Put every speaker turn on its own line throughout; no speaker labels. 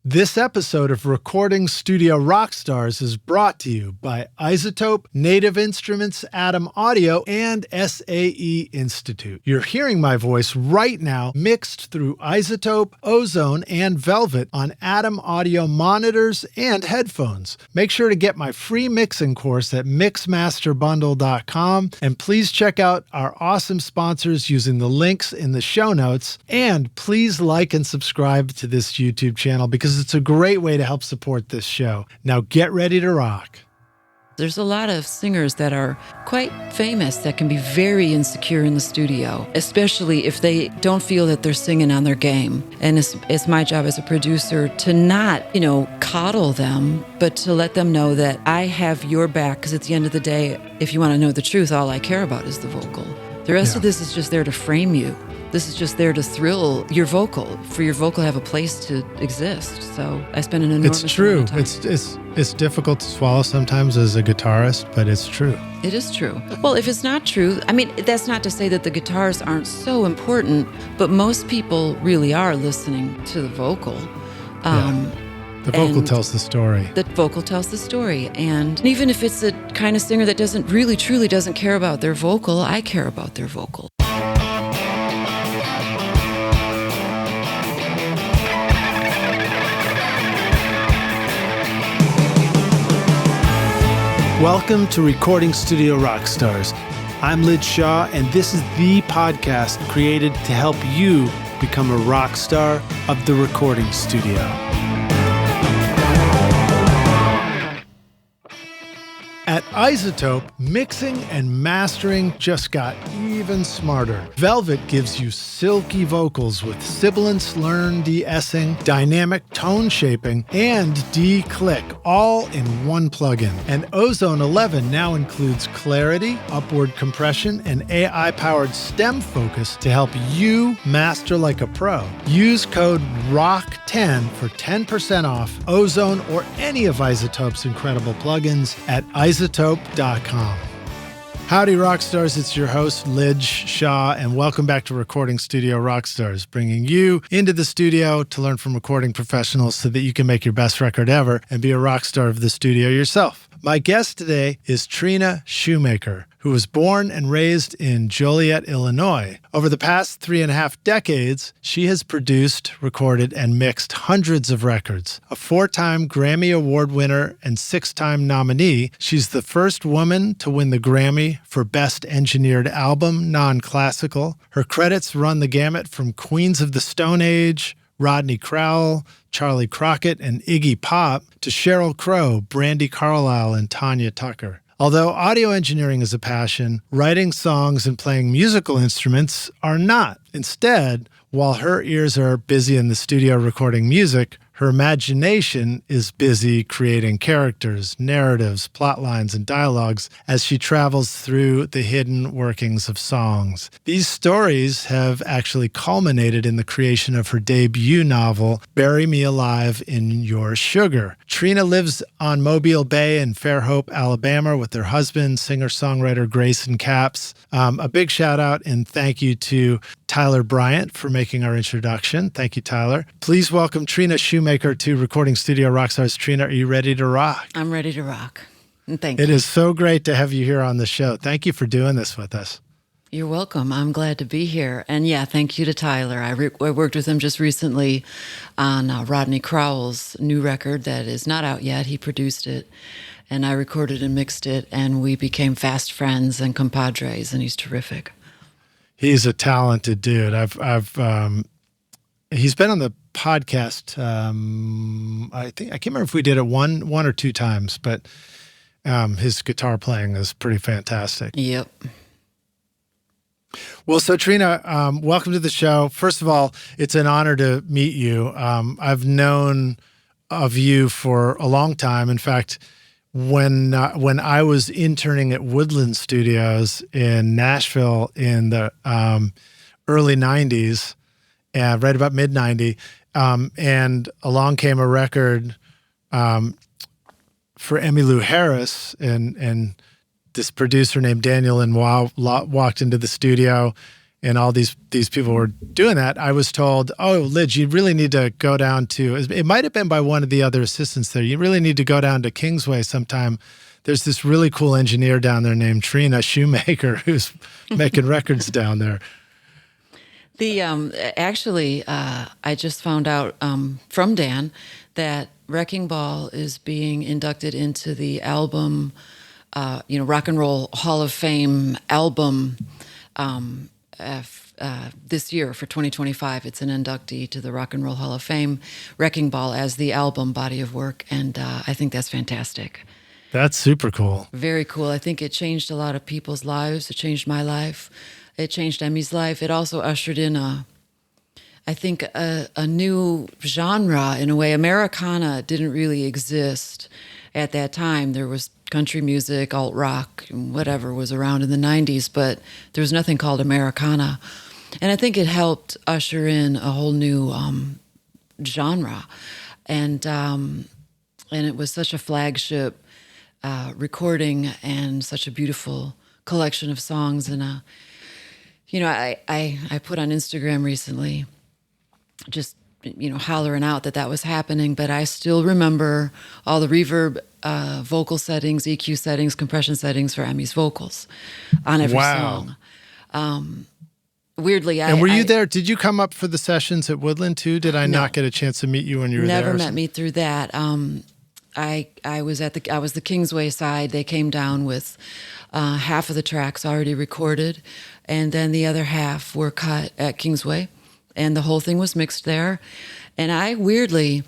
This episode of Recording Studio Rockstars is brought to you by iZotope, Native Instruments, Atom Audio, and SAE Institute. You're hearing my voice right now mixed through iZotope, Ozone, and Velvet on Atom Audio monitors and headphones. Make sure to get my free mixing course at mixmasterbundle.com, and please check out our awesome sponsors using the links in the show notes. And please like and subscribe to this YouTube channel because it's a great way to help support this show. Now get ready to rock.
There's a lot of singers that are quite famous that can be very insecure in the studio, especially if they don't feel that they're singing on their game. And it's my job as a producer to not, coddle them, but to let them know that I have your back, because at the end of the day, if you want to know the truth, all I care about is the vocal. The rest of this is just there to frame you. This is just there to thrill your vocal, for your vocal to have a place to exist. So I spend an enormous amount of time.
It's difficult to swallow sometimes as a guitarist, but it's true.
It is true. Well, if it's not true, that's not to say that the guitars aren't so important, but most people really are listening to the vocal.
The vocal tells the story.
The vocal tells the story. And even if it's a kind of singer that truly doesn't care about their vocal, I care about their vocal.
Welcome to Recording Studio Rockstars. I'm Lid Shaw, and this is the podcast created to help you become a rock star of the recording studio. At iZotope, mixing and mastering just got even smarter. Velvet gives you silky vocals with sibilance, learn, de-essing, dynamic tone shaping, and de-click, all in one plugin. And Ozone 11 now includes clarity, upward compression, and AI-powered stem focus to help you master like a pro. Use code ROCK10 for 10% off Ozone or any of iZotope's incredible plugins at iZotope.com. Howdy, Rockstars. It's your host, Lid Shaw, and welcome back to Recording Studio Rockstars, bringing you into the studio to learn from recording professionals so that you can make your best record ever and be a rock star of the studio yourself. My guest today is Trina Shoemaker, who was born and raised in Joliet, Illinois. Over the past 3.5 decades, she has produced, recorded, and mixed hundreds of records. A 4-time Grammy Award winner and 6-time nominee, she's the first woman to win the Grammy for Best Engineered Album, Non-Classical. Her credits run the gamut from Queens of the Stone Age, Rodney Crowell, Charlie Crockett, and Iggy Pop, to Sheryl Crow, Brandi Carlile, and Tanya Tucker. Although audio engineering is a passion, writing songs and playing musical instruments are not. Instead, while her ears are busy in the studio recording music, her imagination is busy creating characters, narratives, plot lines, and dialogues as she travels through the hidden workings of songs. These stories have actually culminated in the creation of her debut novel, Bury Me Alive in Your Sugar. Trina lives on Mobile Bay in Fairhope, Alabama with her husband, singer-songwriter Grayson Capps. A big shout out and thank you to Tyler Bryant for making our introduction. Thank you, Tyler. Please welcome Trina Shoemaker to Recording Studio Rockstars. Trina, are you ready to rock?
I'm ready to rock. And thank you.
It is so great to have you here on the show. Thank you for doing this with us.
You're welcome. I'm glad to be here. And yeah, thank you to Tyler. I worked with him just recently on Rodney Crowell's new record that is not out yet. He produced it, and I recorded and mixed it, and we became fast friends and compadres, and he's terrific.
He's a talented dude. He's been on the podcast. I can't remember if we did it one or two times, but his guitar playing is pretty fantastic.
Yep.
Well, so Trina, welcome to the show. First of all, it's an honor to meet you. I've known of you for a long time. In fact, when I was interning at Woodland Studios in Nashville in the early 90s, right about mid-90, and along came a record for Emmylou Harris, and this producer named Daniel Lanois walked into the studio and all these people were doing that, I was told, oh, Lidge, you really need to go down to, it might have been by one of the other assistants there, you really need to go down to Kingsway sometime. There's this really cool engineer down there named Trina Shoemaker who's making records down there.
Actually, I just found out from Dan that Wrecking Ball is being inducted into the album, Rock and Roll Hall of Fame album this year for 2025. It's an inductee to the Rock and Roll Hall of Fame, Wrecking Ball as the album body of work, and I think that's fantastic.
That's super cool.
Very cool. I think it changed a lot of people's lives. It changed my life. It changed Emmy's life. It also ushered in a new genre in a way. Americana didn't really exist at that time. There was country music, alt rock, and whatever was around in the 90s, but there was nothing called Americana. And I think it helped usher in a whole new genre. And it was such a flagship recording and such a beautiful collection of songs. And I put on Instagram recently, just hollering out that was happening, but I still remember all the reverb, vocal settings, EQ settings, compression settings for Emmy's vocals on every song. Weirdly,
and were you there? Did you come up for the sessions at Woodland too? Did I not get a chance to meet you when you were there?
Never met me through that. I was the Kingsway side. They came down with half of the tracks already recorded, and then the other half were cut at Kingsway, and the whole thing was mixed there. And I weirdly,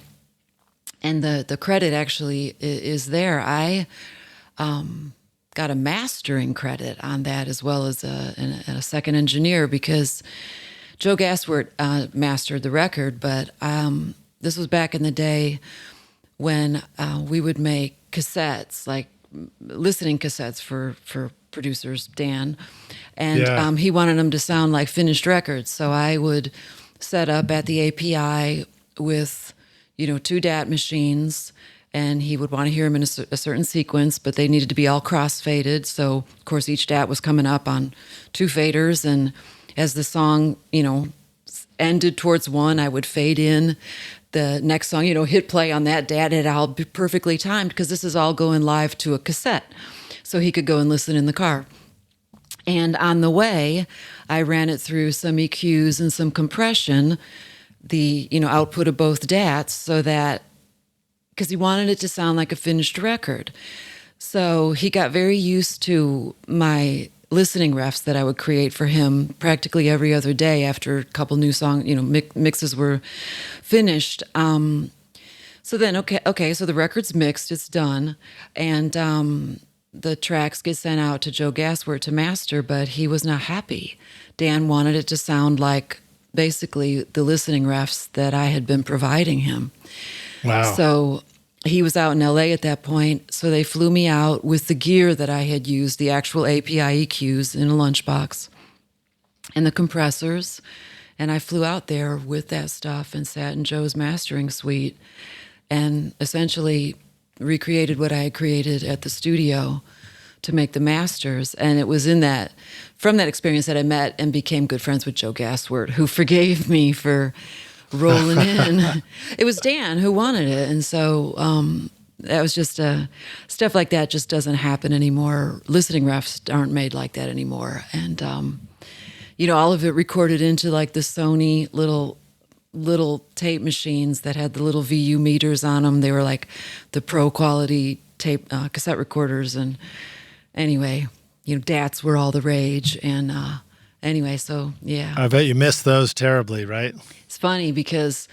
and the credit actually is there, I got a mastering credit on that as well as a second engineer, because Joe Gasswort mastered the record, but this was back in the day when we would make cassettes, like listening cassettes for producers, Dan, and he wanted them to sound like finished records. So I would set up at the API with, 2 DAT machines, and he would want to hear them in a certain sequence, but they needed to be all cross-faded. So, of course, each DAT was coming up on 2 faders, and as the song, ended towards one, I would fade in the next song, hit play on that DAT. It all be perfectly timed, because this is all going live to a cassette, so he could go and listen in the car. And on the way, I ran it through some EQs and some compression, the output of both DATs, so that, because he wanted it to sound like a finished record. So he got very used to my listening refs that I would create for him practically every other day after a couple new song, mixes were finished. So then, okay, so the record's mixed, it's done, and the tracks get sent out to Joe Gasswort to master, but he was not happy. Dan wanted it to sound like basically the listening refs that I had been providing him.
Wow.
So he was out in LA at that point, so they flew me out with the gear that I had used, the actual API EQs in a lunchbox and the compressors, and I flew out there with that stuff and sat in Joe's mastering suite and essentially recreated what I had created at the studio to make the masters. And it was from that experience that I met and became good friends with Joe Gasswort, who forgave me for rolling in. It was Dan who wanted it. And so that was just stuff like that just doesn't happen anymore. Listening refs aren't made like that anymore. And, all of it recorded into like the Sony little tape machines that had the little VU meters on them. They were like the pro quality tape cassette recorders. And anyway, DATs were all the rage. And anyway, so yeah.
I bet you missed those terribly, right?
It's funny because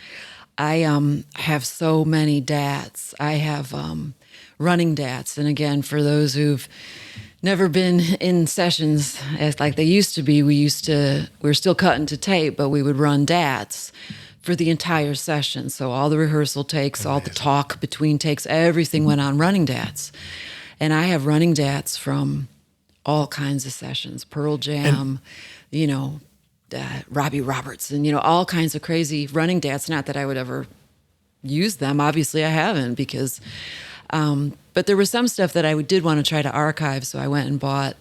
I have so many DATs. I have running DATs. And again, for those who've never been in sessions as like they used to be, we were still cutting to tape, but we would run DATs for the entire session. So all the rehearsal takes, all the talk between takes, everything went on running DATs. And I have running DATs from all kinds of sessions, Pearl Jam, Robbie Roberts, and, all kinds of crazy running DATs. Not that I would ever use them. Obviously, I haven't, because, but there was some stuff that I did want to try to archive. So I went and bought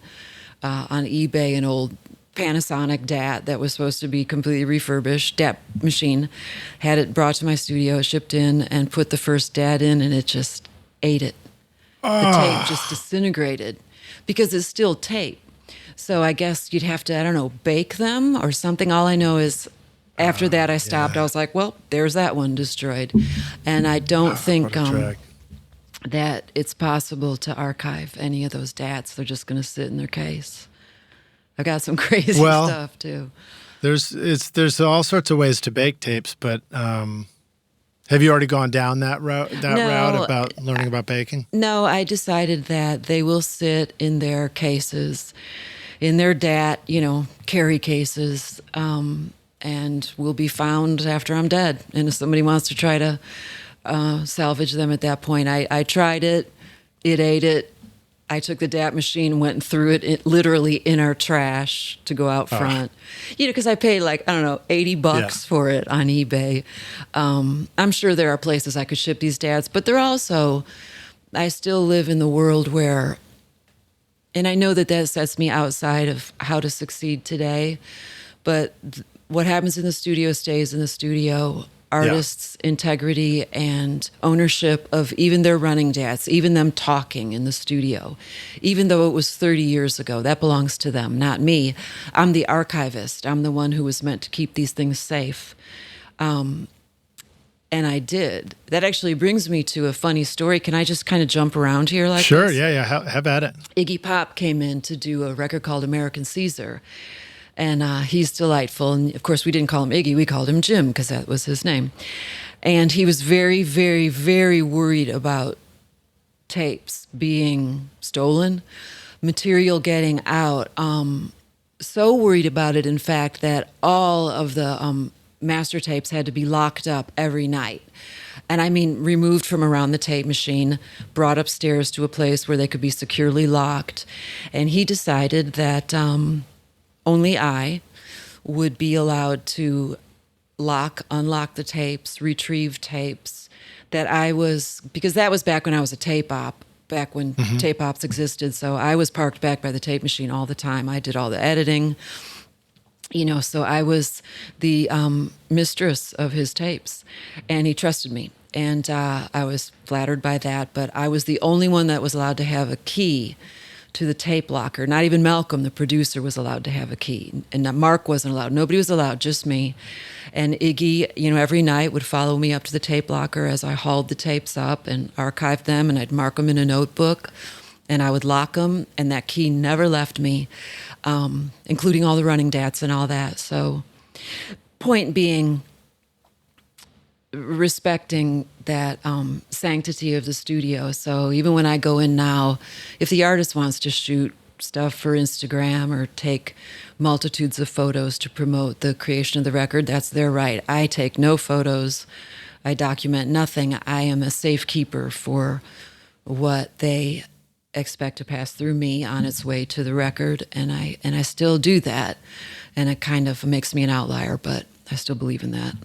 on eBay an old Panasonic DAT that was supposed to be completely refurbished, DAT machine. Had it brought to my studio, shipped in, and put the first DAT in, and it just ate it. The tape just disintegrated because it's still tape. So I guess you'd have to, I don't know, bake them or something. All I know is after that I stopped. I was like, well, there's that one destroyed. And I don't think that it's possible to archive any of those DATs. They're just going to sit in their case. I've got some crazy stuff too.
There's all sorts of ways to bake tapes, but have you already gone down that route about learning about baking?
No, I decided that they will sit in their cases, in their DAT, carry cases, and will be found after I'm dead. And if somebody wants to try to salvage them at that point, I tried it, it ate it. I took the DAT machine, went and threw it literally in our trash to go out front. Because I paid $80 for it on eBay. I'm sure there are places I could ship these DATs, but they're also, I still live in the world where, and I know that sets me outside of how to succeed today, but what happens in the studio stays in the studio. Artists' integrity and ownership of even their running DATs, even them talking in the studio, even though it was 30 years ago, that belongs to them, not me. I'm the archivist. I'm the one who was meant to keep these things safe. And I did. That actually brings me to a funny story. Can I just kind of jump around here like
Sure,
this?
yeah. Have at it.
Iggy Pop came in to do a record called American Caesar. And he's delightful. And of course, we didn't call him Iggy. We called him Jim because that was his name. And he was very, very, very worried about tapes being stolen, material getting out. So worried about it, in fact, that all of the master tapes had to be locked up every night. And I mean, removed from around the tape machine, brought upstairs to a place where they could be securely locked. And he decided that only I would be allowed to unlock the tapes, retrieve tapes, because that was back when I was a tape op, back when tape ops existed. So I was parked back by the tape machine all the time. I did all the editing, so I was the mistress of his tapes, and he trusted me. And I was flattered by that, but I was the only one that was allowed to have a key to the tape locker. Not even Malcolm, the producer, was allowed to have a key. And Mark wasn't allowed. Nobody was allowed, just me. And Iggy, every night would follow me up to the tape locker as I hauled the tapes up and archived them, and I'd mark them in a notebook, and I would lock them, and that key never left me, including all the running DATs and all that. So, point being, respecting that sanctity of the studio. So even when I go in now, if the artist wants to shoot stuff for Instagram or take multitudes of photos to promote the creation of the record, that's their right. I take no photos. I document nothing. I am a safekeeper for what they expect to pass through me on its way to the record, and I still do that. And it kind of makes me an outlier, but I still believe in that.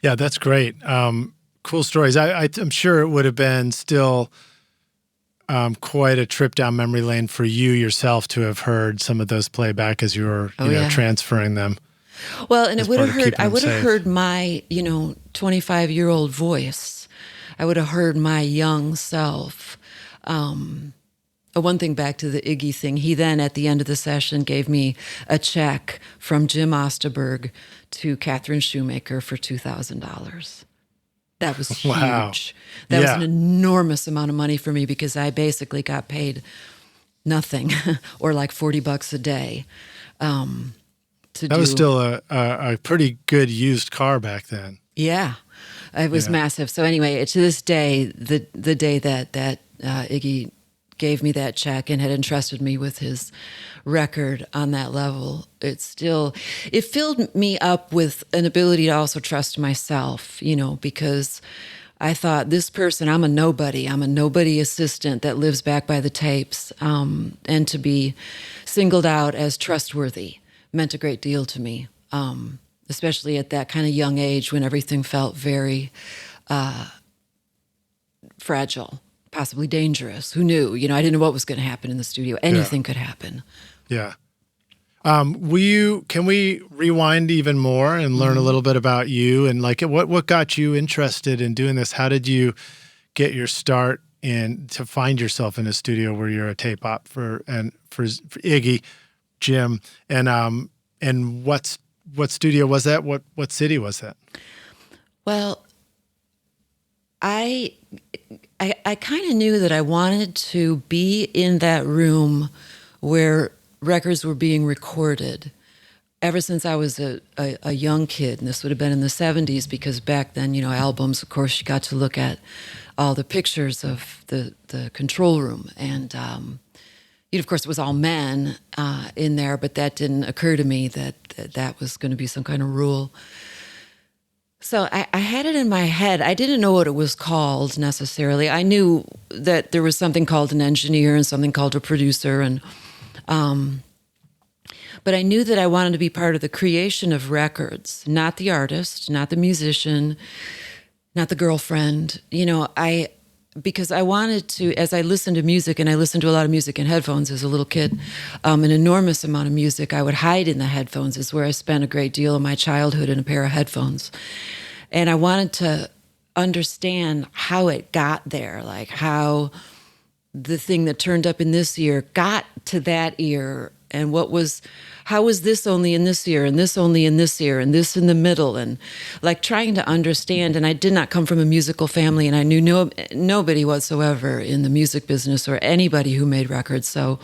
Yeah, that's great. Cool stories. I'm sure it would have been still quite a trip down memory lane for you yourself to have heard some of those playback as you were transferring them.
Well, and I would have heard my 25-year-old voice. I would have heard my young self. One thing back to the Iggy thing, he then at the end of the session gave me a check from Jim Osterberg to Trina Shoemaker for $2,000. That was huge.
Wow.
That was an enormous amount of money for me because I basically got paid nothing or like $40 a day. That
was still a pretty good used car back then.
Yeah, it was massive. So anyway, to this day, the day that Iggy gave me that check and had entrusted me with his record on that level, it filled me up with an ability to also trust myself, because I thought, this person, I'm a nobody assistant that lives back by the tapes, and to be singled out as trustworthy meant a great deal to me, especially at that kind of young age when everything felt very fragile, possibly dangerous. Who knew? I didn't know what was going to happen in the studio. Anything could happen.
Yeah. Can we rewind even more and learn a little bit about you and like what got you interested in doing this? How did you get your start in to find yourself in a studio where you're a tape op for Iggy, Jim, and what studio was that? What city was that?
Well, I kind of knew that I wanted to be in that room where records were being recorded ever since I was a young kid. And this would have been in the 70s because back then, albums, of course, you got to look at all the pictures of the control room. And, of course, it was all men in there, but that didn't occur to me that was going to be some kind of rule. So I had it in my head. I didn't know what it was called necessarily. I knew that there was something called an engineer and something called a producer, and but I knew that I wanted to be part of the creation of records, not the artist, not the musician, not the girlfriend. Because I wanted to, as I listened to music, and I listened to a lot of music in headphones as a little kid, an enormous amount of music I would hide in the headphones is where I spent a great deal of my childhood in a pair of headphones. And I wanted to understand how it got there, like how the thing that turned up in this ear got to that ear, and how was this only in this ear, and this only in this ear, and this in the middle, and like trying to understand. And I did not come from a musical family, and I knew nobody whatsoever in the music business or anybody who made records. So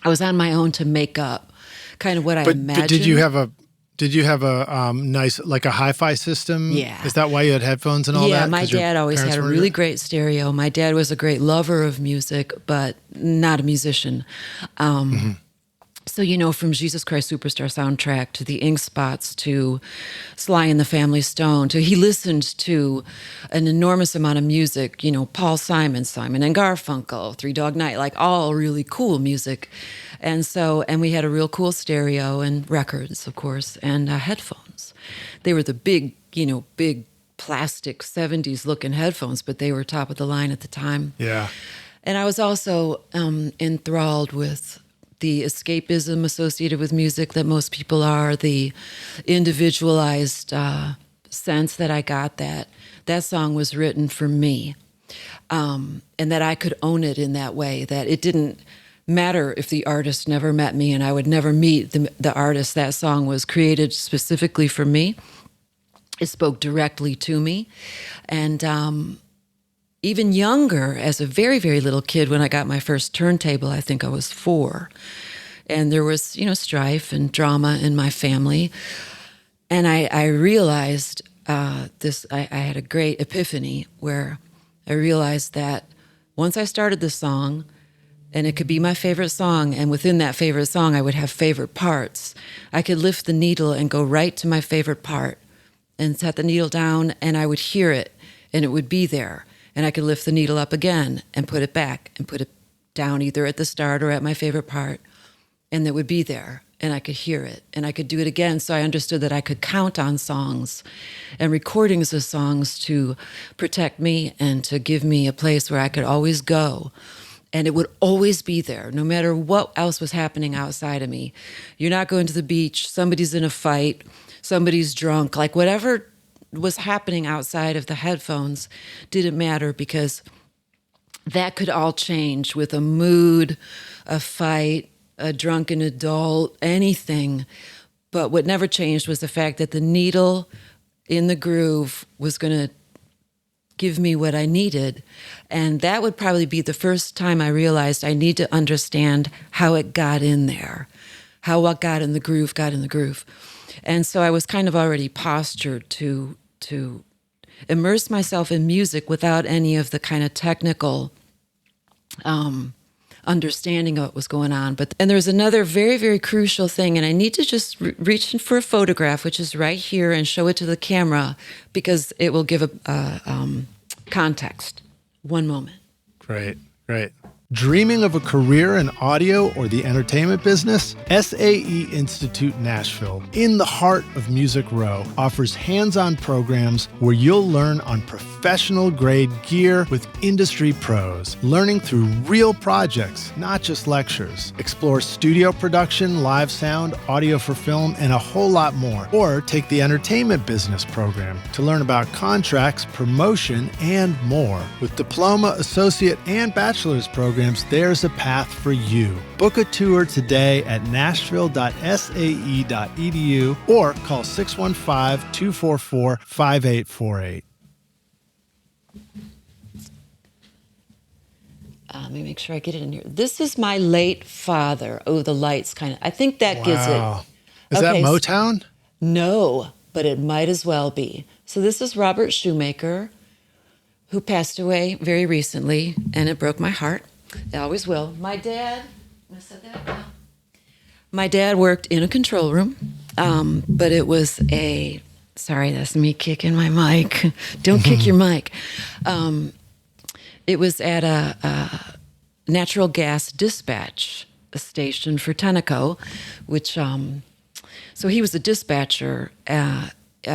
I was on my own to make up kind of what I imagined.
But did you have a nice, like a hi-fi system?
Yeah.
Is that why you had headphones and all that?
Yeah, my dad always had a really great stereo. My dad was a great lover of music, but not a musician. So, from Jesus Christ Superstar soundtrack to the Ink Spots to Sly and the Family Stone to he listened to an enormous amount of music, Paul Simon and Garfunkel, Three Dog Night, like all really cool music. And we had a real cool stereo and records, of course, and headphones. They were the big plastic 70s looking headphones, but they were top of the line at the time.
Yeah. And
I was also enthralled with the escapism associated with music that most people are, the individualized sense that I got that song was written for me, and that I could own it in that way, that it didn't matter if the artist never met me and I would never meet the artist. That song was created specifically for me. It spoke directly to me. And even younger, as a very, very little kid, when I got my first turntable, I think I was 4. And there was, strife and drama in my family. And I realized I had a great epiphany where I realized that once I started the song, and it could be my favorite song, and within that favorite song, I would have favorite parts. I could lift the needle and go right to my favorite part and set the needle down, and I would hear it, and it would be there. And I could lift the needle up again and put it back and put it down either at the start or at my favorite part, and it would be there, and I could hear it, and I could do it again. So I understood that I could count on songs and recordings of songs to protect me and to give me a place where I could always go. And it would always be there, no matter what else was happening outside of me. You're not going to the beach, somebody's in a fight, somebody's drunk, like whatever was happening outside of the headphones didn't matter, because that could all change with a mood, a fight, a drunken adult, anything. But what never changed was the fact that the needle in the groove was going to give me what I needed. And that would probably be the first time I realized I need to understand how it got in there, how what got in the groove got in the groove. And so I was kind of already postured to immerse myself in music without any of the kind of technical understanding of what was going on. And there's another very, very crucial thing, and I need to just reach in for a photograph, which is right here, and show it to the camera, because it will give a context. One moment.
Great. Dreaming of a career in audio or the entertainment business? SAE Institute Nashville, in the heart of Music Row, offers hands-on programs where you'll learn on professional-grade gear with industry pros, learning through real projects, not just lectures. Explore studio production, live sound, audio for film, and a whole lot more. Or take the entertainment business program to learn about contracts, promotion, and more. With diploma, associate, and bachelor's programs, there's a path for you. Book a tour today at nashville.sae.edu or call 615-244-5848.
Let me make sure I get it in here. This is my late father. Oh, the light's kind of, I think that gives it.
Is that Motown?
No, but it might as well be. So this is Robert Shoemaker, who passed away very recently, and it broke my heart. It always will. My dad, I said that? Yeah. My dad worked in a control room, but it was sorry, that's me kicking my mic. Don't kick your mic. It was at a natural gas dispatch station for Tenneco, which, so he was a dispatcher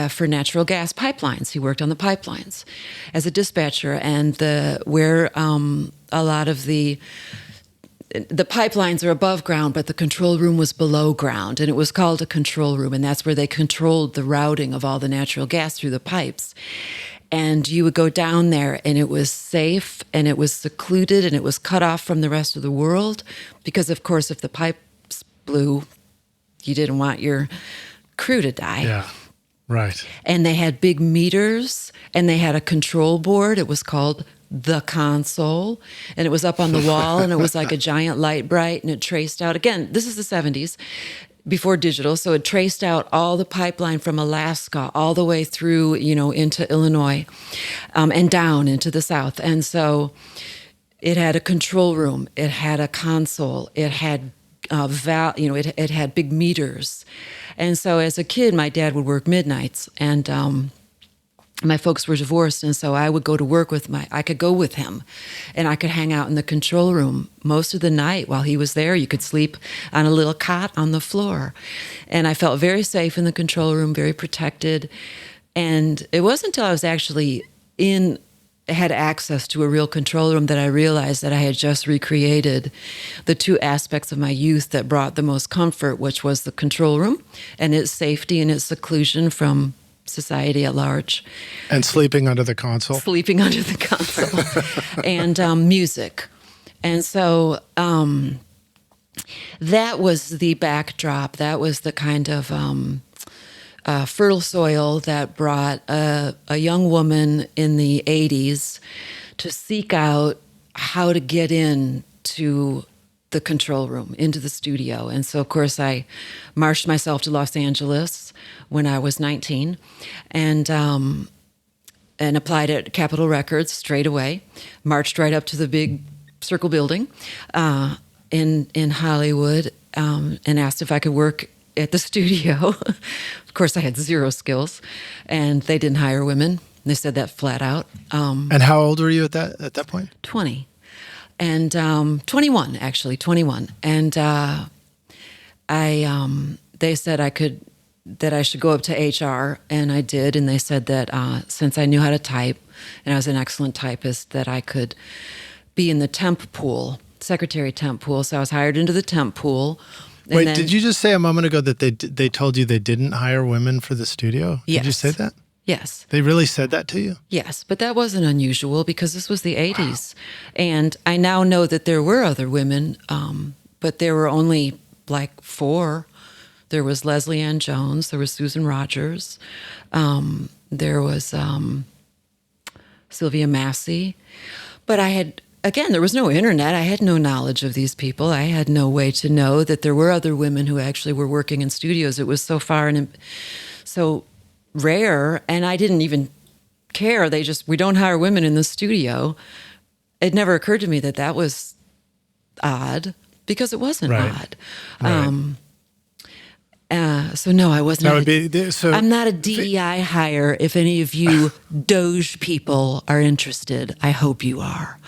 for natural gas pipelines. He worked on the pipelines as a dispatcher, and where a lot of the pipelines are above ground, but the control room was below ground, and it was called a control room, and that's where they controlled the routing of all the natural gas through the pipes. And you would go down there, and it was safe, and it was secluded, and it was cut off from the rest of the world, because, of course, if the pipes blew, you didn't want your crew to die.
Yeah. Right.
And they had big meters, and they had a control board. It was called the console, and it was up on the wall, and it was like a giant light bright, and it traced out. Again, this is the 70s, before digital, so it traced out all the pipeline from Alaska all the way through, into Illinois, and down into the South. And so it had a control room, it had a console, it had it had big meters. And so as a kid, my dad would work midnights, and my folks were divorced, and so I would go to work I could go with him, and I could hang out in the control room most of the night while he was there. You could sleep on a little cot on the floor. And I felt very safe in the control room, very protected. And it wasn't until I was actually had access to a real control room that I realized that I had just recreated the two aspects of my youth that brought the most comfort, which was the control room and its safety and its seclusion from society at large.
And sleeping under the console.
Sleeping under the console. And music. And so that was the backdrop. That was the kind of fertile soil that brought a young woman in the 80s to seek out how to get into the control room, into the studio. And so, of course, I marched myself to Los Angeles when I was 19 and applied at Capitol Records straight away, marched right up to the big circle building in Hollywood, and asked if I could work at the studio. Of course, I had zero skills, and they didn't hire women. They said that flat out.
And how old were you at that point?
20. And 21, actually, 21. And they said that I should go up to HR, and I did. And they said that since I knew how to type, and I was an excellent typist, that I could be in the temp pool, secretary temp pool. So I was hired into the temp pool.
Wait, did you just say a moment ago that they told you they didn't hire women for the studio?
Yes.
Did you say that?
Yes.
They really said that to you?
Yes, but that wasn't unusual because this was the 80s. Wow. And I now know that there were other women, but there were only like 4. There was Leslie Ann Jones, there was Susan Rogers, there was Sylvia Massey. But there was no internet. I had no knowledge of these people. I had no way to know that there were other women who actually were working in studios. It was so far and so rare, and I didn't even care. We don't hire women in the studio. It never occurred to me that was odd, because it wasn't odd.
Right.
So no, I wasn't. I'm not a DEI hire. If any of you Doge people are interested, I hope you are.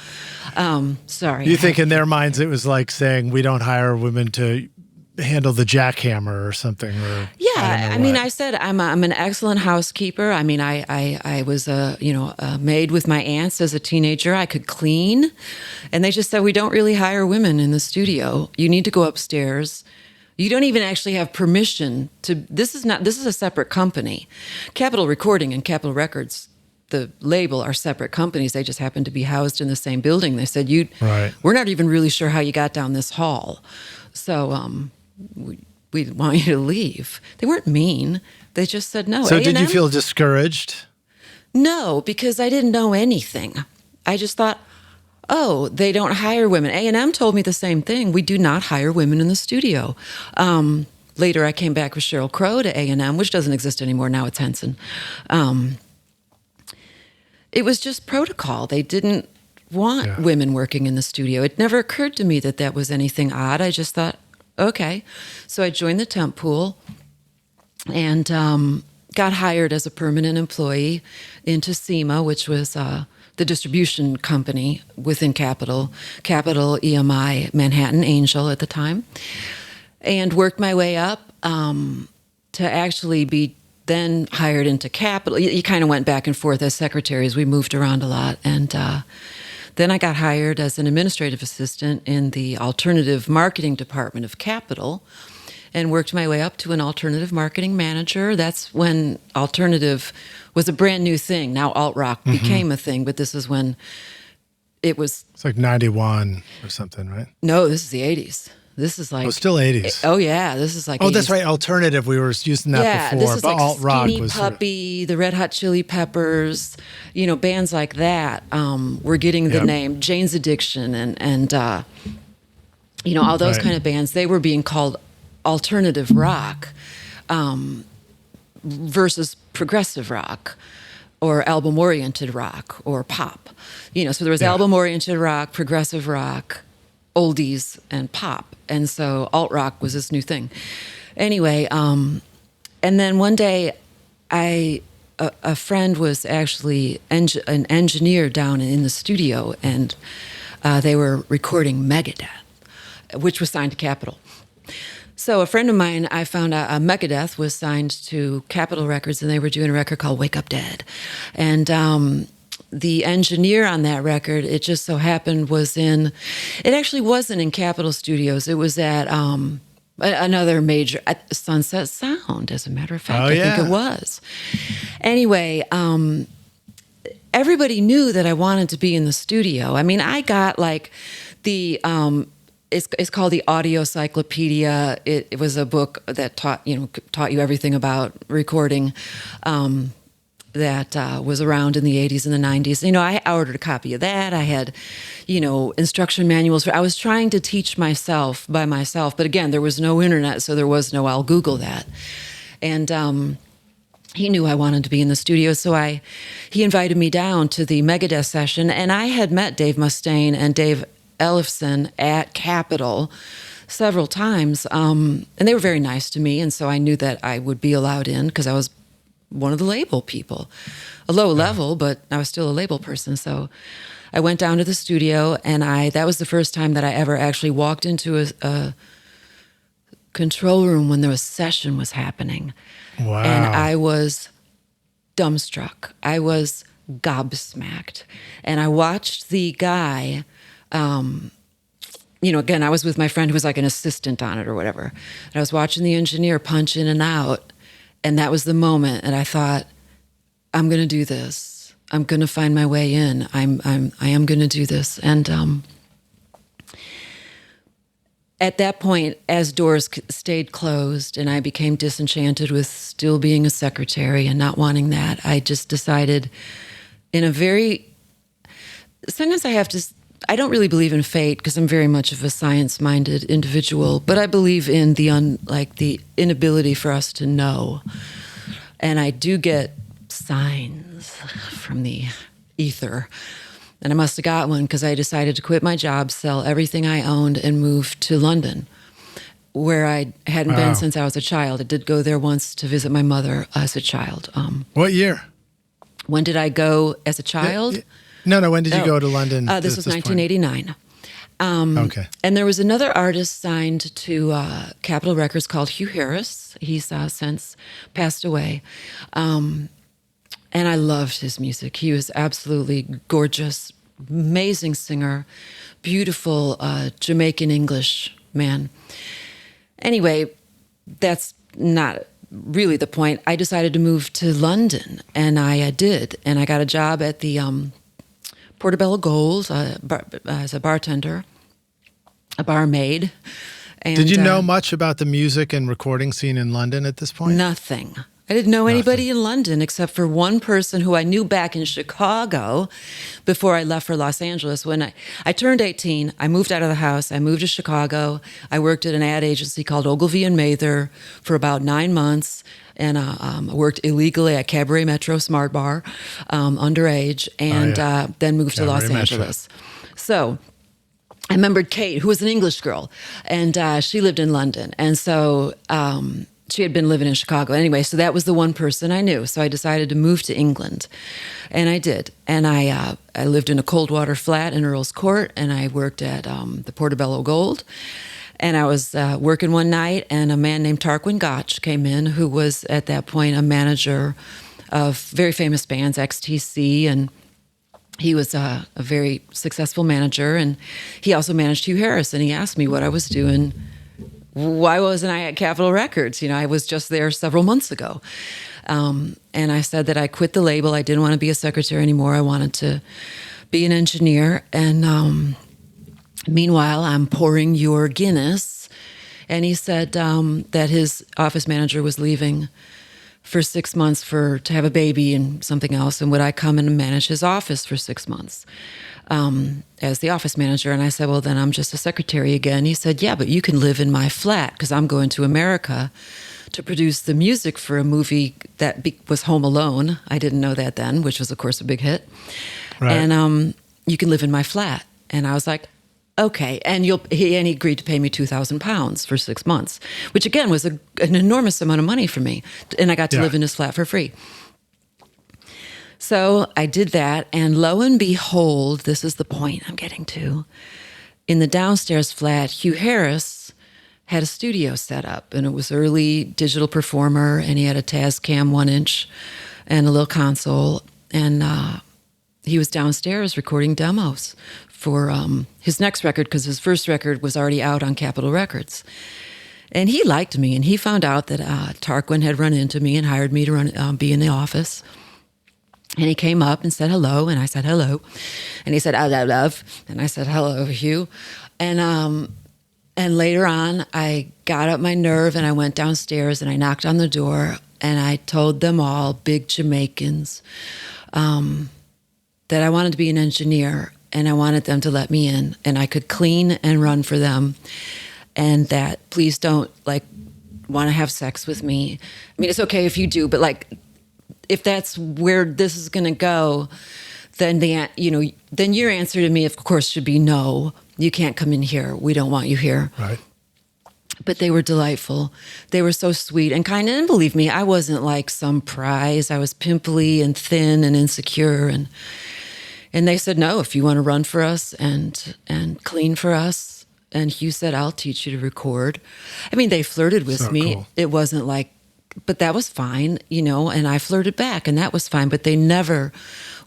Sorry.
You think in their minds it was like saying we don't hire women to handle the jackhammer or something? Or
Yeah, I mean, I said I'm an excellent housekeeper. I mean, I was a maid with my aunts as a teenager. I could clean, and they just said we don't really hire women in the studio. You need to go upstairs. You don't even actually have permission to. This is a separate company. Capitol Recording and Capitol Records, the label, are separate companies. They just happen to be housed in the same building. They said we're not even really sure how you got down this hall, so we want you to leave. They weren't mean. They just said no.
So
A&M?
did you feel discouraged?
No, because I didn't know anything. I just thought, oh, they don't hire women. A&M told me the same thing. We do not hire women in the studio. Later, I came back with Sheryl Crow to A&M, which doesn't exist anymore. Now it's Henson. It was just protocol. They didn't want women working in the studio. It never occurred to me that that was anything odd. I just thought, okay. So I joined the temp pool and got hired as a permanent employee into SEMA, which was the distribution company within Capitol EMI, Manhattan Angel at the time, and worked my way up to actually be then hired into Capitol. You kind of went back and forth as secretaries. We moved around a lot. And then I got hired as an administrative assistant in the alternative marketing department of Capitol and worked my way up to an alternative marketing manager. That's when alternative was a brand new thing. Now alt rock became a thing, but this is when it was...
It's like 91 or something, right?
No, this is the 80s. This is like...
Oh, still 80s.
Oh, yeah. This is like 80s.
That's right. Alternative. We were using that before.
This is
but
like
alt-rock
Skinny
was
Puppy, the Red Hot Chili Peppers, bands like that were getting the name. Jane's Addiction and all those kind of bands. They were being called alternative rock versus progressive rock or album-oriented rock or pop. So there was album-oriented rock, progressive rock, oldies, and pop. And so alt-rock was this new thing. Anyway, and then one day a friend was actually an engineer down in the studio, and they were recording Megadeth, which was signed to Capitol. So a friend of mine, I found out Megadeth was signed to Capitol Records, and they were doing a record called Wake Up Dead. And the engineer on that record, it just so happened it actually wasn't in Capitol Studios. It was at another major, at Sunset Sound, as a matter of fact. I think it was. Anyway, everybody knew that I wanted to be in the studio. I mean, I got like the... It's called the Audio Cyclopedia. It was a book that taught you everything about recording that was around in the 80s and the 90s. I ordered a copy of that. I had, instruction manuals. I was trying to teach myself by myself. But again, there was no internet, so there was no I'll Google that. And he knew I wanted to be in the studio, so he invited me down to the Megadeth session. And I had met Dave Mustaine and Dave Ellefson at Capitol several times, and they were very nice to me, and so I knew that I would be allowed in because I was one of the label people. A low level, but I was still a label person. So I went down to the studio, and that was the first time that I ever actually walked into a control room when a session was happening.
Wow.
And I was dumbstruck. I was gobsmacked. And I watched the guy... again, I was with my friend who was like an assistant on it or whatever. And I was watching the engineer punch in and out, and that was the moment. And I thought, I'm going to do this. I'm going to find my way in. I am going to do this. And at that point, as doors stayed closed and I became disenchanted with still being a secretary and not wanting that, I just decided sometimes I don't really believe in fate because I'm very much of a science-minded individual, but I believe in the inability for us to know. And I do get signs from the ether. And I must have got one because I decided to quit my job, sell everything I owned, and move to London, where I hadn't been since I was a child. I did go there once to visit my mother as a child.
What year?
When did I go as a child?
No. When did you go to London?
This was 1989.
Okay.
And there was another artist signed to Capitol Records called Hugh Harris. He's since passed away. And I loved his music. He was absolutely gorgeous, amazing singer, beautiful Jamaican English man. Anyway, that's not really the point. I decided to move to London, and I did. And I got a job at the Portobello Gold as a bartender, a barmaid. And,
did you know much about the music and recording scene in London at this point?
Nothing. I didn't know anybody in London except for one person who I knew back in Chicago before I left for Los Angeles. When I turned 18, I moved out of the house. I moved to Chicago. I worked at an ad agency called Ogilvy and Mather for about 9 months. And I worked illegally at Cabaret Metro Smart Bar, underage, and then moved to Los Angeles. So I remembered Kate, who was an English girl, and she lived in London. And so she had been living in Chicago. Anyway, so that was the one person I knew. So I decided to move to England, and I did. And I lived in a cold water flat in Earl's Court, and I worked at the Portobello Gold. And I was working one night, and a man named Tarquin Gotch came in, who was at that point a manager of very famous bands, XTC, and he was a very successful manager. And he also managed Hugh Harris, and he asked me what I was doing. Why wasn't I at Capitol Records? I was just there several months ago. And I said that I quit the label. I didn't want to be a secretary anymore. I wanted to be an engineer. And meanwhile, I'm pouring your Guinness. And he said that his office manager was leaving for 6 months to have a baby and something else. And would I come in and manage his office for 6 months? As the office manager. And I said, well, then I'm just a secretary again. He said, yeah, but you can live in my flat because I'm going to America to produce the music for a movie that was Home Alone. I didn't know that then, which was, of course, a big hit. Right. And you can live in my flat. And I was like, okay. And he agreed to pay me £2,000 for 6 months, which again was an enormous amount of money for me. And I got to live in his flat for free. So I did that, and lo and behold, this is the point I'm getting to. In the downstairs flat, Hugh Harris had a studio set up, and it was early digital performer, and he had a Tascam 1-inch and a little console, and he was downstairs recording demos for his next record, because his first record was already out on Capitol Records. And he liked me, and he found out that Tarquin had run into me and hired me to be in the office. And he came up and said hello, and I said hello. And he said, I love. And I said, hello, Hugh. And later on, I got up my nerve, and I went downstairs, and I knocked on the door, and I told them all, big Jamaicans, that I wanted to be an engineer, and I wanted them to let me in, and I could clean and run for them, and that please don't, want to have sex with me. I mean, it's okay if you do, but, if that's where this is going to go, then then your answer to me, of course, should be no. You can't come in here. We don't want you here. Right. But they were delightful. They were so sweet and kind. And believe me, I wasn't like some prize. I was pimply and thin and insecure. And they said, no, if you want to run for us and clean for us. And Hugh said, I'll teach you to record. I mean, they flirted with me. Cool. It wasn't but that was fine, and I flirted back, and that was fine, but they never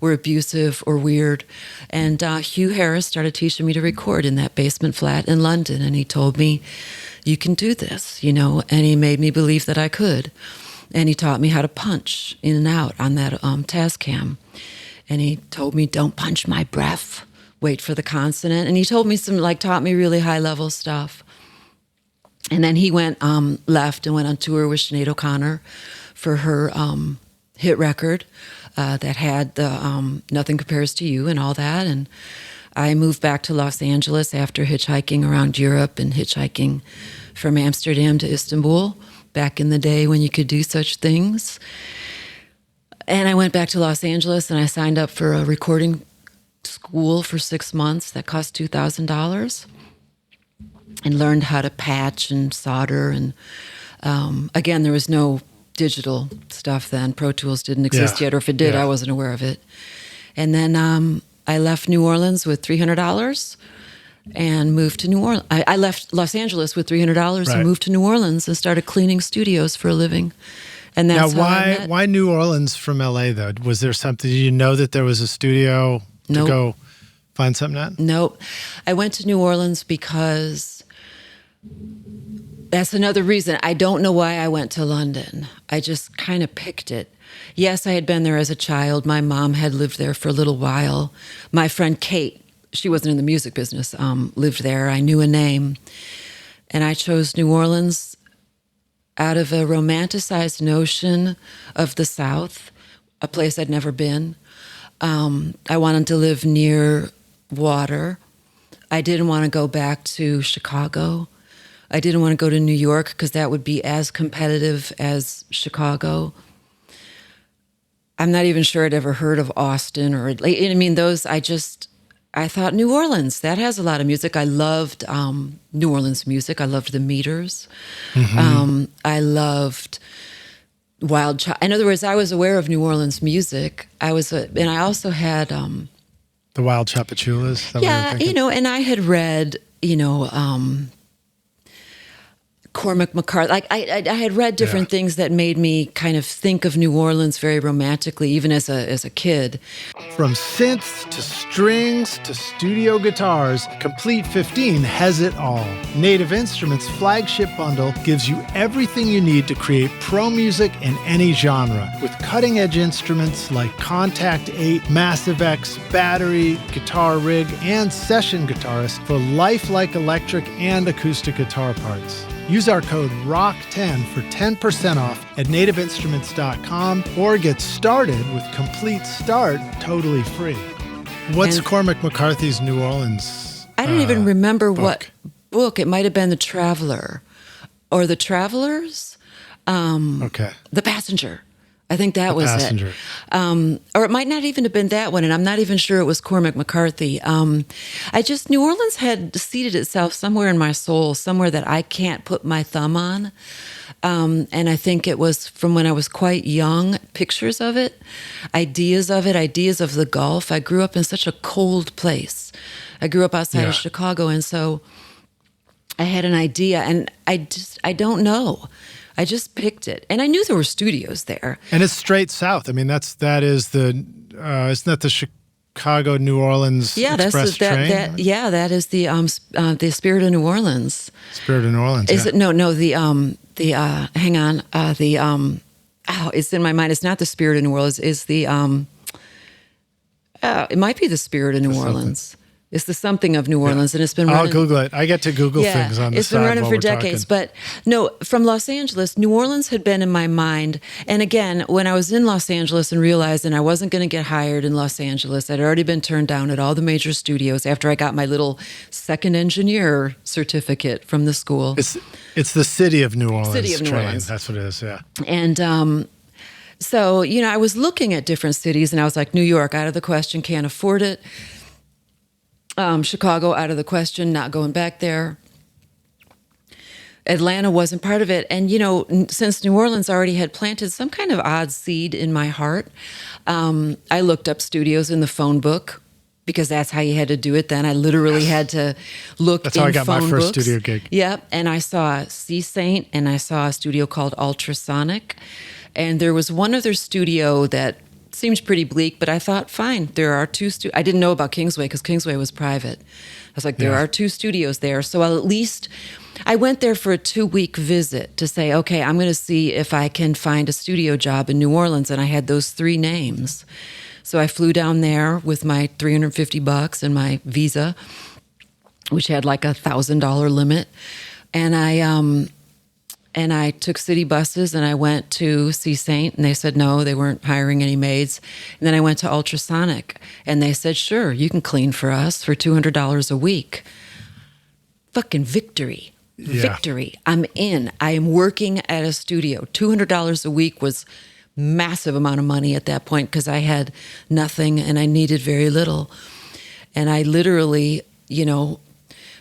were abusive or weird. And Hugh Harris started teaching me to record in that basement flat in London, and he told me, you can do this, and he made me believe that I could. And he taught me how to punch in and out on that Tascam. And he told me, don't punch my breath, wait for the consonant. And he told me taught me really high-level stuff. And then he left and went on tour with Sinead O'Connor for her hit record that had the Nothing Compares to You and all that. And I moved back to Los Angeles after hitchhiking around Europe and hitchhiking from Amsterdam to Istanbul back in the day when you could do such things. And I went back to Los Angeles, and I signed up for a recording school for 6 months that cost $2,000. And learned how to patch and solder. And again, there was no digital stuff then. Pro Tools didn't exist yet, or if it did, I wasn't aware of it. And then I left New Orleans with $300 and moved to New Orleans. I left Los Angeles with $300
Right.
and moved to New Orleans and started cleaning studios for a living. And that's
Now,
how I met.
why New Orleans from LA though? Was there something? Did you know that there was a studio to
Nope.
go find something at?
Nope. I went to New Orleans because that's another reason. I don't know why I went to London. I just kind of picked it. Yes, I had been there as a child. My mom had lived there for a little while. My friend Kate, she wasn't in the music business, lived there. I knew a name. And I chose New Orleans out of a romanticized notion of the South, a place I'd never been. I wanted to live near water. I didn't want to go back to Chicago. I didn't want to go to New York because that would be as competitive as Chicago. I'm not even sure I'd ever heard of Austin or, I mean, I thought New Orleans, that has a lot of music. I loved New Orleans music. I loved the Meters. I loved Wild Child. In other words, I was aware of New Orleans music. And I also had...
The Wild Chapachulas?
Yeah, and I had read, Cormac McCarthy. Like I had read different things that made me kind of think of New Orleans very romantically, even as a kid.
From synths to strings to studio guitars, Complete 15 has it all. Native Instruments' flagship bundle gives you everything you need to create pro music in any genre, with cutting-edge instruments like Contact 8, Massive X, battery, guitar rig, and session guitarist for lifelike electric and acoustic guitar parts. Use our code ROCK10 for 10% off at nativeinstruments.com or get started with Complete Start totally free. What's Cormac McCarthy's New Orleans
I don't even remember
book?
what book. It might have been The Traveler or The Travelers.
Okay.
The Passenger. I think that was
Passenger.
it. Or it might not even have been that one, and I'm not even sure it was Cormac McCarthy. New Orleans had seated itself somewhere in my soul, somewhere that I can't put my thumb on. And I think it was from when I was quite young, pictures of it, ideas of the Gulf. I grew up in such a cold place. I grew up outside of Chicago, and so I had an idea, and I don't know. I just picked it, and I knew there were studios there.
And it's straight south. I mean, isn't that the Chicago New Orleans Express train?
That is the Spirit of New Orleans.
Spirit of New Orleans.
Is it? No. Hang on. It's in my mind. It's not the Spirit of New Orleans. It's the it might be the Spirit of New Orleans. It's the something of New Orleans, and it's been running.
I'll Google it. I get to Google things on the
it's
side
been running
while
for
we're
decades.
talking.
But no, from Los Angeles, New Orleans had been in my mind. And again, when I was in Los Angeles and realized that I wasn't going to get hired in Los Angeles, I'd already been turned down at all the major studios after I got my little second engineer certificate from the school.
It's the City of New Orleans
City of New
train.
Orleans.
That's what it is, yeah.
And so, I was looking at different cities, and I was like, New York, out of the question, can't afford it. Chicago, out of the question, not going back there. Atlanta wasn't part of it. And, since New Orleans already had planted some kind of odd seed in my heart, I looked up studios in the phone book because that's how you had to do it then. I literally had to look
That's
in
how I got my
phone
first
books.
studio gig.
Yep. And I saw C Saint, and I saw a studio called Ultrasonic. And there was one other studio that seemed pretty bleak, but I thought, fine, there are two I didn't know about Kingsway because Kingsway was private. I was like, there are two studios there. So I went there for a 2-week visit to say, okay, I'm going to see if I can find a studio job in New Orleans. And I had those 3 names. So I flew down there with my $350 and my visa, which had like $1,000 limit. And I took city buses, and I went to C Saint, and they said no, they weren't hiring any maids. And then I went to Ultrasonic, and they said, sure, you can clean for us for $200 a week. Fucking victory.
Yeah.
Victory. I'm in. I am working at a studio. $200 a week was massive amount of money at that point because I had nothing and I needed very little. And I literally,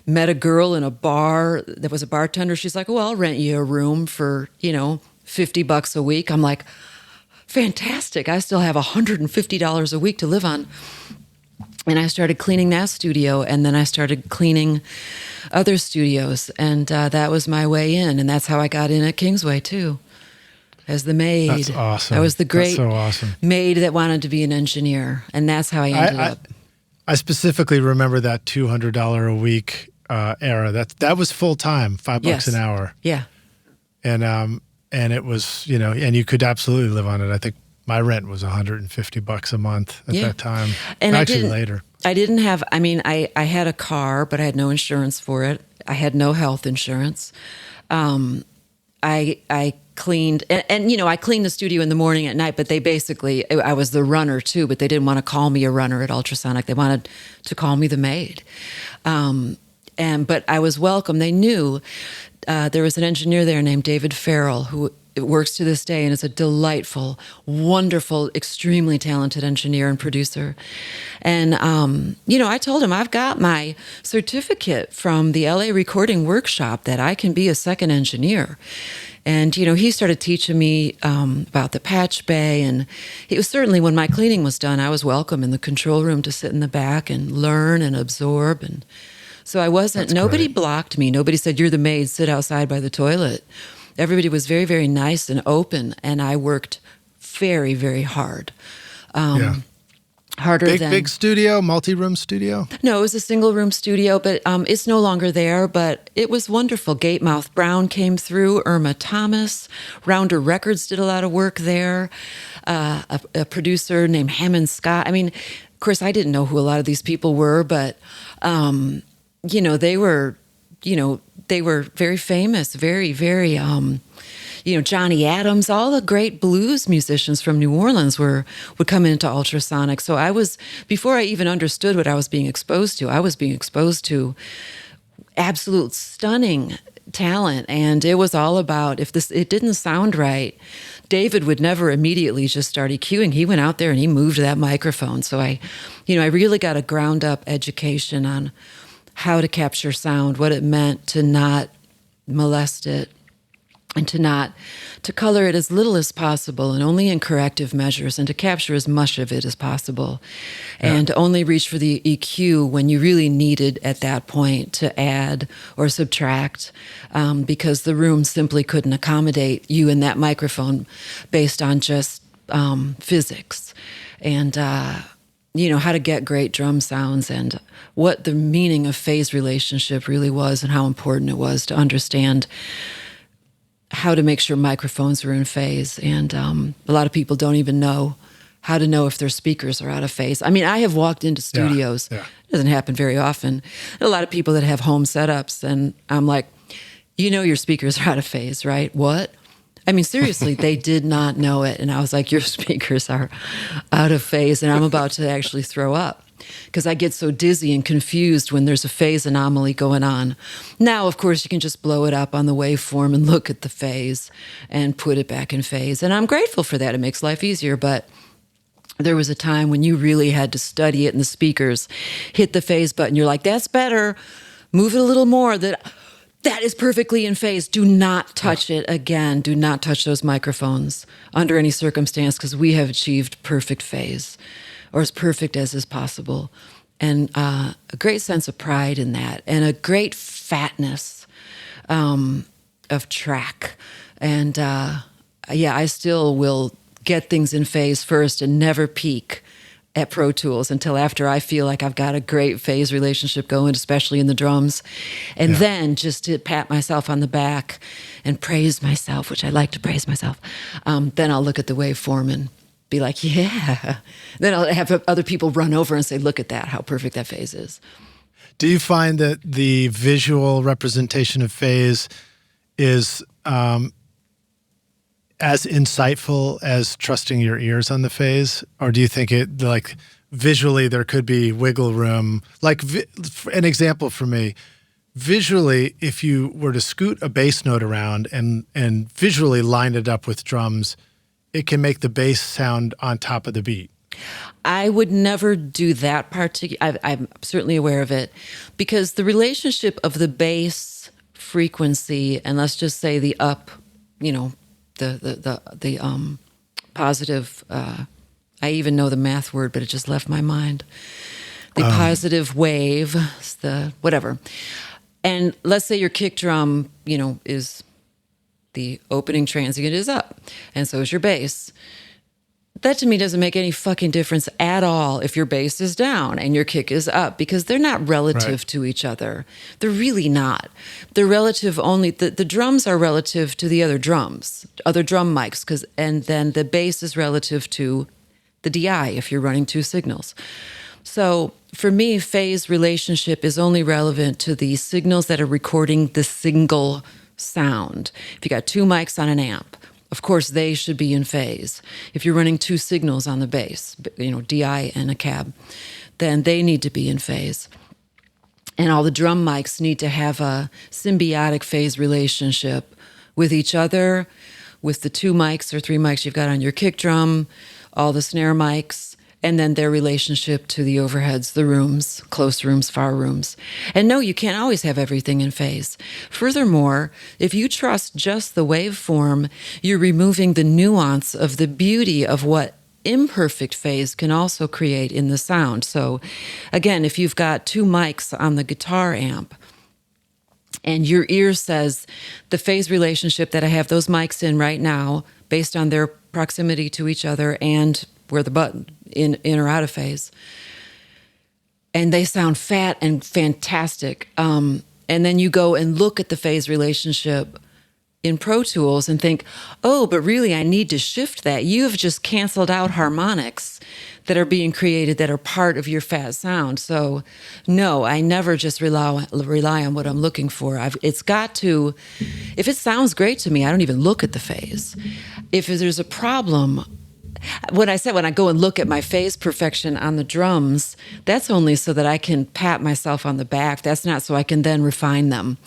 met a girl in a bar that was a bartender. She's like, well, I'll rent you a room for, $50 a week. I'm like, fantastic. I still have $150 a week to live on. And I started cleaning that studio, and then I started cleaning other studios, and that was my way in, and that's how I got in at Kingsway too, as the maid.
That's awesome.
I was the great
so awesome.
maid that wanted to be an engineer, and that's how I ended up.
I specifically remember that $200 a week era. That was full time, $5 an hour.
Yeah,
and it was, and you could absolutely live on it. I think my rent was $150 a month at that time.
And
actually later.
I didn't have. I mean, I had a car, but I had no insurance for it. I had no health insurance. I cleaned, and I cleaned the studio in the morning, at night, but they basically, I was the runner too, but they didn't want to call me a runner at Ultrasonic. They wanted to call me the maid. But I was welcome. They knew there was an engineer there named David Farrell who works to this day and is a delightful, wonderful, extremely talented engineer and producer. And, I told him I've got my certificate from the LA Recording Workshop that I can be a second engineer. And, he started teaching me about the patch bay. And it was certainly, when my cleaning was done, I was welcome in the control room to sit in the back and learn and absorb. And so I wasn't, nobody blocked me. Nobody said, "You're the maid, sit outside by the toilet." Everybody was very, very nice and open, and I worked very, very hard. Harder than...
Big studio, multi-room studio?
No, it was a single-room studio, but it's no longer there, but it was wonderful. Gatemouth Brown came through, Irma Thomas, Rounder Records did a lot of work there, a producer named Hammond Scott. I mean, of course, I didn't know who a lot of these people were, but, they were very famous, very, very, Johnny Adams, all the great blues musicians from New Orleans would come into Ultrasonic. So before I even understood what I was being exposed to, I was being exposed to absolute stunning talent. And it was all about, it didn't sound right, David would never immediately just start EQing. He went out there and he moved that microphone. So I really got a ground up education on how to capture sound, what it meant to not molest it, and to color it as little as possible and only in corrective measures, and to capture as much of it as possible, and to only reach for the EQ when you really needed at that point to add or subtract, because the room simply couldn't accommodate you in that microphone based on just physics. And how to get great drum sounds, and what the meaning of phase relationship really was, and how important it was to understand how to make sure microphones are in phase. And a lot of people don't even know how to know if their speakers are out of phase. I mean, I have walked into studios. It doesn't happen very often. A lot of people that have home setups, and I'm like, your speakers are out of phase, right? What? I mean, seriously, they did not know it. And I was like, your speakers are out of phase. And I'm about to actually throw up because I get so dizzy and confused when there's a phase anomaly going on. Now, of course, you can just blow it up on the waveform and look at the phase and put it back in phase. And I'm grateful for that. It makes life easier. But there was a time when you really had to study it, and the speakers hit the phase button. You're like, that's better. Move it a little more. That is perfectly in phase. Do not touch it again. Do not touch those microphones under any circumstance, because we have achieved perfect phase, or as perfect as is possible. And a great sense of pride in that, and a great fatness of track. And I still will get things in phase first and never peak at Pro Tools until after I feel like I've got a great phase relationship going, especially in the drums. And then just to pat myself on the back and praise myself, which I like to praise myself, then I'll look at the waveform and be like, yeah. Then I'll have other people run over and say, look at that, how perfect that phase is.
Do you find that the visual representation of phase is as insightful as trusting your ears on the phase? Or do you think it, like, visually there could be wiggle room? Like, an example for me, visually, if you were to scoot a bass note around and visually line it up with drums, it can make the bass sound on top of the beat.
I would never do that I'm certainly aware of it, because the relationship of the bass frequency, and let's just say the up, the positive, I even know the math word, but it just left my mind. the positive wave, the whatever. And let's say your kick drum, is the opening transient is up, and so is your bass. That to me doesn't make any fucking difference at all if your bass is down and your kick is up, because they're not relative to each other. They're really not. They're relative only. The drums are relative to the other drums, other drum mics, and then the bass is relative to the DI if you're running two signals. So for me, phase relationship is only relevant to the signals that are recording the single sound. If you got two mics on an amp, of course, they should be in phase. If you're running two signals on the bass, DI and a cab, then they need to be in phase. And all the drum mics need to have a symbiotic phase relationship with each other, with the two mics or three mics you've got on your kick drum, all the snare mics, and then their relationship to the overheads, the rooms, close rooms, far rooms. And no, you can't always have everything in phase. Furthermore, if you trust just the waveform, you're removing the nuance of the beauty of what imperfect phase can also create in the sound. So again, if you've got two mics on the guitar amp, and your ear says the phase relationship that I have those mics in right now, based on their proximity to each other and where the button in or out of phase, and they sound fat and fantastic. And then you go and look at the phase relationship in Pro Tools and think, oh, but really I need to shift that. You have just canceled out harmonics that are being created that are part of your fat sound. So no, I never just rely on what I'm looking for. It's got to, if it sounds great to me, I don't even look at the phase. If there's a problem, when I go and look at my phase perfection on the drums, that's only so that I can pat myself on the back. That's not so I can then refine them.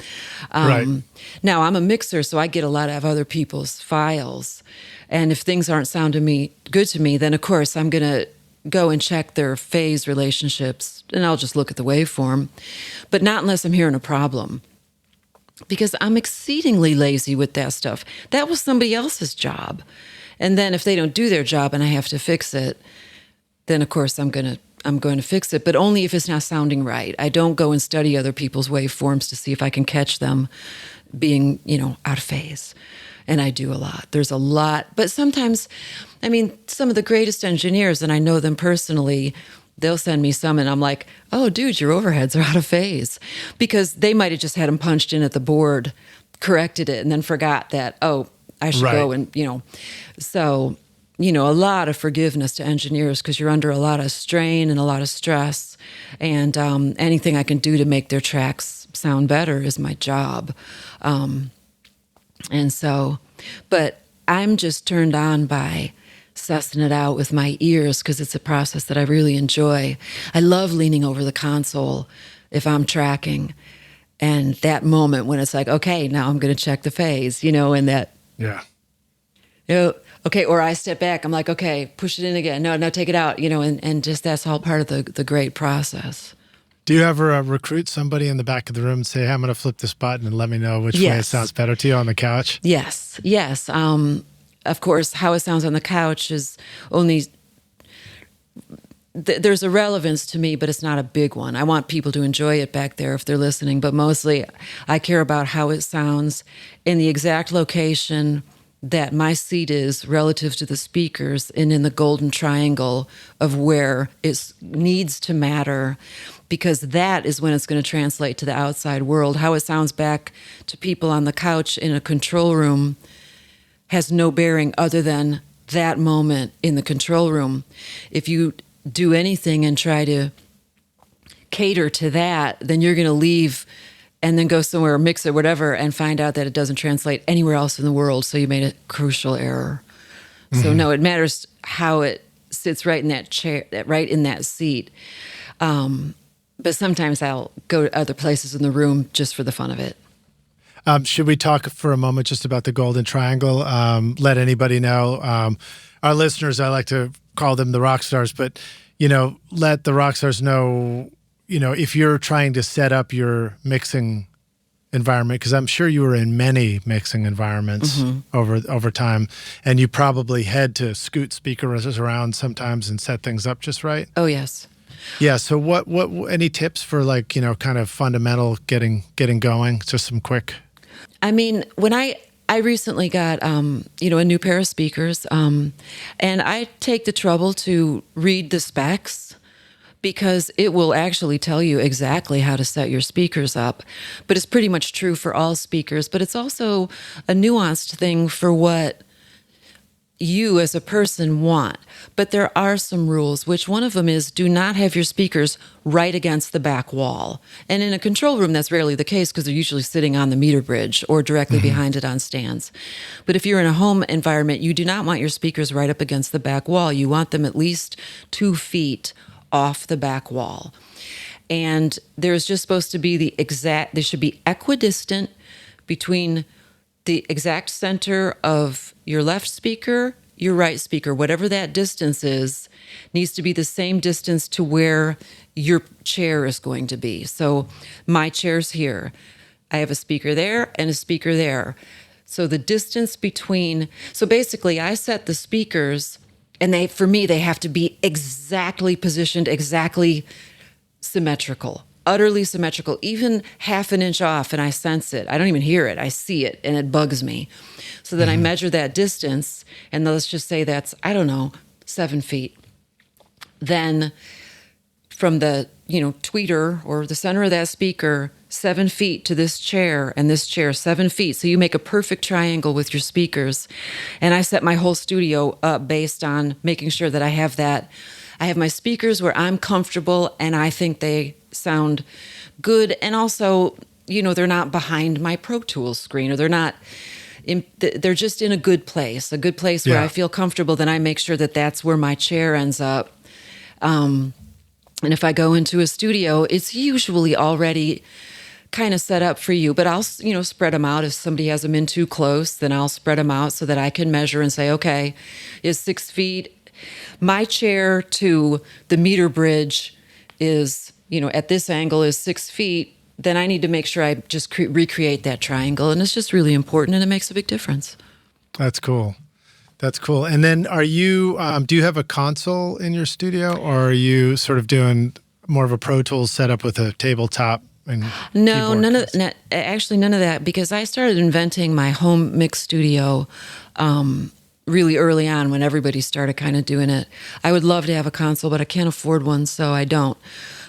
Right.
Now, I'm a mixer, so I get a lot of other people's files. And if things aren't sounding good to me, then of course I'm going to go and check their phase relationships, and I'll just look at the waveform. But not unless I'm hearing a problem, because I'm exceedingly lazy with that stuff. That was somebody else's job. And then if they don't do their job and I have to fix it, then of course I'm going to fix it, but only if it's not sounding right. I don't go and study other people's waveforms to see if I can catch them being, out of phase. And I do a lot. There's a lot. But sometimes, some of the greatest engineers, and I know them personally, they'll send me some and I'm like, oh, dude, your overheads are out of phase. Because they might have just had them punched in at the board, corrected it, and then forgot that, oh, I should go and, So, a lot of forgiveness to engineers, because you're under a lot of strain and a lot of stress. And anything I can do to make their tracks sound better is my job. But I'm just turned on by sussing it out with my ears, because it's a process that I really enjoy. I love leaning over the console if I'm tracking. And that moment when it's like, okay, now I'm going to check the phase, and that.
Yeah.
Okay, or I step back. I'm like, okay, push it in again. No, take it out. And just that's all part of the great process.
Do you ever recruit somebody in the back of the room and say, hey, I'm going to flip this button and let me know which way it sounds better to you on the couch?
Yes. Of course, how it sounds on the couch is only. There's a relevance to me, but it's not a big one. I want people to enjoy it back there if they're listening, but mostly I care about how it sounds in the exact location that my seat is relative to the speakers and in the golden triangle of where it needs to matter, because that is when it's going to translate to the outside world. How it sounds back to people on the couch in a control room has no bearing other than that moment in the control room. If you do anything and try to cater to that, then you're going to leave and then go somewhere, mix it, whatever, and find out that it doesn't translate anywhere else in the world. So you made a crucial error. Mm-hmm. So no, it matters how it sits right in that chair, right in that seat. But sometimes I'll go to other places in the room just for the fun of it.
Should we talk for a moment just about the golden triangle? Let anybody know. Our listeners, I like to call them the rock stars, but, let the rock stars know, if you're trying to set up your mixing environment, because I'm sure you were in many mixing environments over time, and you probably had to scoot speakers around sometimes and set things up just right.
Oh, yes.
Yeah. So what any tips for like, kind of fundamental getting going? Just some quick.
I mean, when I recently got, a new pair of speakers, and I take the trouble to read the specs because it will actually tell you exactly how to set your speakers up. But it's pretty much true for all speakers, but it's also a nuanced thing for what you as a person want. But there are some rules, which one of them is do not have your speakers right against the back wall. And in a control room, that's rarely the case because they're usually sitting on the meter bridge or directly behind it on stands. But if you're in a home environment, you do not want your speakers right up against the back wall. You want them at least 2 feet off the back wall. And there's just supposed to be they should be equidistant between the exact center of your left speaker, your right speaker, whatever that distance is, needs to be the same distance to where your chair is going to be. So my chair's here. I have a speaker there and a speaker there. So the distance between, so basically I set the speakers and for me, they have to be exactly positioned, exactly symmetrical. Utterly symmetrical, even half an inch off, and I sense it. I don't even hear it. I see it, and it bugs me. So then I measure that distance, and let's just say that's, 7 feet. Then from the, tweeter or the center of that speaker, 7 feet to this chair and this chair, 7 feet. So you make a perfect triangle with your speakers. And I set my whole studio up based on making sure that I have that. I have my speakers where I'm comfortable and I think they sound good. And also, they're not behind my Pro Tools screen, or they're just in a good place where I feel comfortable. Then I make sure that that's where my chair ends up. And if I go into a studio, it's usually already kind of set up for you, but I'll, spread them out. If somebody has them in too close, then I'll spread them out so that I can measure and say, okay, is 6 feet. My chair to the meter bridge is, at this angle is 6 feet. Then I need to make sure I just recreate that triangle. And it's just really important, and it makes a big difference.
That's cool. That's cool. And then do you have a console in your studio, or are you sort of doing more of a Pro Tools setup with a tabletop?
No, none of that, because I started inventing my home mix studio really early on when everybody started kind of doing it. I would love to have a console, but I can't afford one, so I don't.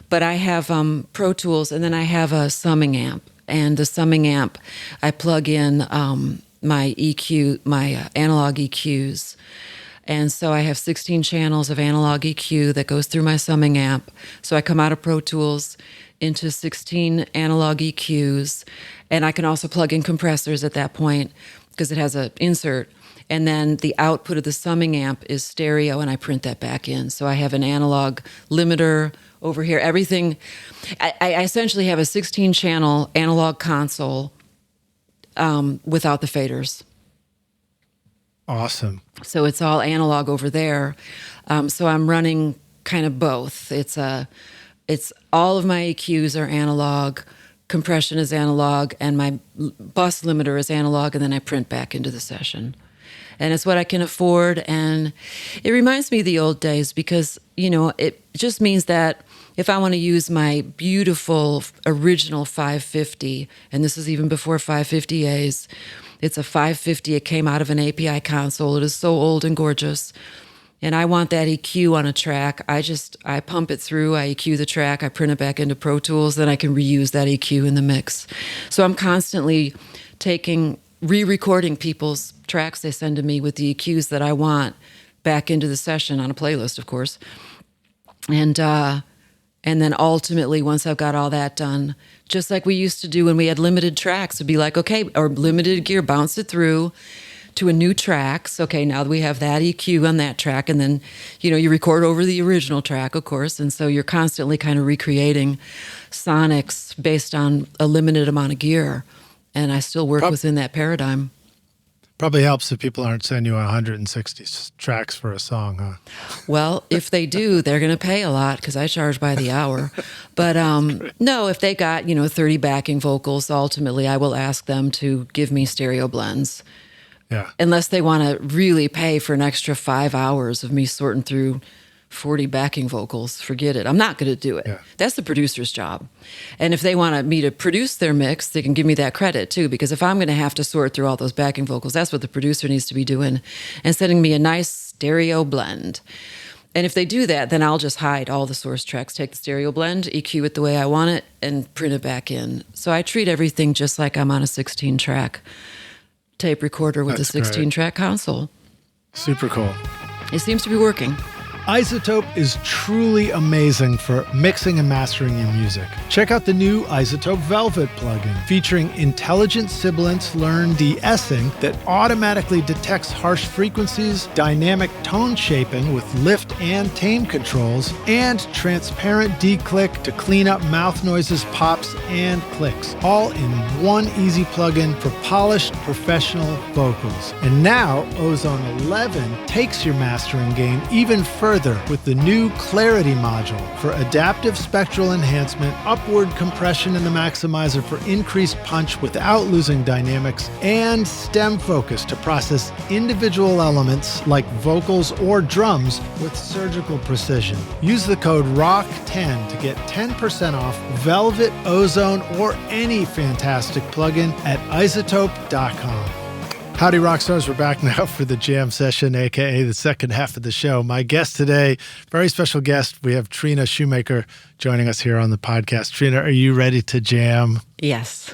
But I have Pro Tools, and then I have a summing amp. And the summing amp, I plug in my EQ, my analog EQs. And so I have 16 channels of analog EQ that goes through my summing amp. So I come out of Pro Tools into 16 analog EQs. And I can also plug in compressors at that point because it has an insert. And then the output of the summing amp is stereo, and I print that back in. So I have an analog limiter over here. Everything, I essentially have a 16-channel analog console without the faders.
Awesome.
So it's all analog over there. So I'm running kind of both. It's all of my EQs are analog, compression is analog, and my bus limiter is analog, and then I print back into the session. And it's what I can afford, and it reminds me of the old days because, it just means that if I want to use my beautiful original 550, and this is even before 550As, it's a 550. It came out of an API console. It is so old and gorgeous. And I want that EQ on a track. I pump it through, I EQ the track, I print it back into Pro Tools, then I can reuse that EQ in the mix. So I'm constantly re-recording people's tracks they send to me with the EQs that I want back into the session on a playlist, of course. And then ultimately, once I've got all that done, just like we used to do when we had limited tracks, it'd be like, okay, or limited gear, bounce it through to a new track. So, okay, now we have that EQ on that track, and then, you record over the original track, of course, and so you're constantly kind of recreating sonics based on a limited amount of gear, and I still work within that paradigm.
Probably helps if people aren't sending you 160 tracks for a song, huh?
Well, if they do, they're going to pay a lot because I charge by the hour. But no, if they got, 30 backing vocals, ultimately I will ask them to give me stereo blends.
Yeah.
Unless they want to really pay for an extra 5 hours of me sorting through 40 backing vocals, forget it. I'm not going to do it.
Yeah.
That's the producer's job. And if they want me to produce their mix, they can give me that credit too, because if I'm going to have to sort through all those backing vocals, that's what the producer needs to be doing and sending me a nice stereo blend. And if they do that, then I'll just hide all the source tracks, take the stereo blend, EQ it the way I want it, and print it back in. So I treat everything just like I'm on a 16-track tape recorder with a 16-track console.
Super cool.
It seems to be working.
iZotope is truly amazing for mixing and mastering your music. Check out the new iZotope Velvet plugin featuring intelligent sibilance learn de-essing that automatically detects harsh frequencies, dynamic tone shaping with lift and tame controls, and transparent declick to clean up mouth noises, pops, and clicks, all in one easy plugin for polished professional vocals. And now Ozone 11 takes your mastering game even further with the new Clarity module for adaptive spectral enhancement, upward compression in the maximizer for increased punch without losing dynamics, and stem focus to process individual elements like vocals or drums with surgical precision. Use the code ROCK10 to get 10% off Velvet, Ozone, or any fantastic plugin at iZotope.com. Howdy, rock stars. We're back now for the jam session, aka the second half of the show. My guest today, very special guest. We have Trina Shoemaker joining us here on the podcast. Trina, are you ready to jam?
Yes.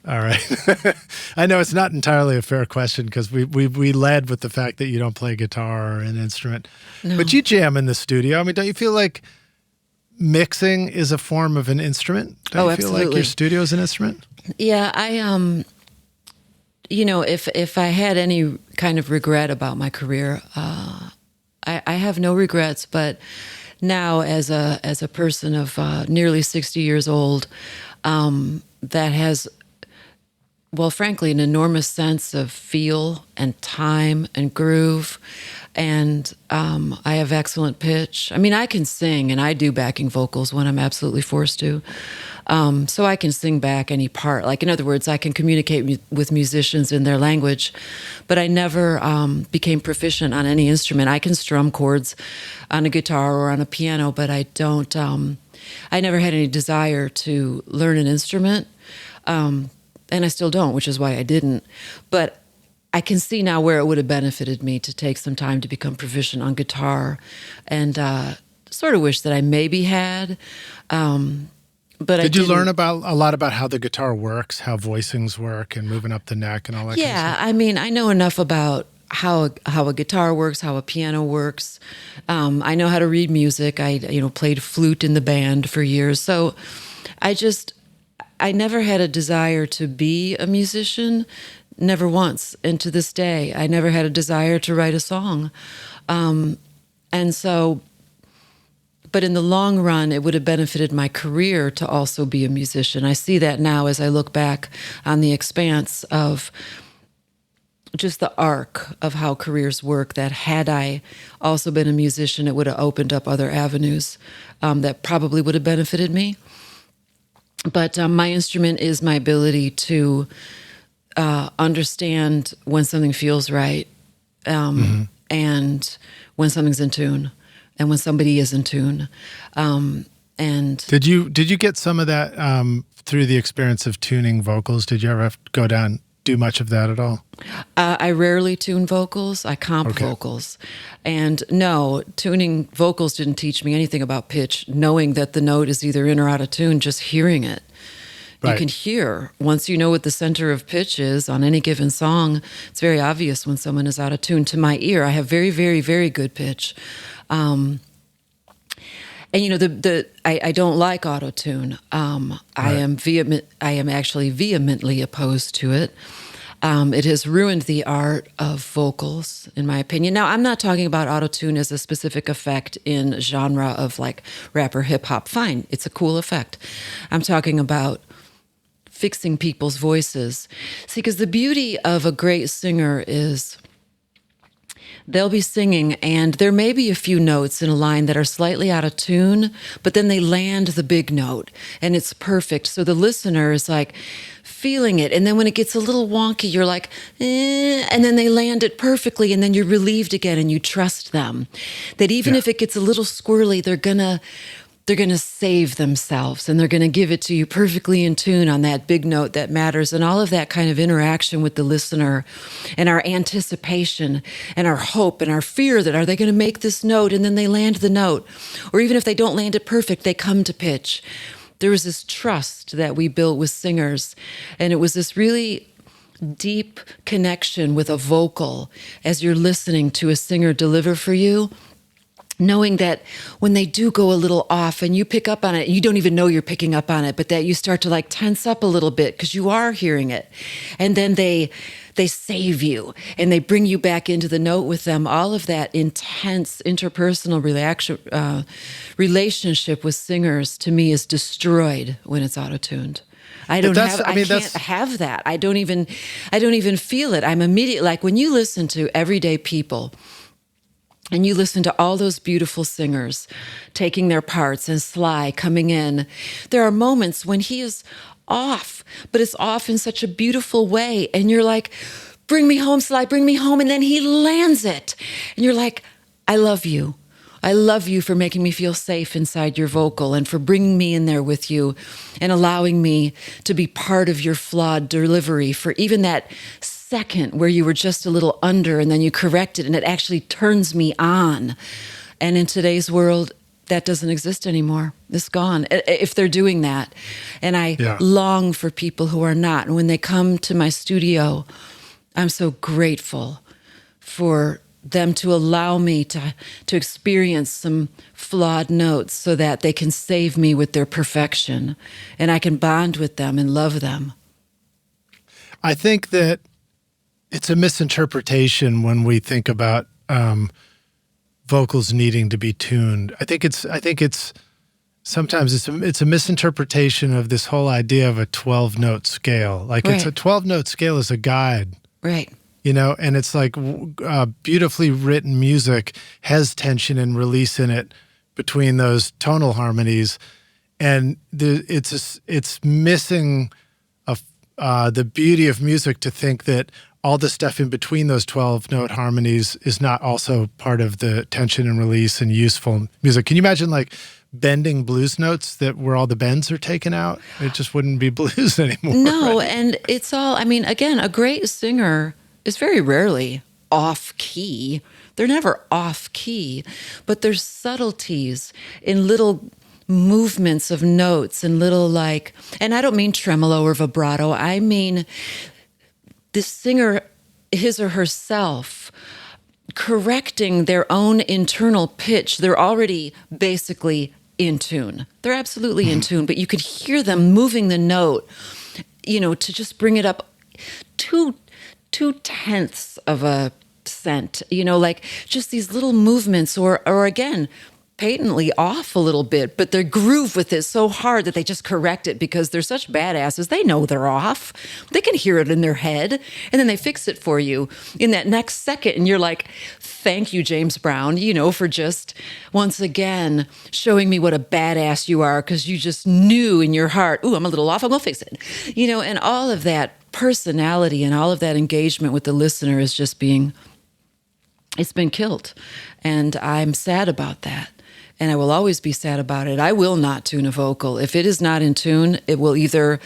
All right. I know it's not entirely a fair question because we led with the fact that you don't play guitar or an instrument, but you jam in the studio. I mean, don't you feel like mixing is a form of an instrument? Don't you feel like your studio is an instrument?
Yeah, you know, if I had any kind of regret about my career, I have no regrets. But now, as a person of nearly 60 years old, that has, well, frankly, an enormous sense of feel and time and groove, and I have excellent pitch. I mean, I can sing, and I do backing vocals when I'm absolutely forced to. So I can sing back any part. Like, in other words, I can communicate with musicians in their language, but I never became proficient on any instrument. I can strum chords on a guitar or on a piano, but I don't, I never had any desire to learn an instrument. And I still don't, which is why I didn't. But I can see now where it would have benefited me to take some time to become proficient on guitar, and sort of wish that I maybe had. But
did you learn a lot about how the guitar works, how voicings work, and moving up the neck and all that?
Yeah,
kind of stuff?
I mean, I know enough about how a guitar works, how a piano works. I know how to read music. I played flute in the band for years, so I never had a desire to be a musician, never once, and to this day, I never had a desire to write a song, and so. But in the long run, it would have benefited my career to also be a musician. I see that now as I look back on the expanse of just the arc of how careers work, that had I also been a musician, it would have opened up other avenues that probably would have benefited me. But my instrument is my ability to understand when something feels right, and when something's in tune, and when somebody is in tune. And
did you get some of that through the experience of tuning vocals? Did you ever have to go down, do much of that at all?
I rarely tune vocals. I comp vocals. And no, tuning vocals didn't teach me anything about pitch, knowing that the note is either in or out of tune, just hearing it. Right. You can hear, once you know what the center of pitch is on any given song, it's very obvious when someone is out of tune. To my ear, I have very, very, very good pitch. And I don't like auto-tune. Right. I am actually vehemently opposed to it. It has ruined the art of vocals, in my opinion. Now, I'm not talking about auto-tune as a specific effect in genre of like rap or hip hop. Fine, it's a cool effect. I'm talking about fixing people's voices. See, because the beauty of a great singer is they'll be singing, and there may be a few notes in a line that are slightly out of tune, but then they land the big note, and it's perfect. So the listener is like feeling it, and then when it gets a little wonky, you're like, and then they land it perfectly, and then you're relieved again, and you trust them. That even if it gets a little squirrely, they're gonna save themselves, and they're going to give it to you perfectly in tune on that big note that matters. And all of that kind of interaction with the listener, and our anticipation and our hope and our fear that, are they going to make this note? And then they land the note. Or even if they don't land it perfect, they come to pitch. There was this trust that we built with singers, and it was this really deep connection with a vocal as you're listening to a singer deliver for you, knowing that when they do go a little off and you pick up on it, you don't even know you're picking up on it, but that you start to like tense up a little bit because you are hearing it. And then they save you and they bring you back into the note with them. All of that intense interpersonal relationship with singers, to me, is destroyed when it's auto-tuned. I can't have that. I don't even feel it. I'm immediately, like when you listen to everyday people, and you listen to all those beautiful singers taking their parts, and Sly coming in, there are moments when he is off, but it's off in such a beautiful way. And you're like, bring me home, Sly, bring me home. And then he lands it. And you're like, I love you. I love you for making me feel safe inside your vocal, and for bringing me in there with you and allowing me to be part of your flawed delivery, for even that second where you were just a little under and then you correct it and it actually turns me on. And in today's world, that doesn't exist anymore. It's gone, if they're doing that. And I long for people who are not. And when they come to my studio, I'm so grateful for them to allow me to experience some flawed notes so that they can save me with their perfection and I can bond with them and love them.
I think that it's a misinterpretation when we think about vocals needing to be tuned. I think it's sometimes it's a misinterpretation of this whole idea of a 12-note scale. Like it's a 12-note scale is a guide.
Right.
You know, and it's like beautifully written music has tension and release in it between those tonal harmonies, and it's missing the beauty of music to think that all the stuff in between those 12-note harmonies is not also part of the tension and release and useful music. Can you imagine like bending blues notes that where all the bends are taken out? It just wouldn't be blues anymore.
No,
right?
And it's all, I mean, again, a great singer is very rarely off key. They're never off key, but there's subtleties in little movements of notes and little like, and I don't mean tremolo or vibrato. I mean the singer, his or herself, correcting their own internal pitch. They're already basically in tune. They're absolutely in tune, but you could hear them moving the note, you know, to just bring it up 2/10 of a cent, you know, like just these little movements, or again, patently off a little bit, but they groove with it so hard that they just correct it because they're such badasses. They know they're off. They can hear it in their head, and then they fix it for you in that next second. And you're like, thank you, James Brown, you know, for just once again showing me what a badass you are, because you just knew in your heart, ooh, I'm a little off, I'm gonna fix it. You know, and all of that personality and all of that engagement with the listener is just it's been killed. And I'm sad about that. And I will always be sad about it. I will not tune a vocal. If it is not in tune, it will either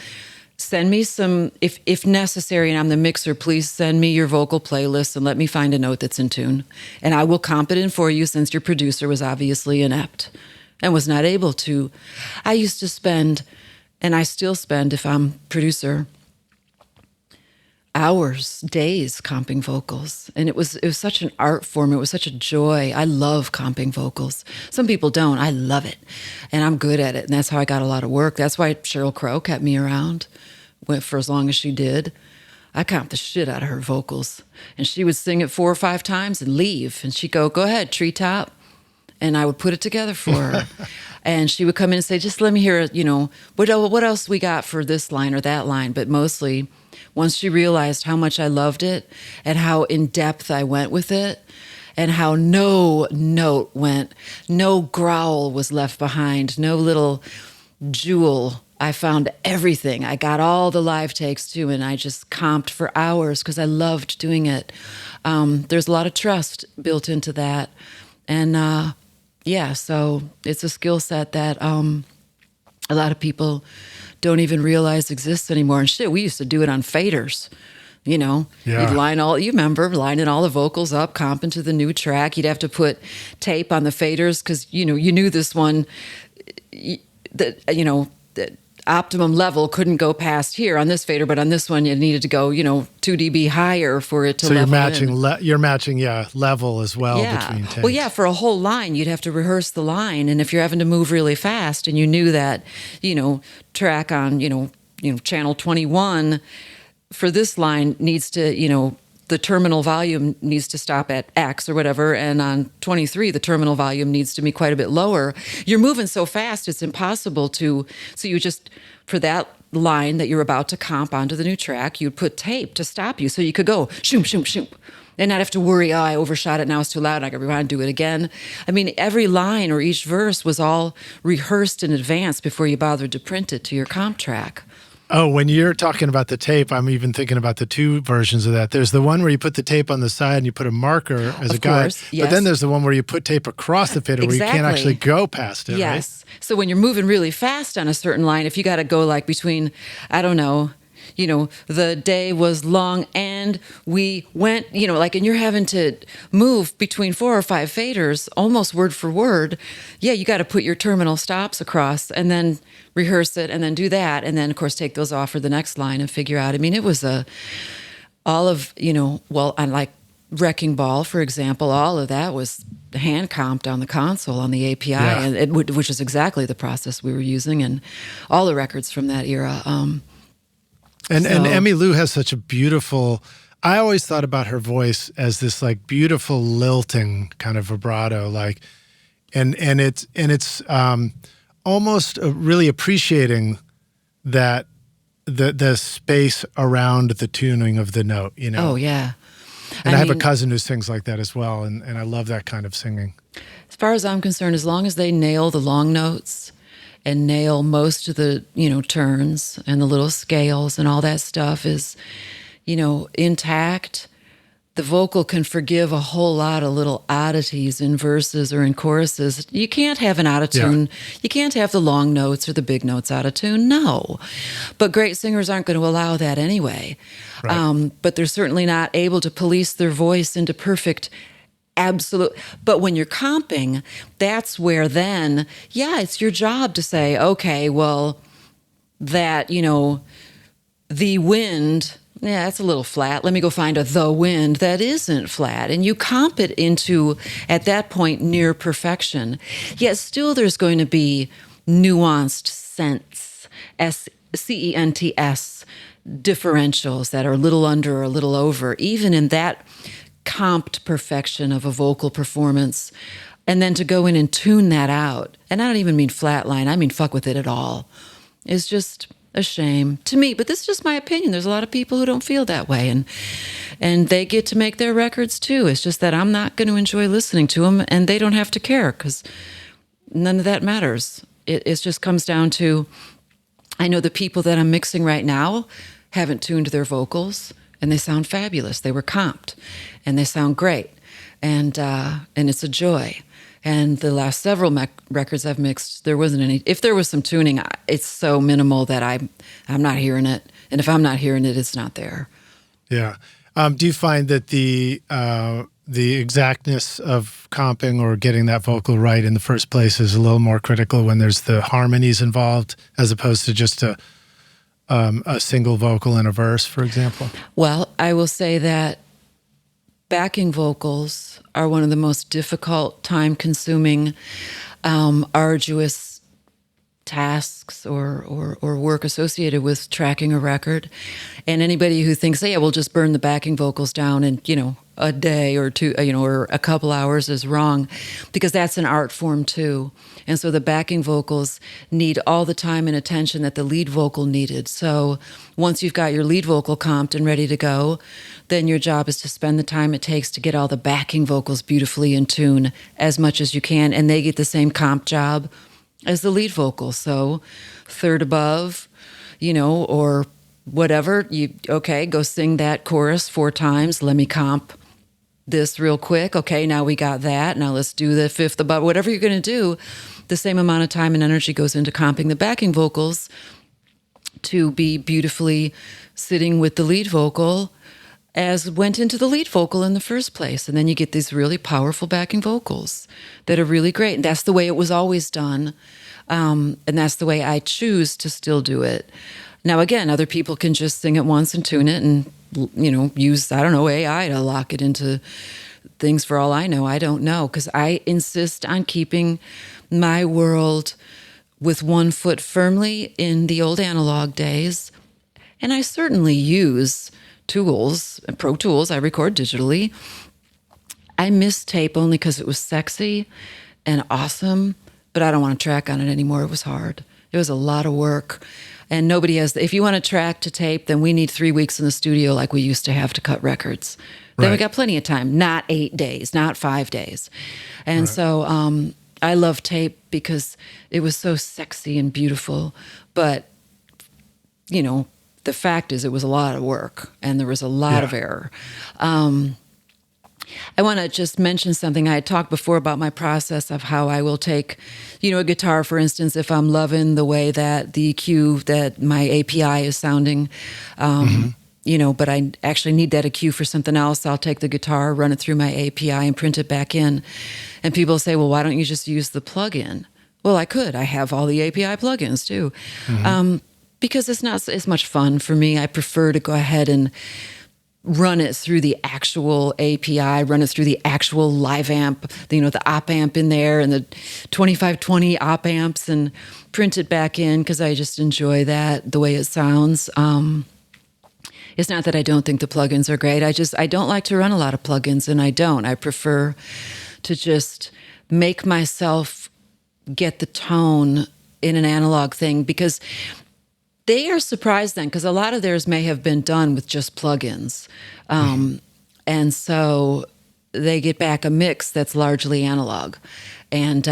send me some, if necessary, and I'm the mixer, please send me your vocal playlist and let me find a note that's in tune. And I will comp it in for you, since your producer was obviously inept and was not able to. I used to spend, and I still spend if I'm producer, hours, days comping vocals. And it was such an art form. It was such a joy. I love comping vocals. Some people don't. I love it. And I'm good at it. And that's how I got a lot of work. That's why Sheryl Crow kept me around for as long as she did. I comped the shit out of her vocals. And she would sing it 4 or 5 times and leave. And she'd go ahead, treetop. And I would put it together for her. And she would come in and say, just let me hear it, you know, what else we got for this line or that line. But mostly, once she realized how much I loved it and how in depth I went with it and how no note went, no growl was left behind, no little jewel. I found everything. I got all the live takes too, and I just comped for hours because I loved doing it. There's a lot of trust built into that. And so it's a skill set that a lot of people don't even realize exists anymore. And shit, we used to do it on faders. You know,
Yeah.
you remember lining all the vocals up, comping to the new track. You'd have to put tape on the faders because, you knew this one, the optimum level couldn't go past here on this fader, but on this one, you needed to go, 2 dB higher for it to
so
level
you're matching level as well between takes.
Well, yeah, for a whole line, you'd have to rehearse the line. And if you're having to move really fast and you knew that, track on, channel 21 for this line needs to, the terminal volume needs to stop at X or whatever, and on 23, the terminal volume needs to be quite a bit lower. You're moving so fast, it's impossible to, so you just, for that line that you're about to comp onto the new track, you'd put tape to stop you so you could go shoom, shoom, shoom, and not have to worry, I overshot it, now it's too loud, I gotta rewind and do it again. I mean, every line or each verse was all rehearsed in advance before you bothered to print it to your comp track.
Oh, when you're talking about the tape, I'm even thinking about the two versions of that. There's the one where you put the tape on the side and you put a marker as a guide.
Yes.
But then there's the one where you put tape across the fader where you can't actually go past it,
yes. Right? So when you're moving really fast on a certain line, if you got to go like between, I don't know, the day was long and we went, and you're having to move between 4 or 5 faders almost word for word. Yeah, you got to put your terminal stops across and then rehearse it and then do that. And then, of course, take those off for the next line and figure out. I mean, it was on like Wrecking Ball, for example, all of that was hand comped on the console on the API, and which is exactly the process we were using, and all the records from that era.
And Emmylou has such a beautiful, I always thought about her voice as this like beautiful lilting kind of vibrato, like, and it's almost really appreciating that the space around the tuning of the note,
Oh yeah.
And I have a cousin who sings like that as well, and I love that kind of singing.
As far as I'm concerned, as long as they nail the long notes and nail most of the, turns and the little scales and all that stuff is, intact, the vocal can forgive a whole lot of little oddities in verses or in choruses. You can't have an out of tune. Yeah. You can't have the long notes or the big notes out of tune. No. But great singers aren't going to allow that anyway. Right. But they're certainly not able to police their voice into perfect absolute. But when you're comping, that's where then, it's your job to say, okay, well, that, the wind, that's a little flat. Let me go find the wind that isn't flat. And you comp it into, at that point, near perfection. Yet still there's going to be nuanced cents, C-E-N-T-S, differentials that are a little under or a little over, even in that comped perfection of a vocal performance, and then to go in and tune that out. And I don't even mean flatline, I mean fuck with it at all. It's just a shame to me, but this is just my opinion. There's a lot of people who don't feel that way, and they get to make their records too. It's just that I'm not going to enjoy listening to them, and they don't have to care because none of that matters. It just comes down to, I know the people that I'm mixing right now haven't tuned their vocals, and they sound fabulous. They were comped, and they sound great, and it's a joy. And the last several records I've mixed, there wasn't any. If there was some tuning, it's so minimal that I'm not hearing it, and if I'm not hearing it, it's not there.
Yeah. Do you find that the exactness of comping or getting that vocal right in the first place is a little more critical when there's the harmonies involved, as opposed to just a single vocal in a verse, for example?
Well, I will say that backing vocals are one of the most difficult, time-consuming, arduous tasks or work associated with tracking a record. And anybody who thinks, hey, we'll just burn the backing vocals down in, a day or two, or a couple hours is wrong, because that's an art form too. And so the backing vocals need all the time and attention that the lead vocal needed. So once you've got your lead vocal comped and ready to go, then your job is to spend the time it takes to get all the backing vocals beautifully in tune as much as you can. And they get the same comp job as the lead vocal. So third above, or whatever, go sing that chorus 4 times. Let me comp this real quick. Okay, now we got that. Now let's do the fifth above. Whatever you're going to do, the same amount of time and energy goes into comping the backing vocals to be beautifully sitting with the lead vocal as went into the lead vocal in the first place. And then you get these really powerful backing vocals that are really great. And that's the way it was always done. And that's the way I choose to still do it. Now, again, other people can just sing it once and tune it and, use, AI to lock it into things for all I know. I don't know, because I insist on keeping my world with one foot firmly in the old analog days. And I certainly use tools, Pro Tools. I record digitally. I miss tape only because it was sexy and awesome, but I don't want to track on it anymore. It was hard. It was a lot of work. And nobody has, if you want to track to tape, then we need 3 weeks in the studio like we used to have to cut records. Then we got plenty of time, not 8 days, not 5 days. And so I love tape because it was so sexy and beautiful. But, the fact is it was a lot of work and there was a lot of error. I want to just mention something. I had talked before about my process of how I will take, a guitar, for instance, if I'm loving the way that the EQ, that my API is sounding, but I actually need that EQ for something else. I'll take the guitar, run it through my API and print it back in. And people say, well, why don't you just use the plugin? Well, I could. I have all the API plugins too. Because it's not as much fun for me. I prefer to go ahead and run it through the actual API, run it through the actual live amp, the op amp in there and the 2520 op amps, and print it back in because I just enjoy that, the way it sounds. It's not that I don't think the plugins are great. I don't like to run a lot of plugins, and I don't. I prefer to just make myself get the tone in an analog thing, because they are surprised then, because a lot of theirs may have been done with just plugins. And so they get back a mix that's largely analog. And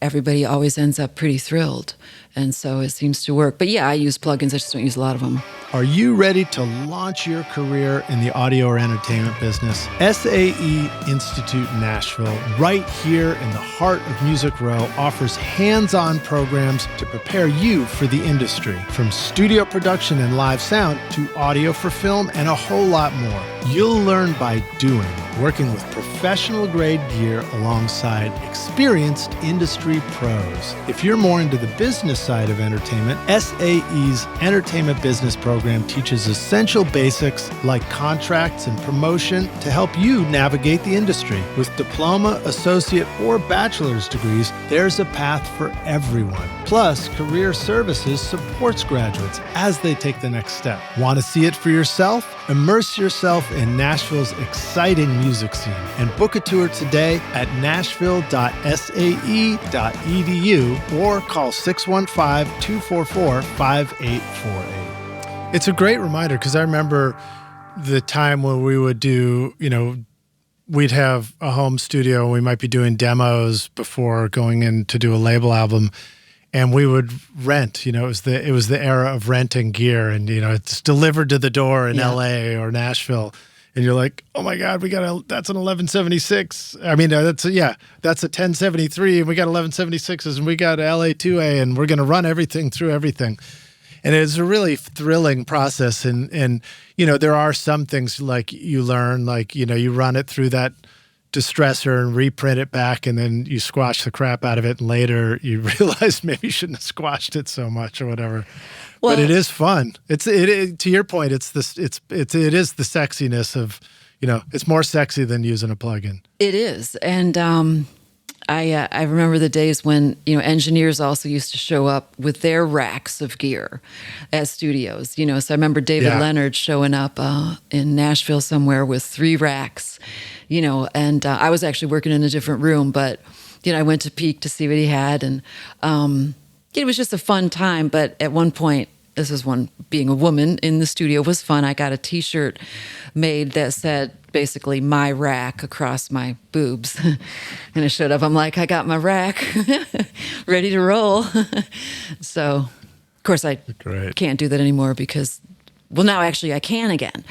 everybody always ends up pretty thrilled. And so it seems to work. But yeah, I use plugins. I just don't use a lot of them.
Are you ready to launch your career in the audio or entertainment business? SAE Institute Nashville, right here in the heart of Music Row, offers hands-on programs to prepare you for the industry, from studio production and live sound to audio for film and a whole lot more. You'll learn by doing, working with professional-grade gear alongside experienced industry pros. If you're more into the business side of entertainment, SAE's Entertainment Business Program teaches essential basics like contracts and promotion to help you navigate the industry. With diploma, associate, or bachelor's degrees, there's a path for everyone. Plus, Career Services supports graduates as they take the next step. Want to see it for yourself? Immerse yourself in Nashville's exciting music scene and book a tour today at nashville.sae.edu or call 615-244-5848. It's a great reminder, because I remember the time when we would do, we'd have a home studio and we might be doing demos before going in to do a label album, and we would rent, it was the era of renting gear, and, it's delivered to the door in LA or Nashville. And you're like, oh my God, that's an 1176. I mean, that's a 1073, and we got 1176s, and we got LA2A, and we're going to run everything through everything. And it's a really thrilling process. And there are some things like you learn, like, you run it through that distressor and reprint it back, and then you squash the crap out of it. And later you realize maybe you shouldn't have squashed it so much or whatever. Well, but it is fun. To your point, it is the sexiness of, it's more sexy than using a plugin.
It is. And I remember the days when, engineers also used to show up with their racks of gear at studios, So I remember David Leonard showing up in Nashville somewhere with 3 racks, and I was actually working in a different room, but, I went to peek to see what he had. And it was just a fun time. But at one point, this is one, being a woman in the studio was fun. I got a T-shirt made that said basically "my rack" across my boobs, and it showed up. I'm like, I got my rack, ready to roll. So, of course, I can't do that anymore because, well, now actually I can again.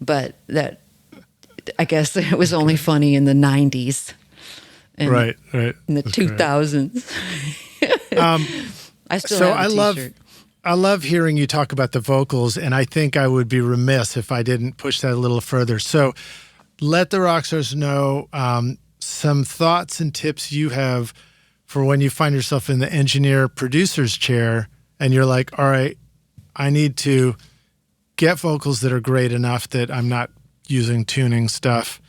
But that, I guess, it was only funny in the '90s, and
right,
in the 2000s. I still have a T-shirt.
I love hearing you talk about the vocals, and I think I would be remiss if I didn't push that a little further. So let the rock stars know some thoughts and tips you have for when you find yourself in the engineer-producer's chair and you're like, all right, I need to get vocals that are great enough that I'm not using tuning stuff,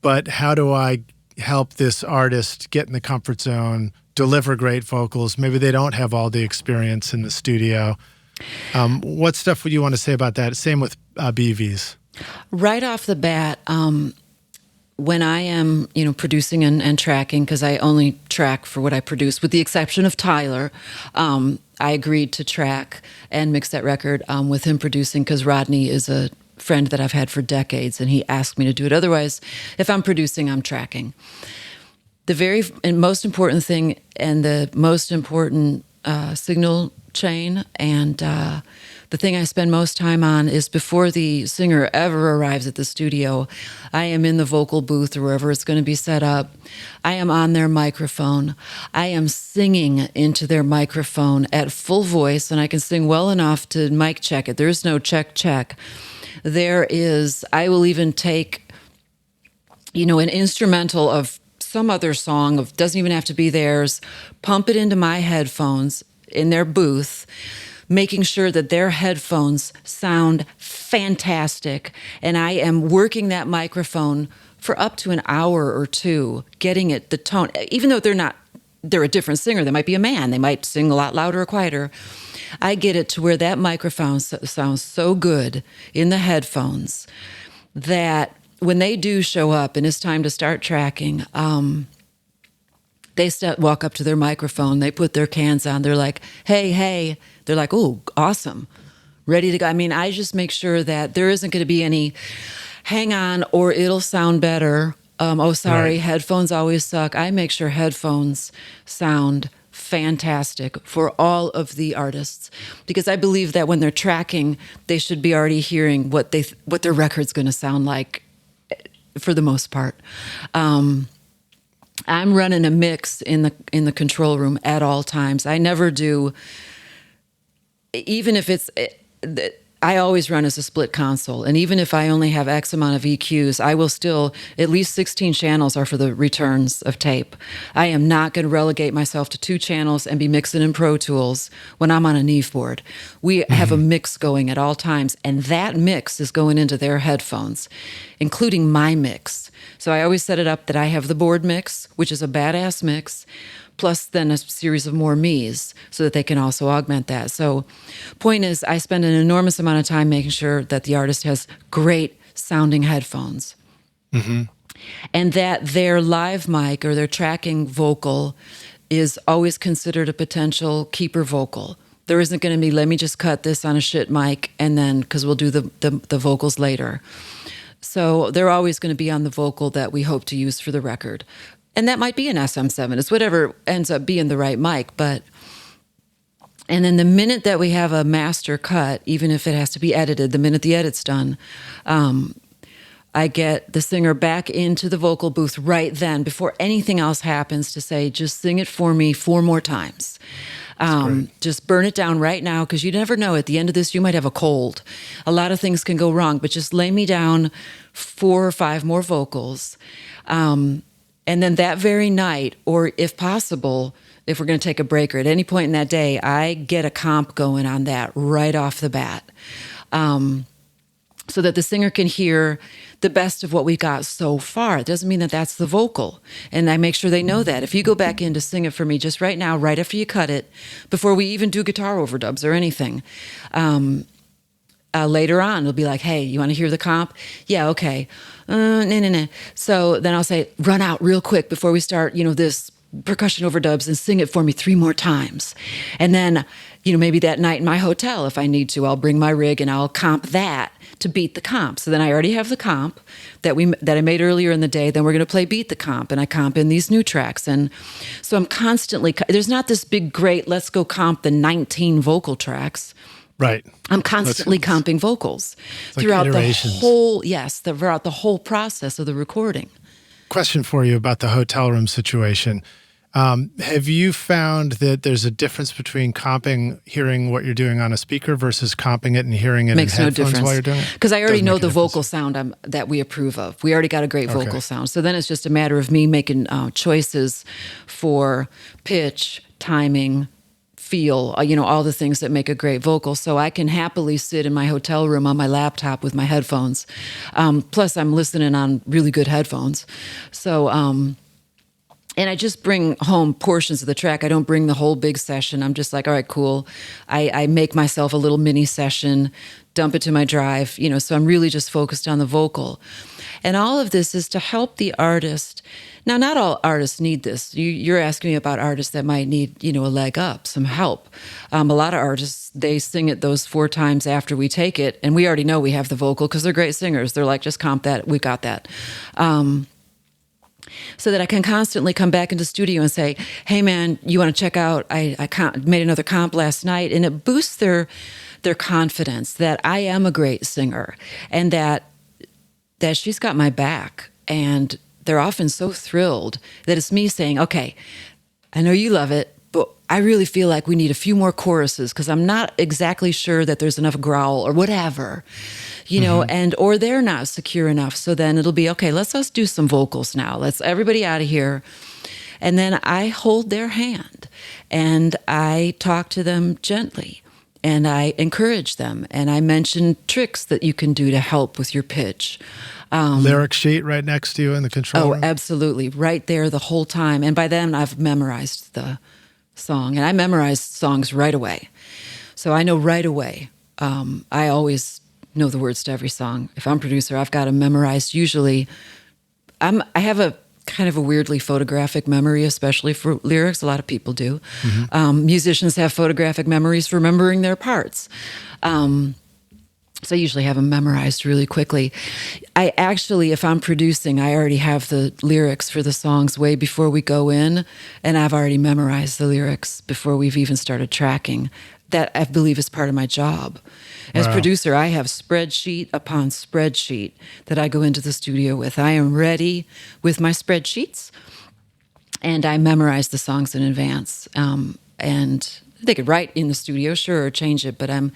but how do I help this artist get in the comfort zone, deliver great vocals? Maybe they don't have all the experience in the studio. What stuff would you want to say about that? Same with BVs.
Right off the bat, when I am, producing and tracking, because I only track for what I produce, with the exception of Tyler, I agreed to track and mix that record with him producing, because Rodney is a friend that I've had for decades, and he asked me to do it. Otherwise, if I'm producing, I'm tracking. The very most important thing and the most important signal chain and the thing I spend most time on is before the singer ever arrives at the studio, I am in the vocal booth or wherever it's going to be set up. I am on their microphone. I am singing into their microphone at full voice, and I can sing well enough to mic check it. There's no check. I will even take, an instrumental of some other song, doesn't even have to be theirs, pump it into my headphones in their booth, making sure that their headphones sound fantastic. And I am working that microphone for up to an hour or two, getting it, the tone, even though they're a different singer. They might be a man. They might sing a lot louder or quieter. I get it to where that microphone sounds so good in the headphones that when they do show up and it's time to start tracking, they walk up to their microphone, they put their cans on, they're like, hey. They're like, oh, awesome, ready to go. I mean, I just make sure that there isn't going to be any hang on or it'll sound better. Oh, sorry, right. Headphones always suck. I make sure headphones sound fantastic for all of the artists, because I believe that when they're tracking, they should be already hearing what their record's going to sound like for the most part. I'm running a mix in the control room at all times. I never do, even if I always run as a split console. And even if I only have X amount of EQs, I will still, at least 16 channels are for the returns of tape. I am not going to relegate myself to 2 channels and be mixing in Pro Tools when I'm on a Neve board. We have a mix going at all times, and that mix is going into their headphones, including my mix. So I always set it up that I have the board mix, which is a badass mix, plus then a series of more me's so that they can also augment that. So point is, I spend an enormous amount of time making sure that the artist has great sounding headphones. Mm-hmm. And that their live mic or their tracking vocal is always considered a potential keeper vocal. There isn't going to be, let me just cut this on a shit mic and then, because we'll do the vocals later. So they're always going to be on the vocal that we hope to use for the record. And that might be an SM7. It's whatever ends up being the right mic. And then the minute that we have a master cut, even if it has to be edited, the minute the edit's done, I get the singer back into the vocal booth right then, before anything else happens, to say, just sing it for me 4 more times. Just burn it down right now, because you never know. At the end of this, you might have a cold. A lot of things can go wrong, but just lay me down 4 or 5 more vocals. And then that very night, or if possible, if we're going to take a break or at any point in that day, I get a comp going on that right off the bat. so that the singer can hear the best of what we got so far. It doesn't mean that that's the vocal. And I make sure they know that. If you go back in to sing it for me just right now, right after you cut it, before we even do guitar overdubs or anything, later on, it'll be like, hey, you want to hear the comp? Yeah, okay. No. So then I'll say, run out real quick before we start, this percussion overdubs and sing it for me 3 more times. And then, maybe that night in my hotel, if I need to, I'll bring my rig and I'll comp that to beat the comp. So then I already have the comp that I made earlier in the day. Then we're going to play beat the comp, and I comp in these new tracks. And so I'm constantly, there's not this big, great, let's go comp the 19 vocal tracks.
Right.
I'm constantly comping vocals throughout throughout the whole process of the recording.
Question for you about the hotel room situation. Have you found that there's a difference between comping, hearing what you're doing on a speaker versus comping it and hearing it
Makes
in
no
headphones while you're doing it?
Because I already know the vocal sound that we approve of. We already got a great vocal sound. So then it's just a matter of me making choices for pitch, timing, feel, all the things that make a great vocal. So I can happily sit in my hotel room on my laptop with my headphones. Plus I'm listening on really good headphones. So, and I just bring home portions of the track. I don't bring the whole big session. I'm just like, all right, cool. I make myself a little mini session, dump it to my drive, so I'm really just focused on the vocal. And all of this is to help the artist. Now, not all artists need this. You're asking me about artists that might need, a leg up, some help. A lot of artists, they sing it those 4 times after we take it, and we already know we have the vocal because they're great singers. They're like, just comp that. We got that. So that I can constantly come back into the studio and say, hey, man, you want to check out, I made another comp last night, and it boosts their confidence that I am a great singer and that she's got my back. And they're often so thrilled that it's me saying, okay, I know you love it, but I really feel like we need a few more choruses because I'm not exactly sure that there's enough growl or whatever, or they're not secure enough. So then it'll be, okay, let's do some vocals now. Let's everybody out of here. And then I hold their hand and I talk to them gently and I encourage them and I mention tricks that you can do to help with your pitch.
Lyric sheet right next to you in the control room?
Absolutely. Right there the whole time. And by then I've memorized the song. And I memorized songs right away. So I know right away. I always know the words to every song. If I'm producer, I've got them memorized. Usually, I have a kind of a weirdly photographic memory, especially for lyrics. A lot of people do. Mm-hmm. Musicians have photographic memories for remembering their parts. So I usually have them memorized really quickly. I actually, if I'm producing, I already have the lyrics for the songs way before we go in, and I've already memorized the lyrics before we've even started tracking. That, I believe, is part of my job. As producer, I have spreadsheet upon spreadsheet that I go into the studio with. I am ready with my spreadsheets, and I memorize the songs in advance. And they could write in the studio, sure, or change it, and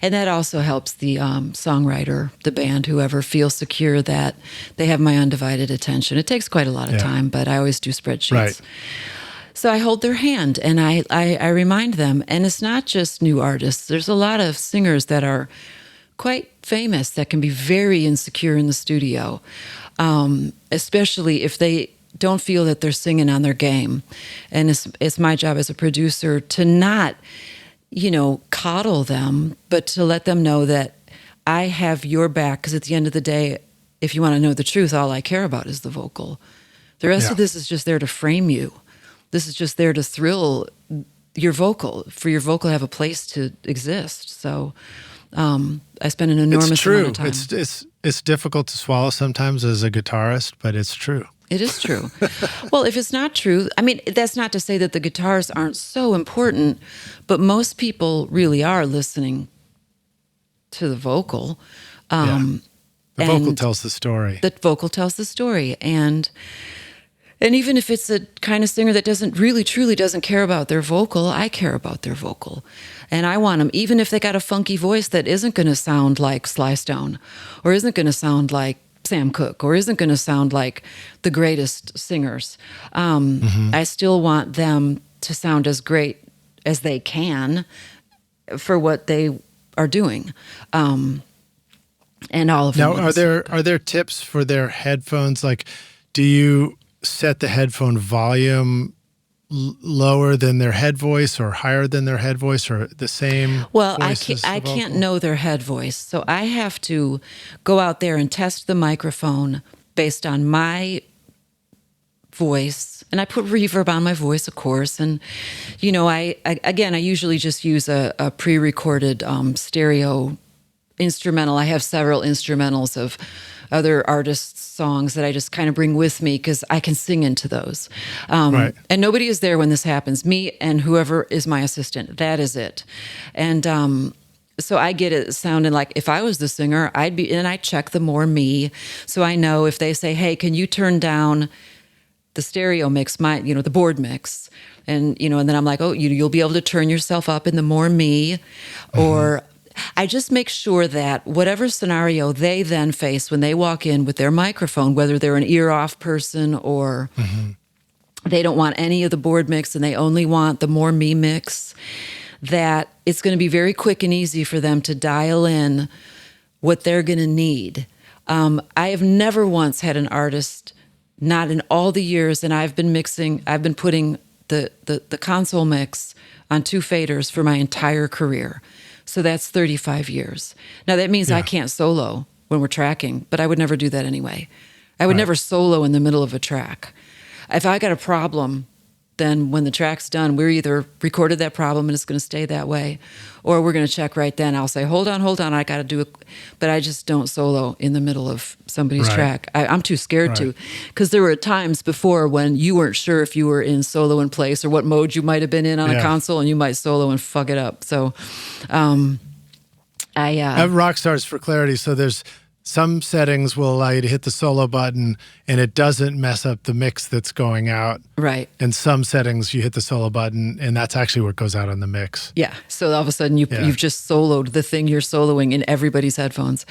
that also helps the songwriter, the band, whoever, feel secure that they have my undivided attention. It takes quite a lot of time, but I always do spreadsheets.
Right.
So I hold their hand and I remind them, and it's not just new artists. There's a lot of singers that are quite famous that can be very insecure in the studio, especially if they don't feel that they're singing on their game. And it's my job as a producer to not, coddle them, but to let them know that I have your back. Because at the end of the day, if you want to know the truth, all I care about is the vocal. The rest of this is just there to frame you. This is just there to thrill your vocal, for your vocal to have a place to exist. So I spend an enormous amount of time.
It's difficult to swallow sometimes as a guitarist, but it's true.
It is true. Well, if it's not true, I mean, that's not to say that the guitars aren't so important, but most people really are listening to the vocal.
The vocal tells the story.
The vocal tells the story. And even if it's a kind of singer that truly doesn't care about their vocal, I care about their vocal. And I want them, even if they got a funky voice that isn't going to sound like Sly Stone, or isn't going to sound like Sam Cooke, or isn't going to sound like the greatest singers. I still want them to sound as great as they can for what they are doing. and all of them.
Now, are there tips for their headphones? Like, do you set the headphone volume lower than their head voice or higher than their head voice or the same?
Well,
voice as the
I can't
vocal?
know their head voice, so I have to go out there and test the microphone based on my voice, and I put reverb on my voice, of course. And I usually just use a pre-recorded stereo instrumental. I have several instrumentals of other artists' songs that I just kind of bring with me because I can sing into those.
Right.
And nobody is there when this happens. Me and whoever is my assistant. That is it. And so I get it sounding like if I was the singer, I check the more me. So I know if they say, hey, can you turn down the stereo mix, the board mix? And then I'm like, oh, you'll be able to turn yourself up in the more me, or I just make sure that whatever scenario they then face when they walk in with their microphone, whether they're an ear off person or they don't want any of the board mix and they only want the more me mix, that it's going to be very quick and easy for them to dial in what they're going to need. I have never once had an artist, not in all the years, and I've been putting the console mix on 2 faders for my entire career. So that's 35 years. Now that means I can't solo when we're tracking, but I would never do that anyway. I would never solo in the middle of a track. If I got a problem, then when the track's done, we're either recorded that problem and it's going to stay that way, or we're going to check right then. I'll say, hold on, I got to do it. But I just don't solo in the middle of somebody's track. I'm too scared to, because there were times before when you weren't sure if you were in solo in place or what mode you might have been in on a console, and you might solo and fuck it up. So I
have Rockstars for clarity. So there's some settings will allow you to hit the solo button and it doesn't mess up the mix that's going out.
Right.
And some settings you hit the solo button and that's actually what goes out on the mix.
Yeah. So all of a sudden you've just soloed the thing you're soloing in everybody's headphones.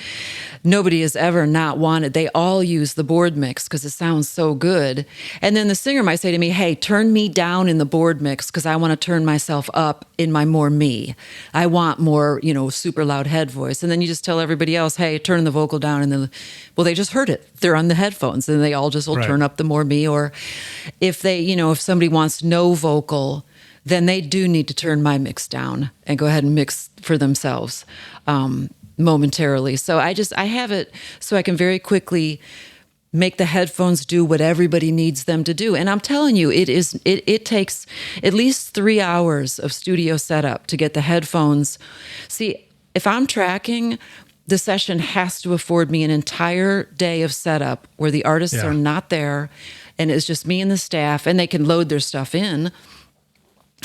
Nobody has ever not wanted, they all use the board mix because it sounds so good. And then the singer might say to me, hey, turn me down in the board mix because I want to turn myself up in my more me. I want more, super loud head voice. And then you just tell everybody else, hey, turn the vocal down. And then, well, they just heard it. They're on the headphones and they all just will turn up the more me. Or if they, if somebody wants no vocal, then they do need to turn my mix down and go ahead and mix for themselves momentarily. So I have it so I can very quickly make the headphones do what everybody needs them to do. And I'm telling you, it takes at least 3 hours of studio setup to get the headphones. See, if I'm tracking, the session has to afford me an entire day of setup where the artists are not there and it's just me and the staff, and they can load their stuff in,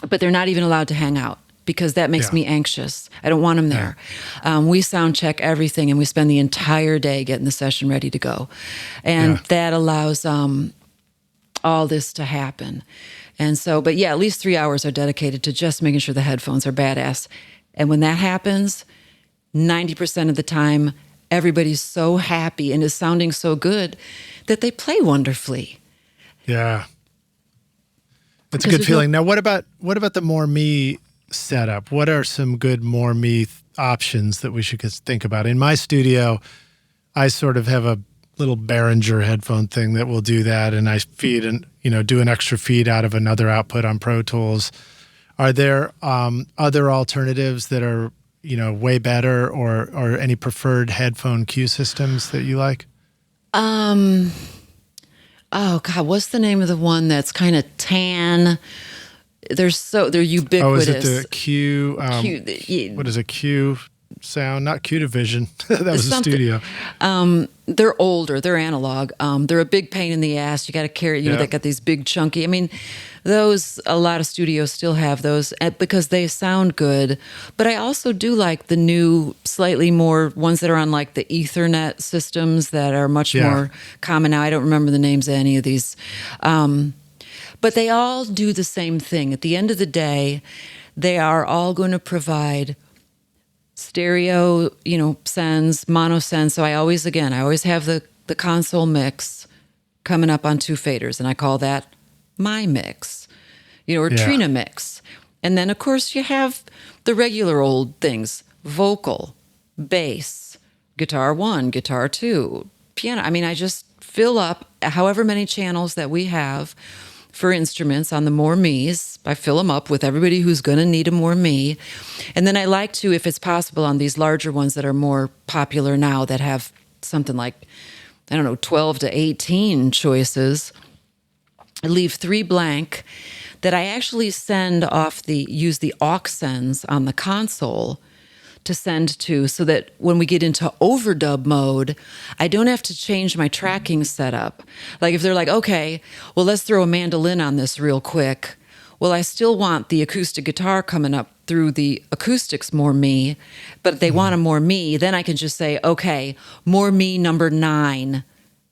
but they're not even allowed to hang out because that makes me anxious. I don't want them there. We sound check everything and we spend the entire day getting the session ready to go. And that allows all this to happen. And so, but at least 3 hours are dedicated to just making sure the headphones are badass. And when that happens, 90% of the time, everybody's so happy and is sounding so good that they play wonderfully.
Yeah. It's a good feeling. Now, what about the more me setup? What are some good more me options that we should think about? In my studio, I sort of have a little Behringer headphone thing that will do that, and I feed and do an extra feed out of another output on Pro Tools. Are there other alternatives that are way better, or any preferred headphone cue systems that you like?
Oh God, what's the name of the one that's kind of tan? They're ubiquitous.
Oh, is it the Q? What is a Q sound? Not Q Division. That was a studio.
They're older. They're analog. They're a big pain in the ass. You got to carry. They got these big chunky. I mean, those, a lot of studios still have those because they sound good. But I also do like the new, slightly more ones that are on like the Ethernet systems that are much more common now. I don't remember the names of any of these. But they all do the same thing. At the end of the day, they are all going to provide stereo, sends, mono sends. So I always have the console mix coming up on 2 faders, and I call that my mix, or Trina mix. And then, of course, you have the regular old things, vocal, bass, guitar 1, guitar 2, piano. I mean, I just fill up however many channels that we have for instruments on the more me's. I fill them up with everybody who's going to need a more me. And then I like to, if it's possible, on these larger ones that are more popular now that have something like, I don't know, 12 to 18 choices, I leave 3 blank that I actually use the aux sends on the console to send to, so that when we get into overdub mode, I don't have to change my tracking setup. Like if they're like, okay, well, let's throw a mandolin on this real quick. Well, I still want the acoustic guitar coming up through the acoustics more me, but if they want a more me, then I can just say, okay, more me number 9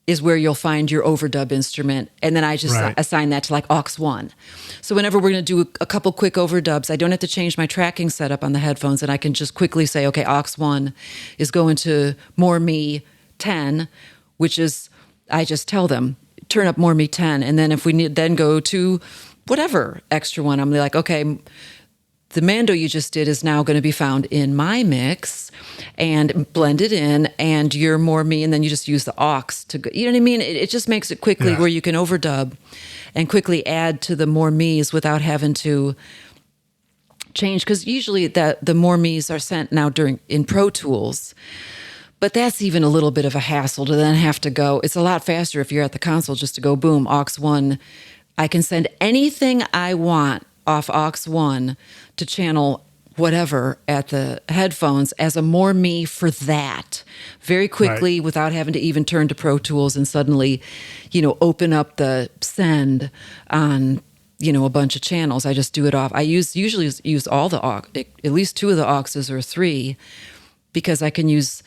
is where you'll find your overdub instrument. And then I just assign that to like aux 1. So whenever we're going to do a couple quick overdubs, I don't have to change my tracking setup on the headphones, and I can just quickly say, okay, aux 1 is going to more me 10, which is, I just tell them, turn up more me 10. And then if we need, then go to whatever extra one, I'm like, okay, the mando you just did is now going to be found in my mix and blended in, and you're more me, and then you just use the aux to go. You know what I mean? It just makes it quickly where you can overdub and quickly add to the more me's without having to change. Because usually the more me's are sent now in Pro Tools, but that's even a little bit of a hassle to then have to go. It's a lot faster if you're at the console just to go, boom, aux 1. I can send anything I want off aux 1 to channel whatever at the headphones as a more me for that very quickly without having to even turn to Pro Tools and suddenly, open up the send on, a bunch of channels. I just do it off. I usually use all the aux, at least 2 of the auxes or 3, because I can use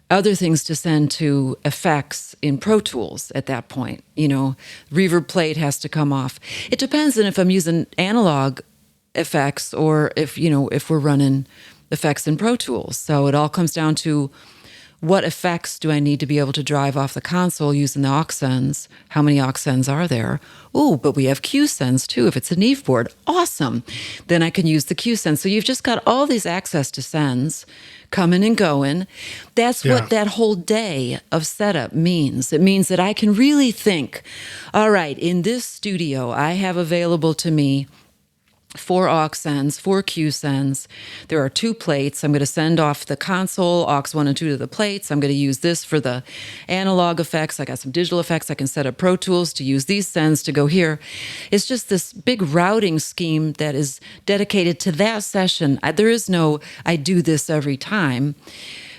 other things to send to effects in Pro Tools at that point. Reverb plate has to come off. It depends on if I'm using analog effects or if we're running effects in Pro Tools. So it all comes down to what effects do I need to be able to drive off the console using the aux sends? How many aux sends are there? Oh, but we have Q sends too. If it's a Neve board, awesome. Then I can use the Q sends. So you've just got all these access to sends coming and going. That's what that whole day of setup means. It means that I can really think, all right, in this studio, I have available to me 4 aux sends, 4 Q sends. There are 2 plates. I'm going to send off the console, aux 1 and 2 to the plates. I'm going to use this for the analog effects. I got some digital effects. I can set up Pro Tools to use these sends to go here. It's just this big routing scheme that is dedicated to that session. There is no, I do this every time.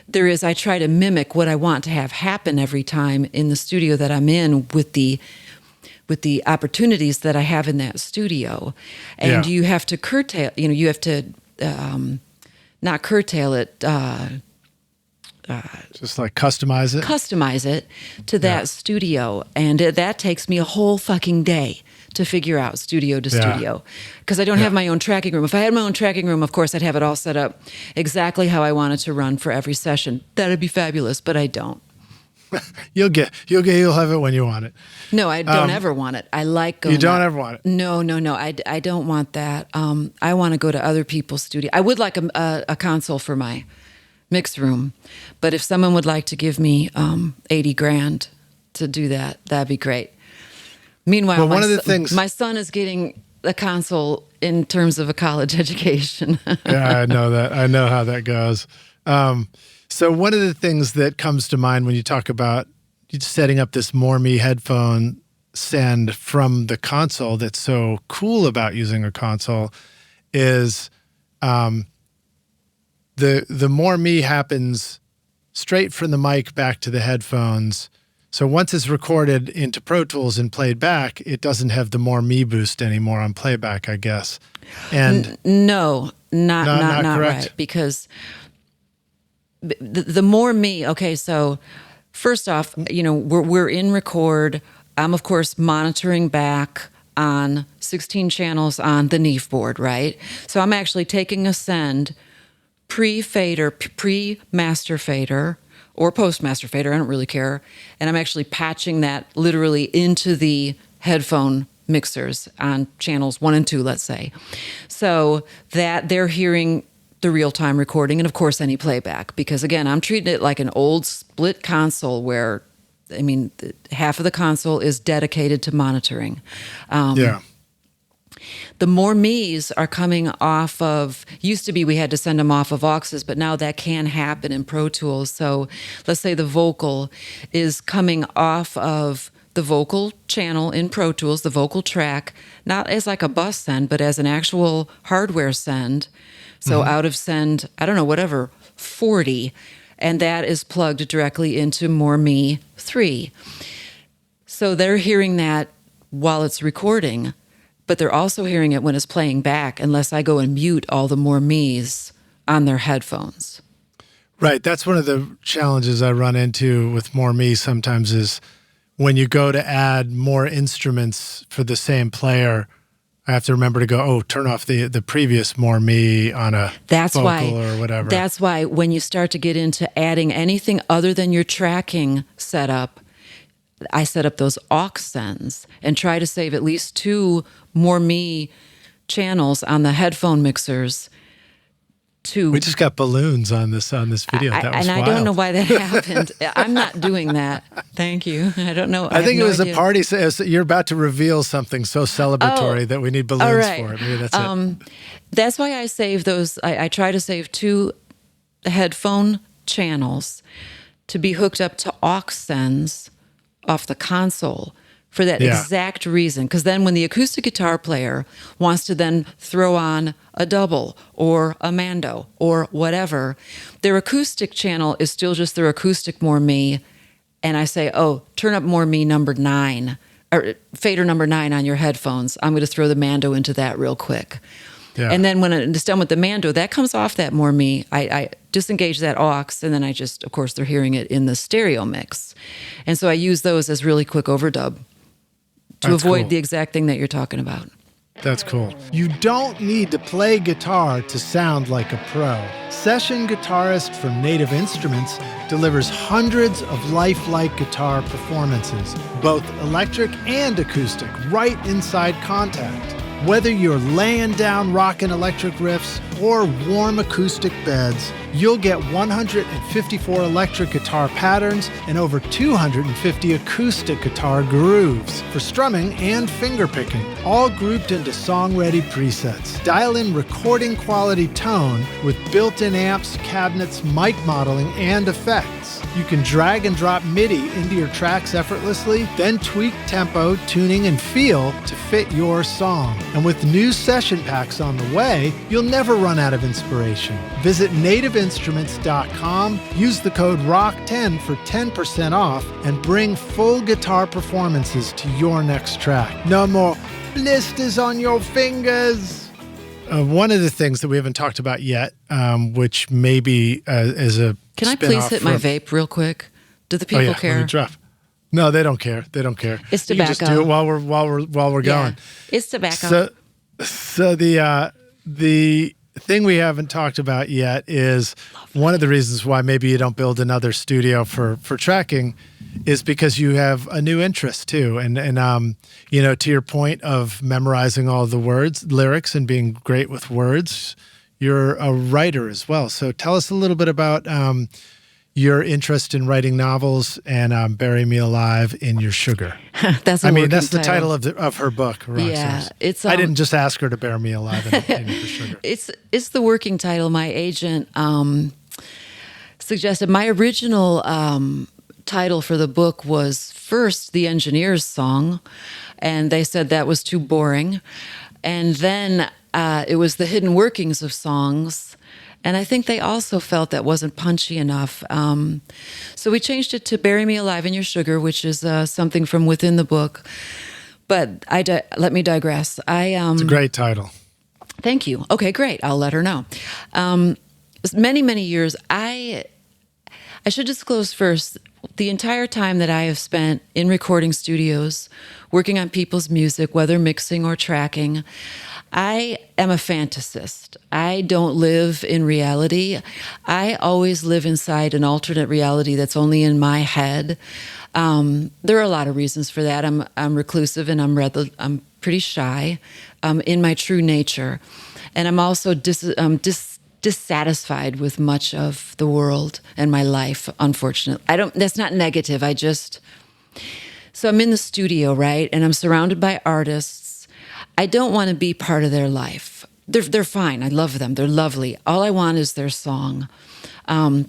There is, I try to mimic what I want to have happen every time in the studio that I'm in with the opportunities that I have in that studio. And you have to curtail, you have to not curtail it.
Just like customize it?
Customize it to that studio. And that takes me a whole fucking day to figure out studio to studio. Because I don't have my own tracking room. If I had my own tracking room, of course, I'd have it all set up exactly how I want it to run for every session. That'd be fabulous, but I don't.
You'll have it when you want it.
No, I don't ever want it. I like going.
You don't ever want it.
No. I don't want that. I want to go to other people's studio. I would like a console for my mix room, but if someone would like to give me $80,000 to do that, that'd be great. Meanwhile,
one of the things
my son is getting a console in terms of a college education.
Yeah, I know that. I know how that goes. So one of the things that comes to mind when you talk about setting up this more me headphone send from the console that's so cool about using a console is the more me happens straight from the mic back to the headphones. So once it's recorded into Pro Tools and played back, it doesn't have the more me boost anymore on playback, I guess. And
no, not
correct.
right, because the more me, okay, so first off, we're in record. I'm, of course, monitoring back on 16 channels on the Neve board, right? So I'm actually taking a send pre-fader, pre-master fader, or post-master fader, I don't really care, and I'm actually patching that literally into the headphone mixers on channels 1 and 2, let's say. So that they're hearing the real-time recording, and of course any playback, because again, I'm treating it like an old split console where, I mean, half of the console is dedicated to monitoring.
Yeah.
The more me's are coming off of, used to be we had to send them off of auxes, but now that can happen in Pro Tools. So let's say the vocal is coming off of the vocal channel in Pro Tools, the vocal track, not as like a bus send, but as an actual hardware send. So out of send, I don't know, whatever, 40, and that is plugged directly into More Me 3. So they're hearing that while it's recording, but they're also hearing it when it's playing back, unless I go and mute all the More Me's on their headphones.
Right. That's one of the challenges I run into with More Me sometimes is when you go to add more instruments for the same player, I have to remember to go, turn off the previous More Me on a vocal or whatever.
That's why when you start to get into adding anything other than your tracking setup, I set up those aux sends and try to save at least 2 More Me channels on the headphone mixers.
We just got balloons on this video. That was wild.
I don't know why that happened. I'm not doing that. Thank you. I don't know.
I think it was a party. You're about to reveal something so celebratory that we need balloons for it. Maybe that's it.
That's why I save those. I try to save 2 headphone channels to be hooked up to aux sends off the console for that exact reason. Because then when the acoustic guitar player wants to then throw on a double or a mando or whatever, their acoustic channel is still just their acoustic More Me. And I say, turn up More Me number 9, or fader number 9 on your headphones. I'm going to throw the mando into that real quick. Yeah. And then when it's done with the mando, that comes off that More Me. I disengage that aux, and then I just, of course, they're hearing it in the stereo mix. And so I use those as really quick overdub to avoid the exact thing that you're talking about.
That's cool. You don't need to play guitar to sound like a pro. Session guitarist from Native Instruments delivers hundreds of lifelike guitar performances, both electric and acoustic, right inside Contact. Whether you're laying down rockin' electric riffs or warm acoustic beds, you'll get 154 electric guitar patterns and over 250 acoustic guitar grooves for strumming and fingerpicking, all grouped into song-ready presets. Dial in recording quality tone with built-in amps, cabinets, mic modeling, and effects. You can drag and drop MIDI into your tracks effortlessly, then tweak tempo, tuning, and feel to fit your song. And with new session packs on the way, you'll never run out of inspiration. Visit nativeinstruments.com, use the code ROCK10 for 10% off, and bring full guitar performances to your next track. No more blisters on your fingers. One of the things that we haven't talked about yet, which maybe is a
Can I please hit my vape real quick? Do the people care?
Let me drop. No, they don't care. They don't care.
It's tobacco.
You can just do it while we're going.
It's tobacco.
So the thing we haven't talked about yet is one of the reasons why maybe you don't build another studio for tracking is because you have a new interest too. And to your point of memorizing all the lyrics and being great with words, you're a writer as well. So tell us a little bit about your interest in writing novels and Bury Me Alive in Your Sugar.
That's
the title of her book.
Yeah, it's.
I didn't just ask her to bury me alive in Your Sugar.
It's the working title. My agent suggested my original title for the book was first The Engineer's Song, and they said that was too boring, and then it was The Hidden Workings of Songs. And I think they also felt that wasn't punchy enough. So we changed it to Bury Me Alive in Your Sugar, which is something from within the book. But let me digress.
It's a great title.
Thank you. Okay, great. I'll let her know. Many, many years, I should disclose first, the entire time that I have spent in recording studios, working on people's music, whether mixing or tracking, I am a fantasist. I don't live in reality. I always live inside an alternate reality that's only in my head. There are a lot of reasons for that. I'm reclusive and I'm pretty shy in my true nature, and I'm also dissatisfied with much of the world and my life, unfortunately. That's not negative. So I'm in the studio, right? And I'm surrounded by artists. I don't want to be part of their life. They're fine. I love them. They're lovely. All I want is their song.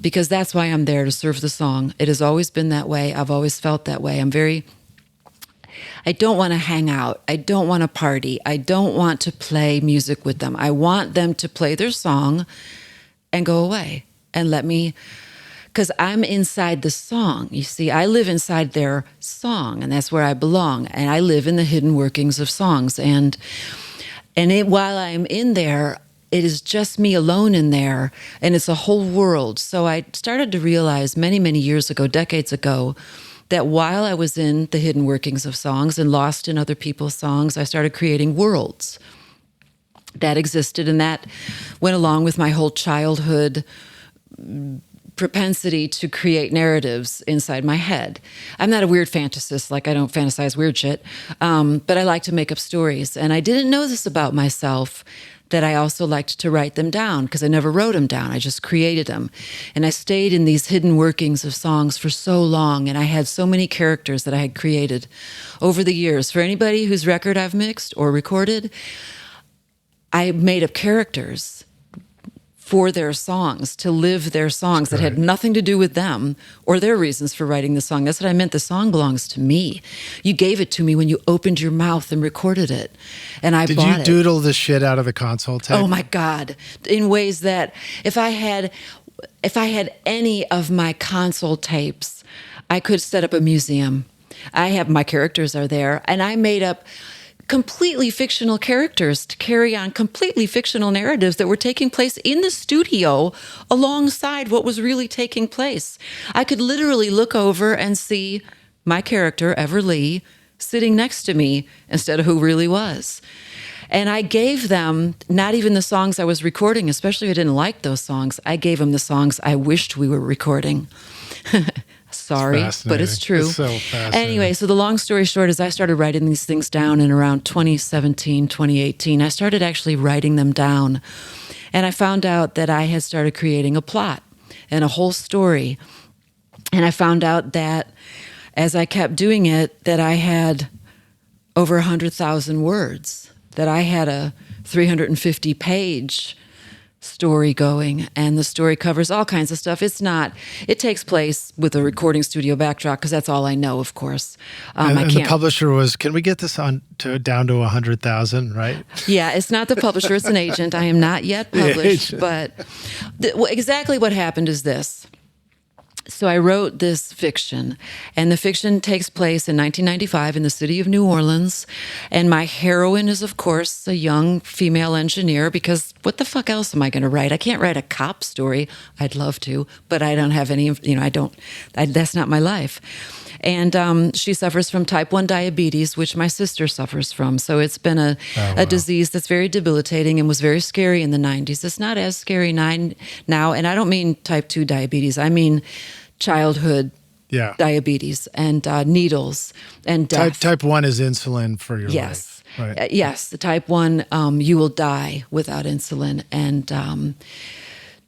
Because that's why I'm there, to serve the song. It has always been that way. I've always felt that way. I don't want to hang out. I don't want to party. I don't want to play music with them. I want them to play their song and go away and let me, because I'm inside the song. You see, I live inside their song, and that's where I belong. And I live in the hidden workings of songs. While I'm in there, it is just me alone in there, and it's a whole world. So I started to realize many, many years ago, decades ago, that while I was in the hidden workings of songs and lost in other people's songs, I started creating worlds that existed, and that went along with my whole childhood propensity to create narratives inside my head. I'm not a weird fantasist, like I don't fantasize weird shit, but I like to make up stories. And I didn't know this about myself, that I also liked to write them down, because I never wrote them down. I just created them. And I stayed in these hidden workings of songs for so long, and I had so many characters that I had created over the years. For anybody whose record I've mixed or recorded, I made up characters for their songs, to live their songs that had nothing to do with them or their reasons for writing the song. That's what I meant. The song belongs to me. You gave it to me when you opened your mouth and recorded it, and I bought it.
Did you doodle the shit out of the console tape?
Oh my God. In ways that if I had any of my console tapes, I could set up a museum. My characters are there, and I made up completely fictional characters to carry on completely fictional narratives that were taking place in the studio alongside what was really taking place. I could literally look over and see my character, Everlee, sitting next to me instead of who really was. And I gave them not even the songs I was recording, especially if I didn't like those songs. I gave them the songs I wished we were recording. Sorry, but it's true.
It's so fascinating.
Anyway, so the long story short is I started writing these things down in around 2017, 2018. I started actually writing them down. And I found out that I had started creating a plot and a whole story. And I found out that as I kept doing it, that I had over 100,000 words, that I had a 350-page story going, and the story covers all kinds of stuff. It takes place with a recording studio backdrop, because that's all I know, of course.
And the publisher was, can we get this down to 100,000, right?
Yeah, it's not the publisher, it's an agent. I am not yet published, but exactly what happened is this. So I wrote this fiction, and the fiction takes place in 1995 in the city of New Orleans, and my heroine is, of course, a young female engineer, because what the fuck else am I going to write? I can't write a cop story. I'd love to, but I don't have any, that's not my life. And she suffers from type 1 diabetes, which my sister suffers from. So it's been a disease that's very debilitating and was very scary in the 90s. It's not as scary now. And I don't mean type 2 diabetes. I mean childhood diabetes and needles and death.
Type 1 is insulin for your
life.
Right.
Yes. The type 1, you will die without insulin. And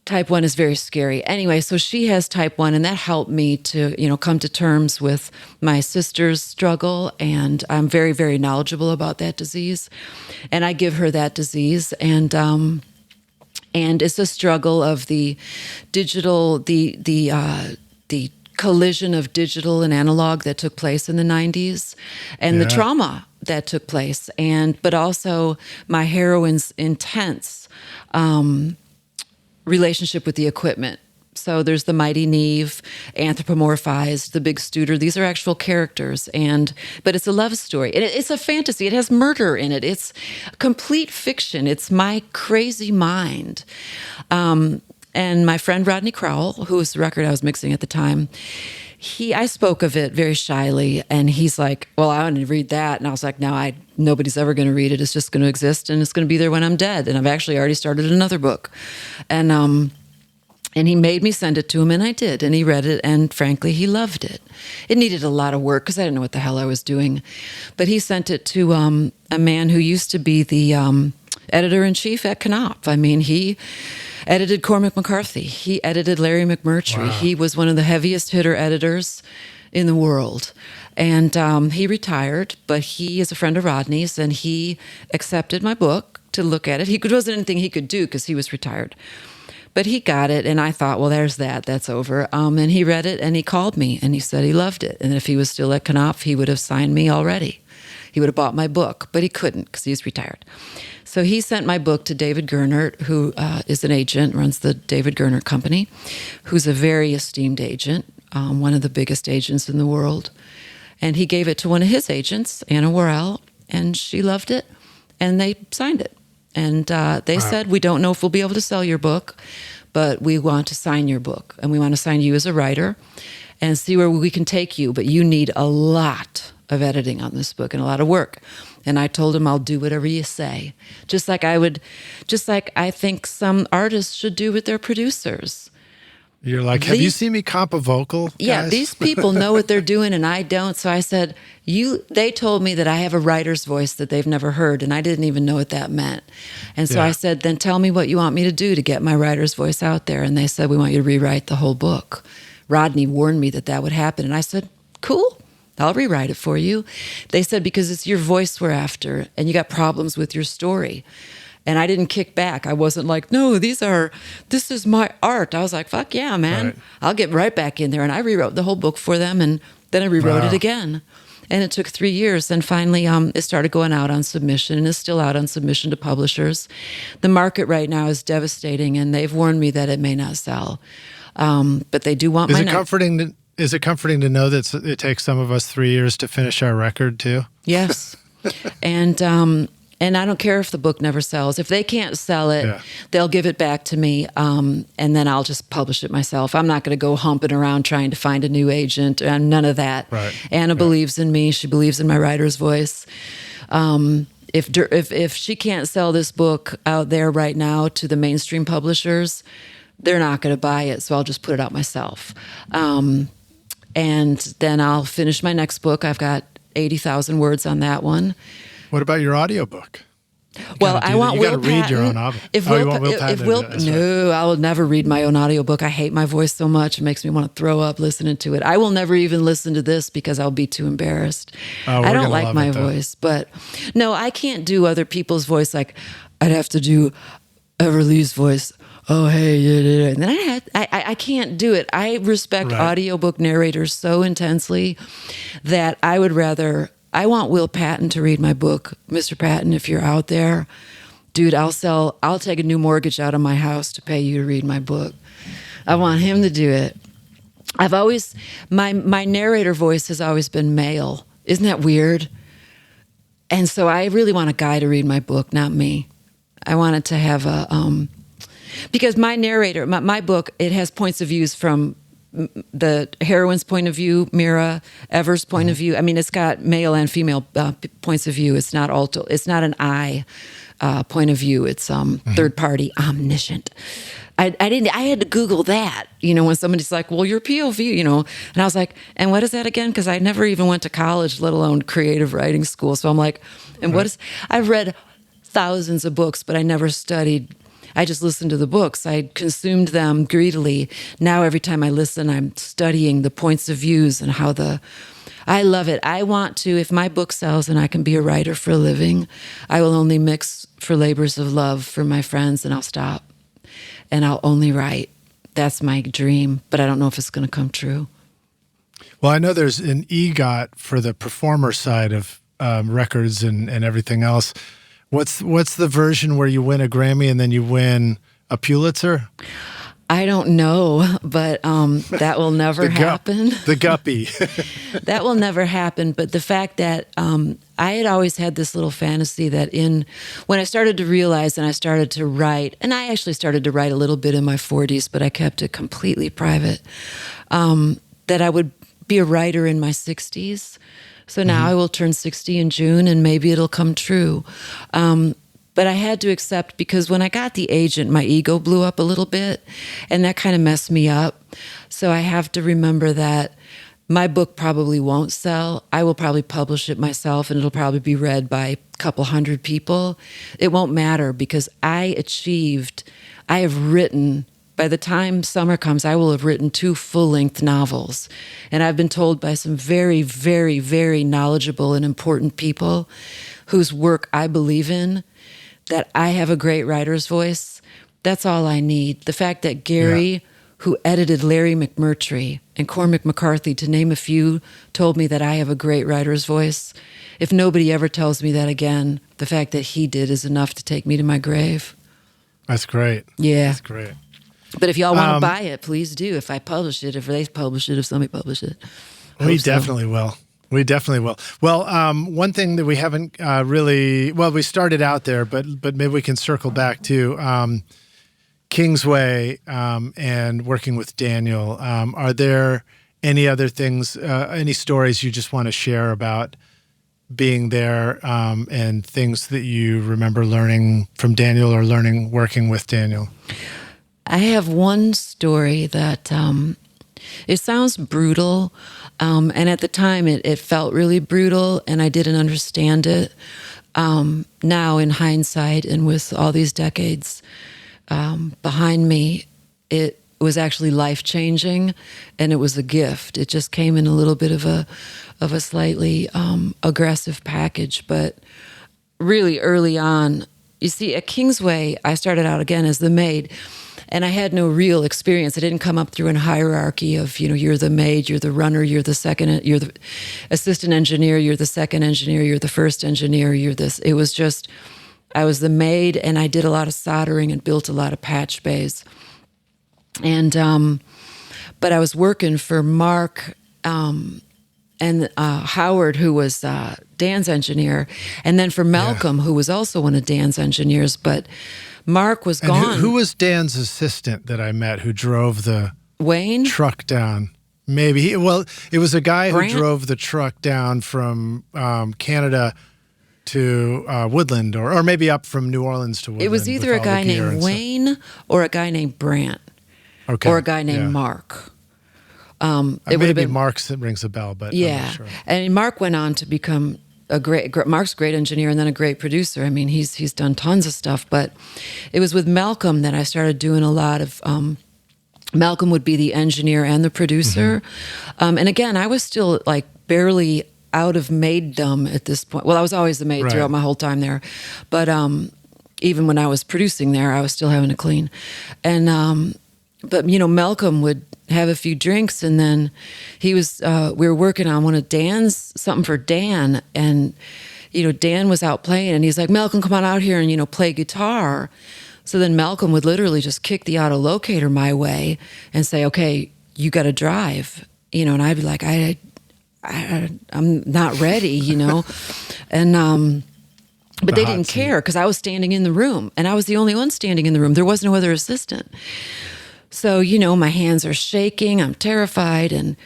type 1 is very scary. Anyway, so she has type 1, and that helped me to, come to terms with my sister's struggle, and I'm very, very knowledgeable about that disease. And I give her that disease, and it's a struggle of the digital, the collision of digital and analog that took place in the 90s, and the trauma that took place, but also my heroine's intense relationship with the equipment. So there's the Mighty Neve, anthropomorphized, the Big Studer. These are actual characters, but it's a love story. It's a fantasy. It has murder in it. It's complete fiction. It's my crazy mind. And my friend Rodney Crowell, who was the record I was mixing at the time, I spoke of it very shyly, and he's like, well, I want to read that. And I was like, no, nobody's ever going to read it. It's just going to exist, and it's going to be there when I'm dead. And I've actually already started another book. And he made me send it to him, and I did. And he read it, and frankly, he loved it. It needed a lot of work, because I didn't know what the hell I was doing. But he sent it to a man who used to be the editor-in-chief at Knopf. I mean, he edited Cormac McCarthy. He edited Larry McMurtry.
Wow.
He was one of the heaviest hitter editors in the world. And he retired, but he is a friend of Rodney's, and he accepted my book to look at it. There wasn't anything he could do because he was retired. But he got it, and I thought, well, there's that. That's over. And he read it, and he called me, and he said he loved it. And if he was still at Knopf, he would have signed me already. He would have bought my book, but he couldn't because he's retired. So he sent my book to David Gernert, who is an agent, runs the David Gernert Company, who's a very esteemed agent, one of the biggest agents in the world. And he gave it to one of his agents, Anna Worrell, and she loved it, and they signed it. And they said, we don't know if we'll be able to sell your book, but we want to sign your book, and we want to sign you as a writer and see where we can take you, but you need a lot of editing on this book and a lot of work. And I told him, I'll do whatever you say. Just like I think some artists should do with their producers.
You're like, have you seen me comp a vocal, guys?
Yeah, these people know what they're doing and I don't. So I said, they told me that I have a writer's voice that they've never heard, and I didn't even know what that meant. And so I said, then tell me what you want me to do to get my writer's voice out there. And they said, we want you to rewrite the whole book. Rodney warned me that that would happen. And I said, cool, I'll rewrite it for you. They said, because it's your voice we're after, and you got problems with your story. And I didn't kick back. I wasn't like, no, this is my art. I was like, fuck yeah, man. Right. I'll get right back in there. And I rewrote the whole book for them, and then I rewrote it again. And it took 3 years. And finally, it started going out on submission, and is still out on submission to publishers. The market right now is devastating, and they've warned me that it may not sell. But they do want my
comforting? Is it comforting to know that it takes some of us 3 years to finish our record too?
Yes. And I don't care if the book never sells. If they can't sell it, they'll give it back to me, and then I'll just publish it myself. I'm not going to go humping around trying to find a new agent, and none of that.
Right.
Anna believes in me. She believes in my writer's voice. If she can't sell this book out there right now to the mainstream publishers, they're not going to buy it, so I'll just put it out myself. And then I'll finish my next book. I've got 80,000 words on that one.
What about your audiobook?
Well, I want Will Patton.
You got to read your own audiobook.
No, I will never read my own audiobook. I hate my voice so much. It makes me want to throw up listening to it. I will never even listen to this because I'll be too embarrassed. I don't like my voice. But no, I can't do other people's voice. Like, I'd have to do Everly's voice. Oh, hey, and then I can't do it. I respect audiobook narrators so intensely that I want Will Patton to read my book. Mr. Patton, if you're out there, dude, I'll take a new mortgage out of my house to pay you to read my book. I want him to do it. My narrator voice has always been male. Isn't that weird? And so I really want a guy to read my book, not me. I want it to have because my narrator, my book, it has points of views from the heroine's point of view, Mira Evers' point of view. I mean, it's got male and female points of view. It's not It's not an I point of view. It's third party, omniscient. I had to Google that, when somebody's like, well, your POV, and I was like, and what is that again? Because I never even went to college, let alone creative writing school. So I'm like, and I've read thousands of books, but I never studied. I just listened to the books. I consumed them greedily. Now every time I listen, I'm studying the points of views and I love it. I want to, if my book sells and I can be a writer for a living, I will only mix for labors of love for my friends, and I'll stop. And I'll only write. That's my dream, but I don't know if it's going to come true.
Well, I know there's an EGOT for the performer side of records and everything else. What's the version where you win a Grammy and then you win a Pulitzer?
I don't know, but that will never happen.
The guppy.
That will never happen. But the fact that I had always had this little fantasy that when I started to realize and I started to write, and I actually started to write a little bit in my 40s, but I kept it completely private, that I would be a writer in my 60s. So now I will turn 60 in June, and maybe it'll come true. But I had to accept, because when I got the agent, my ego blew up a little bit, and that kind of messed me up. So I have to remember that My book probably won't sell. I will probably publish it myself, and it'll probably be read by a couple hundred people. It won't matter because I have written, by the time summer comes, I will have written 2 full-length novels. And I've been told by some very, very, very knowledgeable and important people whose work I believe in that I have a great writer's voice. That's all I need. The fact that Gary, who edited Larry McMurtry and Cormac McCarthy, to name a few, told me that I have a great writer's voice. If nobody ever tells me that again, the fact that he did is enough to take me to my grave.
That's great.
Yeah.
That's great.
But if y'all want to buy it, please do. If I publish it, if they publish it, if somebody publish it.
We definitely will. We definitely will. Well, one thing that we haven't we started out there, but maybe we can circle back to Kingsway and working with Daniel. Are there any other things, any stories you just want to share about being there and things that you remember learning from Daniel or learning working with Daniel?
I have one story that it sounds brutal, and at the time it felt really brutal, and I didn't understand it. Now, in hindsight, and with all these decades behind me, it was actually life-changing, and it was a gift. It just came in a little bit of a slightly aggressive package, but really early on, you see, at Kingsway, I started out again as the maid. And I had no real experience. I didn't come up through a hierarchy of, you're the maid, you're the runner, you're the second, you're the assistant engineer, you're the second engineer, you're the first engineer, you're this. It was just, I was the maid, and I did a lot of soldering and built a lot of patch bays. And, but I was working for Mark and Howard, who was Dan's engineer, and then for Malcolm, who was also one of Dan's engineers, but Mark was gone.
Who was Dan's assistant that I met who drove the
Wayne
truck down? Maybe. It was a guy who drove the truck down from Canada to Woodland, or maybe up from New Orleans to Woodland.
It was either a guy named Wayne or a guy named Brant, or a guy named Mark. It would have been
Mark rings a bell, but
yeah.
I'm not sure.
And Mark went on to become Mark's a great engineer and then a great producer. I mean, he's done tons of stuff, but it was with Malcolm that I started doing a lot of, Malcolm would be the engineer and the producer. Mm-hmm. And again, I was still like barely out of maiddom at this point. Well, I was always the maid throughout my whole time there, but even when I was producing there, I was still having to clean. And but Malcolm would have a few drinks, and then he was we were working on something for Dan, and Dan was out playing, and he's like, Malcolm, come on out here and play guitar. So then Malcolm would literally just kick the auto locator my way and say, okay, you got to drive, and I'd be like, I'm not ready, and but they didn't care because I was standing in the room, and I was the only one standing in the room. There was no other assistant. So, my hands are shaking. I'm terrified. And,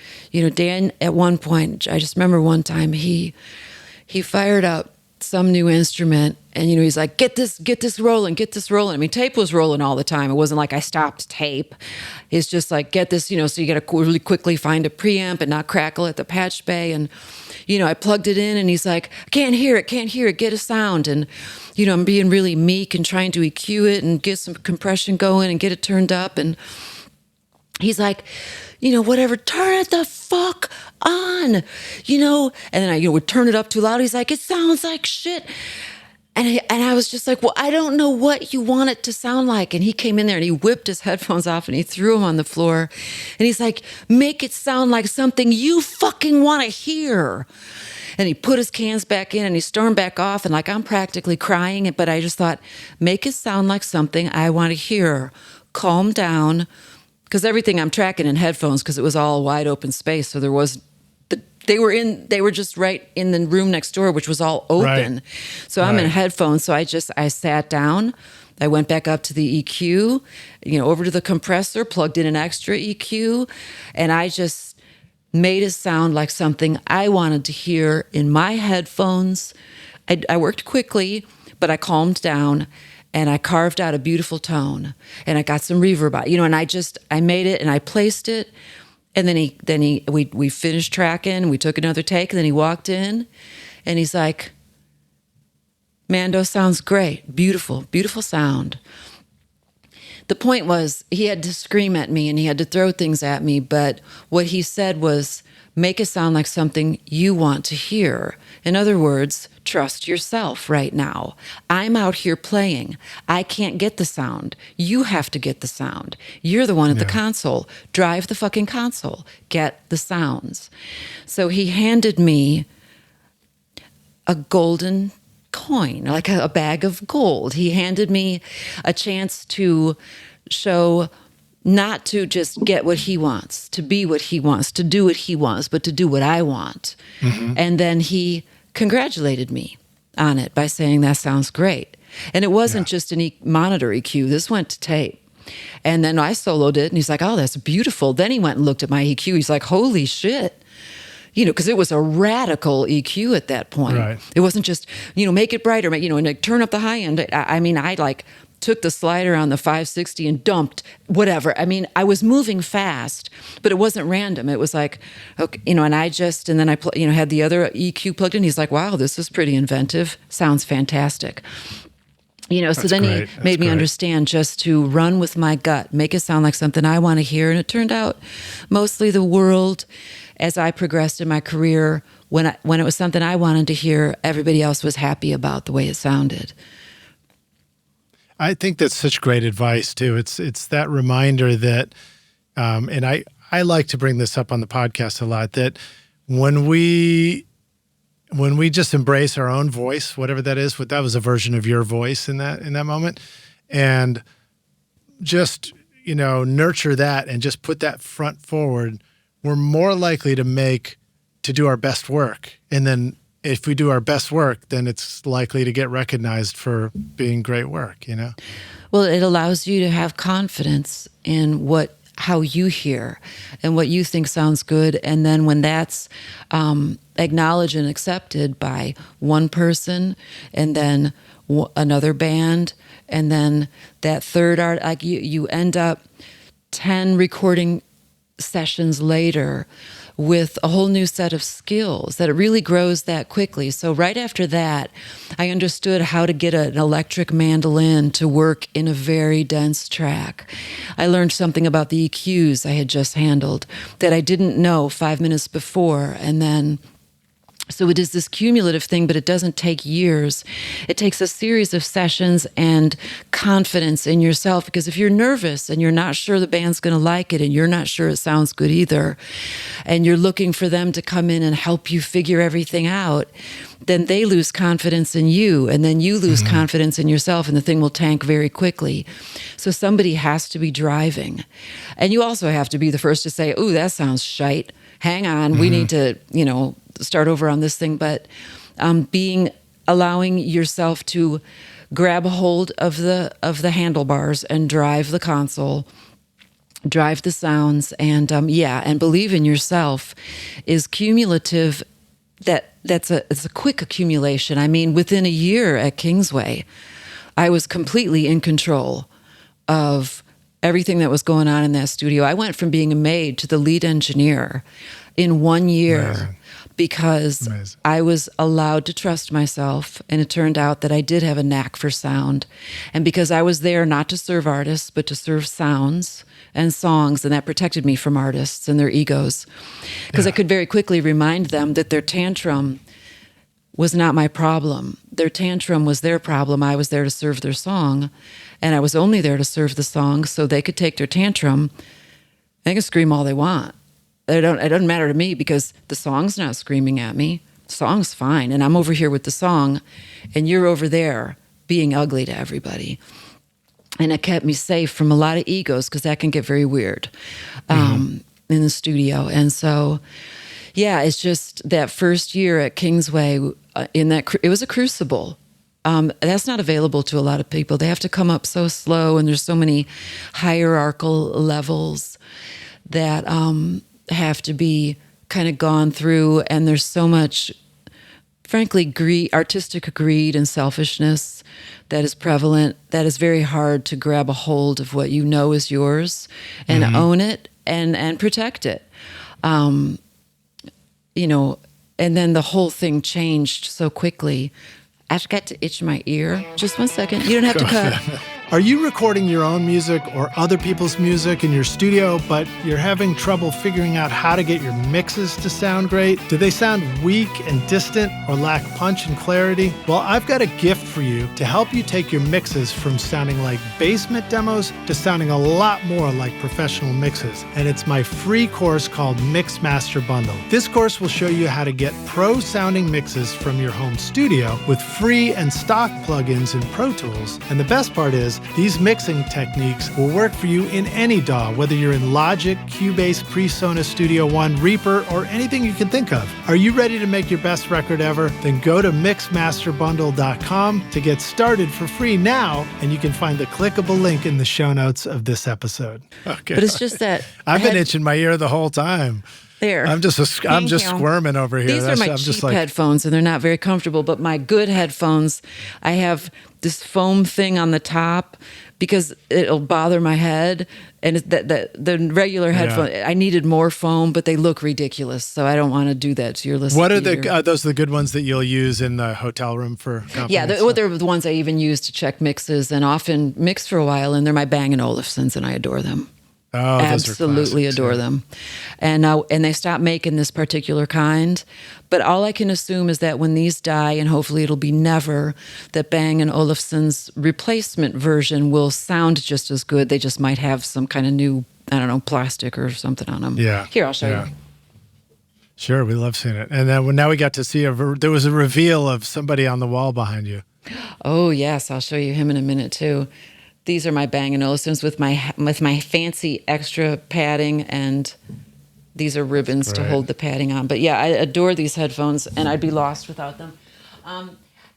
Dan, at one point, I just remember one time he fired up some new instrument, and, he's like, get this rolling, get this rolling. I mean, tape was rolling all the time. It wasn't like I stopped tape. It's just like, get this, so you got to really quickly find a preamp and not crackle at the patch bay. And, I plugged it in, and he's like, can't hear it, get a sound. And, I'm being really meek and trying to EQ it and get some compression going and get it turned up. And he's like, whatever, turn it the fuck on, and then I, would turn it up too loud. He's like, it sounds like shit. And I was just like, well, I don't know what you want it to sound like. And he came in there and he whipped his headphones off and he threw them on the floor. And he's like, make it sound like something you fucking want to hear. And he put his cans back in and he stormed back off, and like I'm practically crying. But I just thought, make it sound like something I want to hear. Calm down. Because everything I'm tracking in headphones, because it was all wide open space. So they were just right in the room next door, which was all open. Right. So I'm in headphones. So I sat down. I went back up to the EQ, over to the compressor, plugged in an extra EQ, and I just made it sound like something I wanted to hear in my headphones. I worked quickly, but I calmed down, and I carved out a beautiful tone, and I got some reverb, and I made it, and I placed it, And then we finished tracking, we took another take, and then he walked in and he's like, Mando sounds great. Beautiful, beautiful sound. The point was he had to scream at me and he had to throw things at me, but what he said was, make it sound like something you want to hear. In other words, trust yourself right now. I'm out here playing. I can't get the sound. You have to get the sound. You're the one at the console. Drive the fucking console. Get the sounds. So he handed me a golden coin, like a bag of gold. He handed me a chance to show, not to just get what he wants, to be what he wants, to do what he wants, but to do what I want. Mm-hmm. And then he congratulated me on it by saying, that sounds great. And it wasn't just an monitor EQ. This went to tape. And then I soloed it, and he's like, oh, that's beautiful. Then he went and looked at my EQ. He's like, holy shit. Because it was a radical EQ at that point. Right. It wasn't just, make it brighter, and like, turn up the high end. I like took the slider on the 560 and dumped whatever. I mean, I was moving fast, but it wasn't random. It was like, okay, and I had the other EQ plugged in. He's like, wow, this is pretty inventive. Sounds fantastic. So then he made me understand just to run with my gut, make it sound like something I want to hear. And it turned out mostly the world, as I progressed in my career, when it was something I wanted to hear, everybody else was happy about the way it sounded.
I think that's such great advice too. It's that reminder that, and I like to bring this up on the podcast a lot, that when we just embrace our own voice, whatever that is, that was a version of your voice in that moment, and just nurture that and just put that front forward, we're more likely to do our best work. And then if we do our best work, then it's likely to get recognized for being great work, Well, it allows you to have confidence in how you hear and what you think sounds good. And then when that's acknowledged and accepted by one person, and then another band, and then that third art, like you end up 10 recording sessions later with a whole new set of skills, that it really grows that quickly. So right after that, I understood how to get an electric mandolin to work in a very dense track. I learned something about the EQs I had just handled that I didn't know 5 minutes before. And then so it is this cumulative thing, but it doesn't take years. It takes a series of sessions and confidence in yourself, because if you're nervous and you're not sure the band's going to like it and you're not sure it sounds good either, and you're looking for them to come in and help you figure everything out, then they lose confidence in you, and then you lose confidence in yourself, and the thing will tank very quickly. So somebody has to be driving. And you also have to be the first to say, ooh, that sounds shite. Hang on, we need to, start over on this thing. But allowing yourself to grab a hold of the handlebars and drive the console, drive the sounds, and and believe in yourself is cumulative. It's a quick accumulation. I mean, within a year at Kingsway, I was completely in control of everything that was going on in that studio. I went from being a maid to the lead engineer in 1 year. Amazing. Because I was allowed to trust myself, and it turned out that I did have a knack for sound. And because I was there not to serve artists, but to serve sounds and songs, and that protected me from artists and their egos. Because I could very quickly remind them that their tantrum was not my problem. Their tantrum was their problem. I was there to serve their song, and I was only there to serve the song so they could take their tantrum. They can scream all they want. It doesn't matter to me, because the song's not screaming at me. The song's fine, and I'm over here with the song, and you're over there being ugly to everybody. And it kept me safe from a lot of egos, because that can get very weird in the studio. And so, it's just that first year at Kingsway, it was a crucible. That's not available to a lot of people. They have to come up so slow, and there's so many hierarchical levels that have to be kind of gone through, and there's so much
frankly, artistic greed and selfishness that is prevalent, that is very hard to grab a hold of what you know is yours and own it and protect it. You know, and then the whole thing changed so quickly. I forgot to itch my ear. Just 1 second. You don't have to cut.
Are you recording your own music or other people's music in your studio, but you're having trouble figuring out how to get your mixes to sound great? Do they sound weak and distant or lack punch and clarity? Well, I've got a gift for you to help you take your mixes from sounding like basement demos to sounding a lot more like professional mixes. And it's my free course called Mix Master Bundle. This course will show you how to get pro-sounding mixes from your home studio with free and stock plugins in Pro Tools. And the best part is, these mixing techniques will work for you in any DAW, whether you're in Logic, Cubase, PreSonus Studio One, Reaper, or anything you can think of. Are you ready to make your best record ever? Then go to mixmasterbundle.com to get started for free now, and you can find the clickable link in the show notes of this episode. Okay.
But it's just that
I've been itching my ear the whole time.
There.
I'm just squirming over here.
These are my cheap headphones, and they're not very comfortable, but my good headphones, I have this foam thing on the top because it'll bother my head. And the regular headphone, I needed more foam, but they look ridiculous, so I don't want to do that to your listeners.
What are those the good ones that you'll use in the hotel room for compliments?
Yeah, they're the ones I even use to check mixes and often mix for a while, and they're my Bang & Olufsen's, and I adore them.
Oh,
absolutely adore them. And they stopped making this particular kind. But all I can assume is that when these die, and hopefully it'll be never, that Bang & Olufsen's replacement version will sound just as good. They just might have some kind of new, I don't know, plastic or something on them.
Yeah.
Here, I'll show you.
Sure, we love seeing it. And then now we got to see there was a reveal of somebody on the wall behind you.
Oh, yes. I'll show you him in a minute, too. These are my Bang & Olufsen's with my fancy extra padding, and these are ribbons to hold the padding on. But yeah, I adore these headphones, and I'd be lost without them.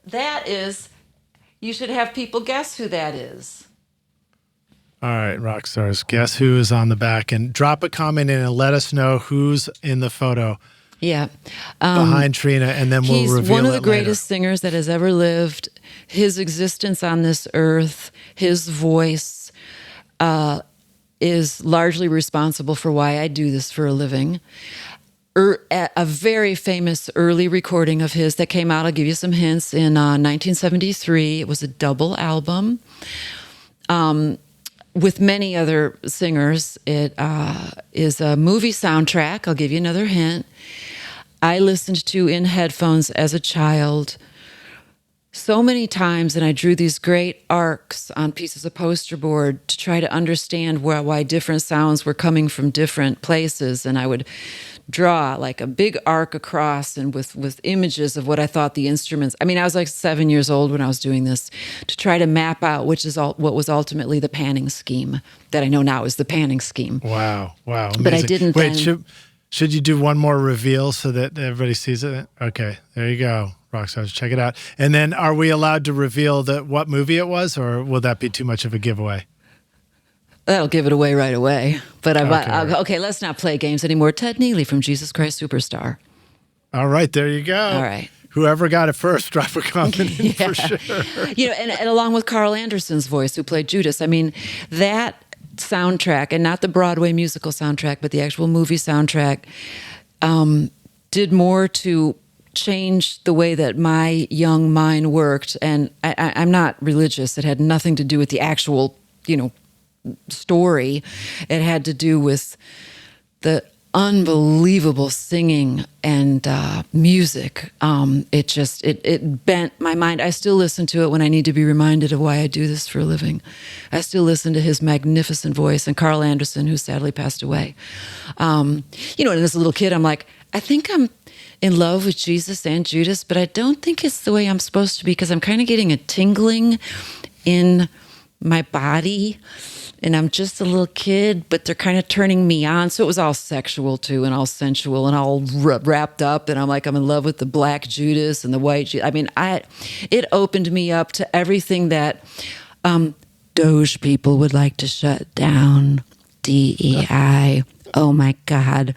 That is, you should have people guess who that is.
All right, rock stars, guess who is on the back, and drop a comment in and let us know who's in the photo.
Yeah.
Behind Trina, and then we'll reveal it.
He's one of the greatest singers that has ever lived. His existence on this earth, his voice is largely responsible for why I do this for a living. A very famous early recording of his that came out, I'll give you some hints, in 1973. It was a double album. With many other singers. It is a movie soundtrack. I'll give you another hint. I listened to in headphones as a child so many times, and I drew these great arcs on pieces of poster board to try to understand why different sounds were coming from different places. And I would draw like a big arc across and with images of what I thought the instruments. I mean, I was like 7 years old when I was doing this to try to map out what was ultimately the panning scheme that I know now is the panning scheme.
Wow. Amazing.
But I didn't.
Wait, should you do one more reveal so that everybody sees it? Okay, there you go. Rockstars, check it out. And then are we allowed to reveal what movie it was, or will that be too much of a giveaway?
That'll give it away right away. But okay, let's not play games anymore. Ted Neely from Jesus Christ Superstar.
All right, there you go.
All right.
Whoever got it first, drop a comment in for sure.
You know, and along with Carl Anderson's voice, who played Judas. I mean, that soundtrack, and not the Broadway musical soundtrack, but the actual movie soundtrack, did more to change the way that my young mind worked. And I'm not religious. It had nothing to do with the actual, story. It had to do with the unbelievable singing and music. It bent my mind. I still listen to it when I need to be reminded of why I do this for a living. I still listen to his magnificent voice, and Carl Anderson, who sadly passed away. And as a little kid, I'm like, I think I'm in love with Jesus and Judas, but I don't think it's the way I'm supposed to be, because I'm kind of getting a tingling in my body. And I'm just a little kid, but they're kind of turning me on. So it was all sexual too, and all sensual, and all wrapped up. And I'm like, I'm in love with the black Judas and the white Judas. I mean, it opened me up to everything that Doge people would like to shut down. DEI. Oh my God.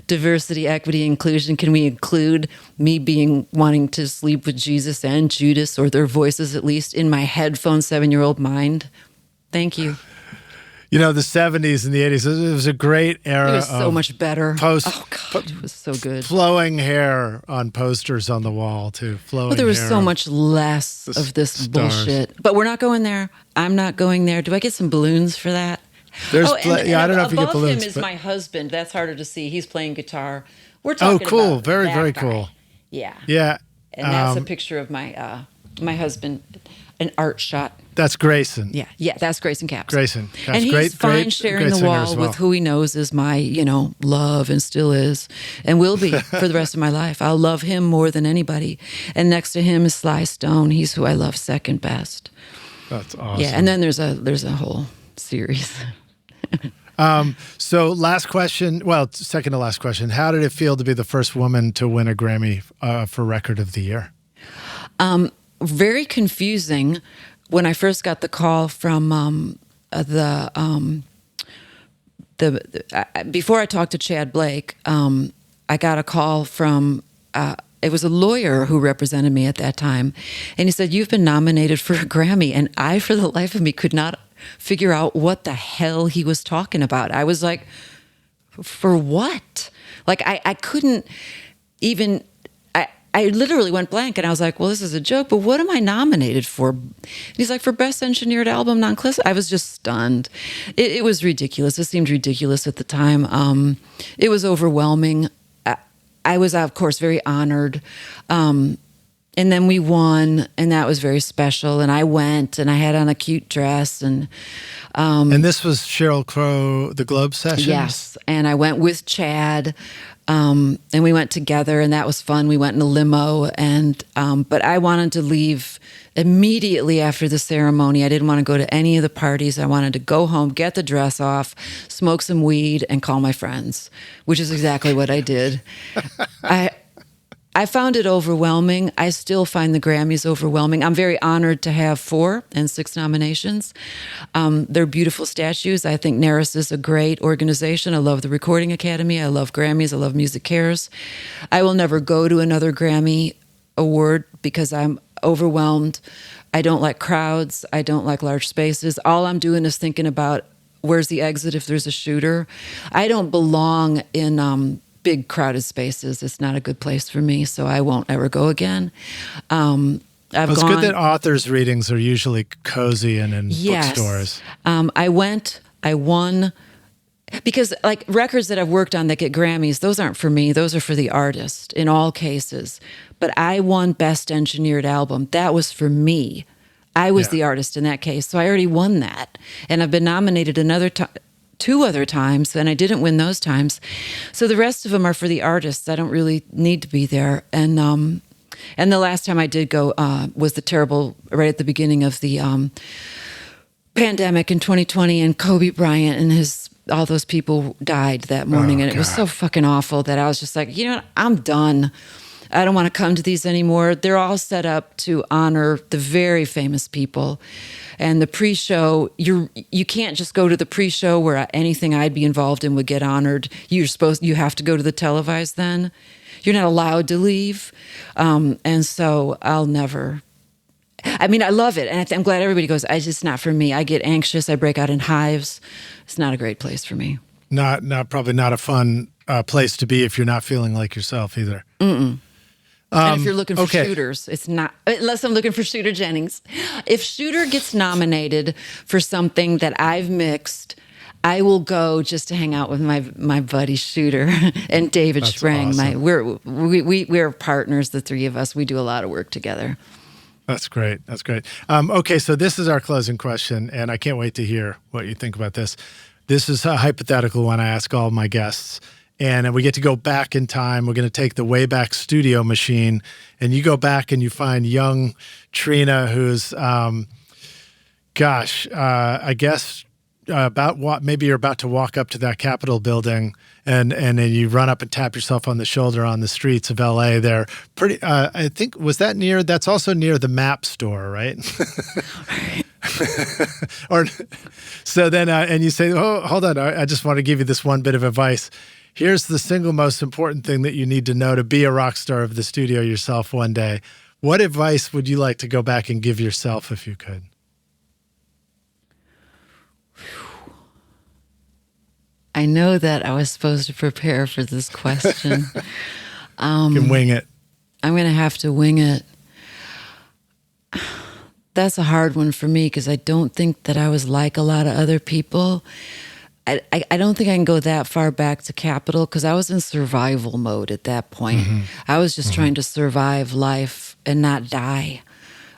Diversity, equity, inclusion. Can we include me wanting to sleep with Jesus and Judas, or their voices at least, in my headphone 7-year-old mind? Thank you.
The 70s and the 80s, it was a great era.
It was so much better. Oh God, it was so good.
Flowing hair on posters on the wall, too. Flowing hair.
There was so much less of this bullshit. But we're not going there. I'm not going there. Do I get some balloons for that?
I don't know if you get balloons.
Above him is my husband. That's harder to see. He's playing guitar. We're talking
cool.
about
Very,
that
very
guy.
cool.
Yeah.
Yeah.
And that's a picture of my husband, an art shot.
That's Grayson.
Yeah, that's Grayson Caps.
Grayson.
And he's fine sharing the wall with who he knows is my, love, and still is, and will be for the rest of my life. I'll love him more than anybody. And next to him is Sly Stone. He's who I love second best.
That's awesome.
Yeah, and then there's a whole series.
So last question, second to last question. How did it feel to be the first woman to win a Grammy for Record of the Year?
Very confusing. When I first got the call from before I talked to Chad Blake, I got a call from, it was a lawyer who represented me at that time. And he said, "You've been nominated for a Grammy." And I, for the life of me, could not figure out what the hell he was talking about. I was like, for what? Like, I couldn't even... I literally went blank, and I was like, well, this is a joke, but what am I nominated for? And he's like, for Best Engineered Album, Non-Classic. I was just stunned. It was ridiculous. It seemed ridiculous at the time. It was overwhelming. I was, of course, very honored. And then we won, and that was very special. And I went, and I had on a cute dress. And
this was Sheryl Crow, the Globe Sessions?
Yes, and I went with Chad. And we went together, and that was fun. We went in a limo, and but I wanted to leave immediately after the ceremony. I didn't want to go to any of the parties. I wanted to go home, get the dress off, smoke some weed, and call my friends, which is exactly what I did. I found it overwhelming. I still find the Grammys overwhelming. I'm very honored to have 4 and 6 nominations. They're beautiful statues. I think NARRATE is a great organization. I love the Recording Academy. I love Grammys. I love Music Cares. I will never go to another Grammy award because I'm overwhelmed. I don't like crowds. I don't like large spaces. All I'm doing is thinking about where's the exit if there's a shooter. I don't belong in... big crowded spaces. It's not a good place for me, so I won't ever go again.
It's good that authors' readings are usually cozy and in bookstores.
I won, because like records that I've worked on that get Grammys, those aren't for me. Those are for the artist in all cases. But I won Best Engineered Album. That was for me. I was the artist in that case, so I already won that. And I've been nominated two other times, and I didn't win those times. So the rest of them are for the artists. I don't really need to be there. And the last time I did go was the terrible, right at the beginning of the pandemic in 2020, and Kobe Bryant and all those people died that morning. And it was so fucking awful that I was just like, I'm done. I don't want to come to these anymore. They're all set up to honor the very famous people. And the pre-show, you can't just go to the pre-show where anything I'd be involved in would get honored. You have to go to the televised then. You're not allowed to leave. And so I'll never... I mean, I love it. And I'm glad everybody goes, it's just not for me. I get anxious. I break out in hives. It's not a great place for me.
Probably not a fun place to be if you're not feeling like yourself either.
Mm-mm. And if you're looking for shooters, it's not, unless I'm looking for Shooter Jennings. If Shooter gets nominated for something that I've mixed, I will go just to hang out with my buddy Shooter and David Sprang. Awesome. We're partners, the three of us. We do a lot of work together.
That's great. That's great. Okay, so this is our closing question, and I can't wait to hear what you think about this. This is a hypothetical one I ask all of my guests. And we get to go back in time. We're going to take the Wayback Studio machine, and you go back and you find young Trina, who's, I guess maybe you're about to walk up to that Capitol building, and then you run up and tap yourself on the shoulder on the streets of LA. They're pretty. I think that's also near the Map store, right? Or so then, and you say, "Oh, hold on! I just want to give you this one bit of advice. Here's the single most important thing that you need to know to be a rock star of the studio yourself one day." What advice would you like to go back and give yourself if you could?
I know that I was supposed to prepare for this question.
You can wing it.
I'm going to have to wing it. That's a hard one for me because I don't think that I was like a lot of other people. I don't think I can go that far back to Capitol because I was in survival mode at that point.
Mm-hmm.
I was just trying to survive life and not die.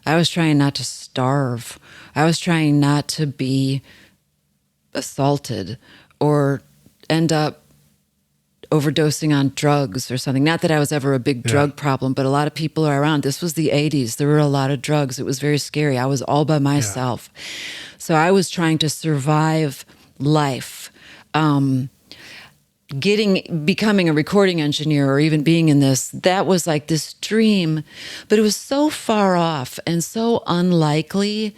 I was trying not to starve. I was trying not to be assaulted or end up overdosing on drugs or something. Not that I was ever a big drug problem, but a lot of people are around. This was the 80s. There were a lot of drugs. It was very scary. I was all by myself. So I was trying to survive life. Becoming a recording engineer or even being in this, that was like this dream, but it was so far off and so unlikely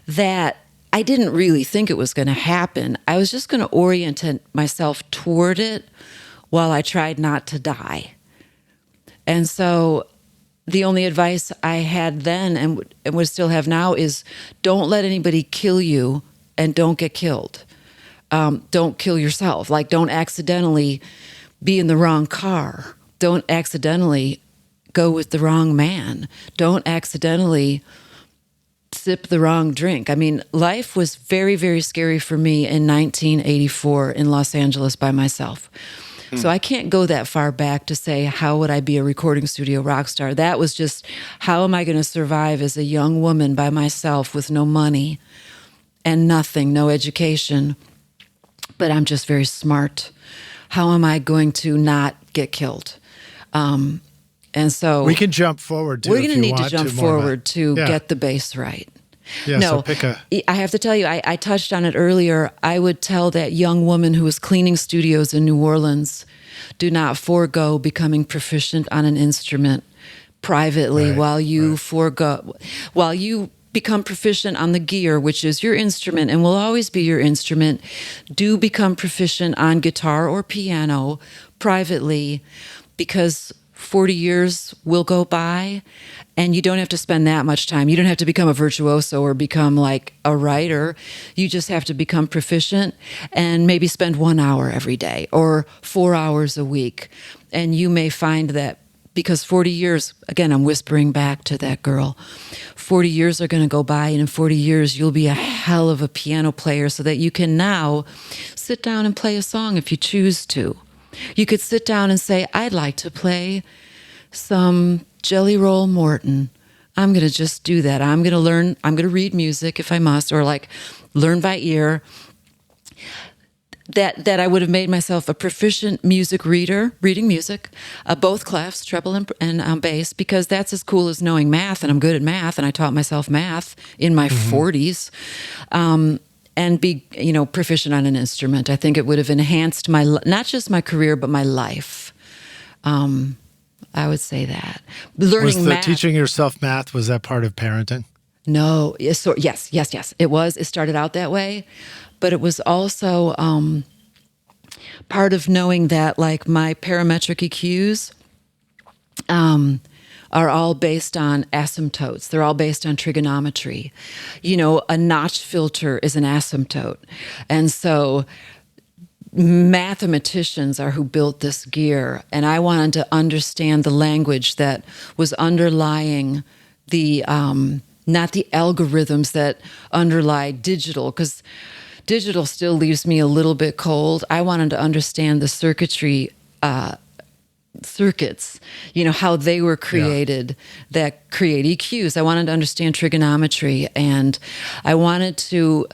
that I didn't really think it was going to happen. I was just going to orient myself toward it while I tried not to die. And so the only advice I had then and would still have now is don't let anybody kill you and don't get killed. Don't kill yourself. Like, don't accidentally be in the wrong car. Don't accidentally go with the wrong man. Don't accidentally sip the wrong drink. I mean, life was very, very scary for me in 1984 in Los Angeles by myself. So I can't go that far back to say, how would I be a recording studio rock star? That was just, how am I going to survive as a young woman by myself with no money and nothing, no education? But I'm just very smart. How am I going to not get killed? And so
we can jump forward too.
We're going to need to jump forward to get the bass right.
Yeah,
no,
so pick
I have to tell you, I touched on it earlier. I would tell that young woman who was cleaning studios in New Orleans, do not forego becoming proficient on an instrument privately while you become proficient on the gear, which is your instrument and will always be your instrument. Do become proficient on guitar or piano privately, because 40 years will go by and you don't have to spend that much time. You don't have to become a virtuoso or become like a writer. You just have to become proficient and maybe spend 1 hour every day or 4 hours a week. And you may find that because 40 years, again, I'm whispering back to that girl, 40 years are going to go by, and in 40 years, you'll be a hell of a piano player so that you can now sit down and play a song if you choose to. You could sit down and say, I'd like to play some Jelly Roll Morton. I'm going to just do that. I'm going to learn, I'm going to read music if I must, or like learn by ear. That I would have made myself a proficient music reader, reading music, both clefs, treble and bass, because that's as cool as knowing math, and I'm good at math, and I taught myself math in my 40s, and be, proficient on an instrument. I think it would have enhanced not just my career, but my life. I would say that. Learning math.
Teaching yourself math, was that part of parenting?
No, yes. It was. It started out that way. But it was also part of knowing that, like, my parametric EQs are all based on asymptotes. They're all based on trigonometry. A notch filter is an asymptote. And so mathematicians are who built this gear. And I wanted to understand the language that was underlying the, not the algorithms that underlie digital, because digital still leaves me a little bit cold. I wanted to understand the circuits, how they were created that create EQs. I wanted to understand trigonometry, and I wanted to,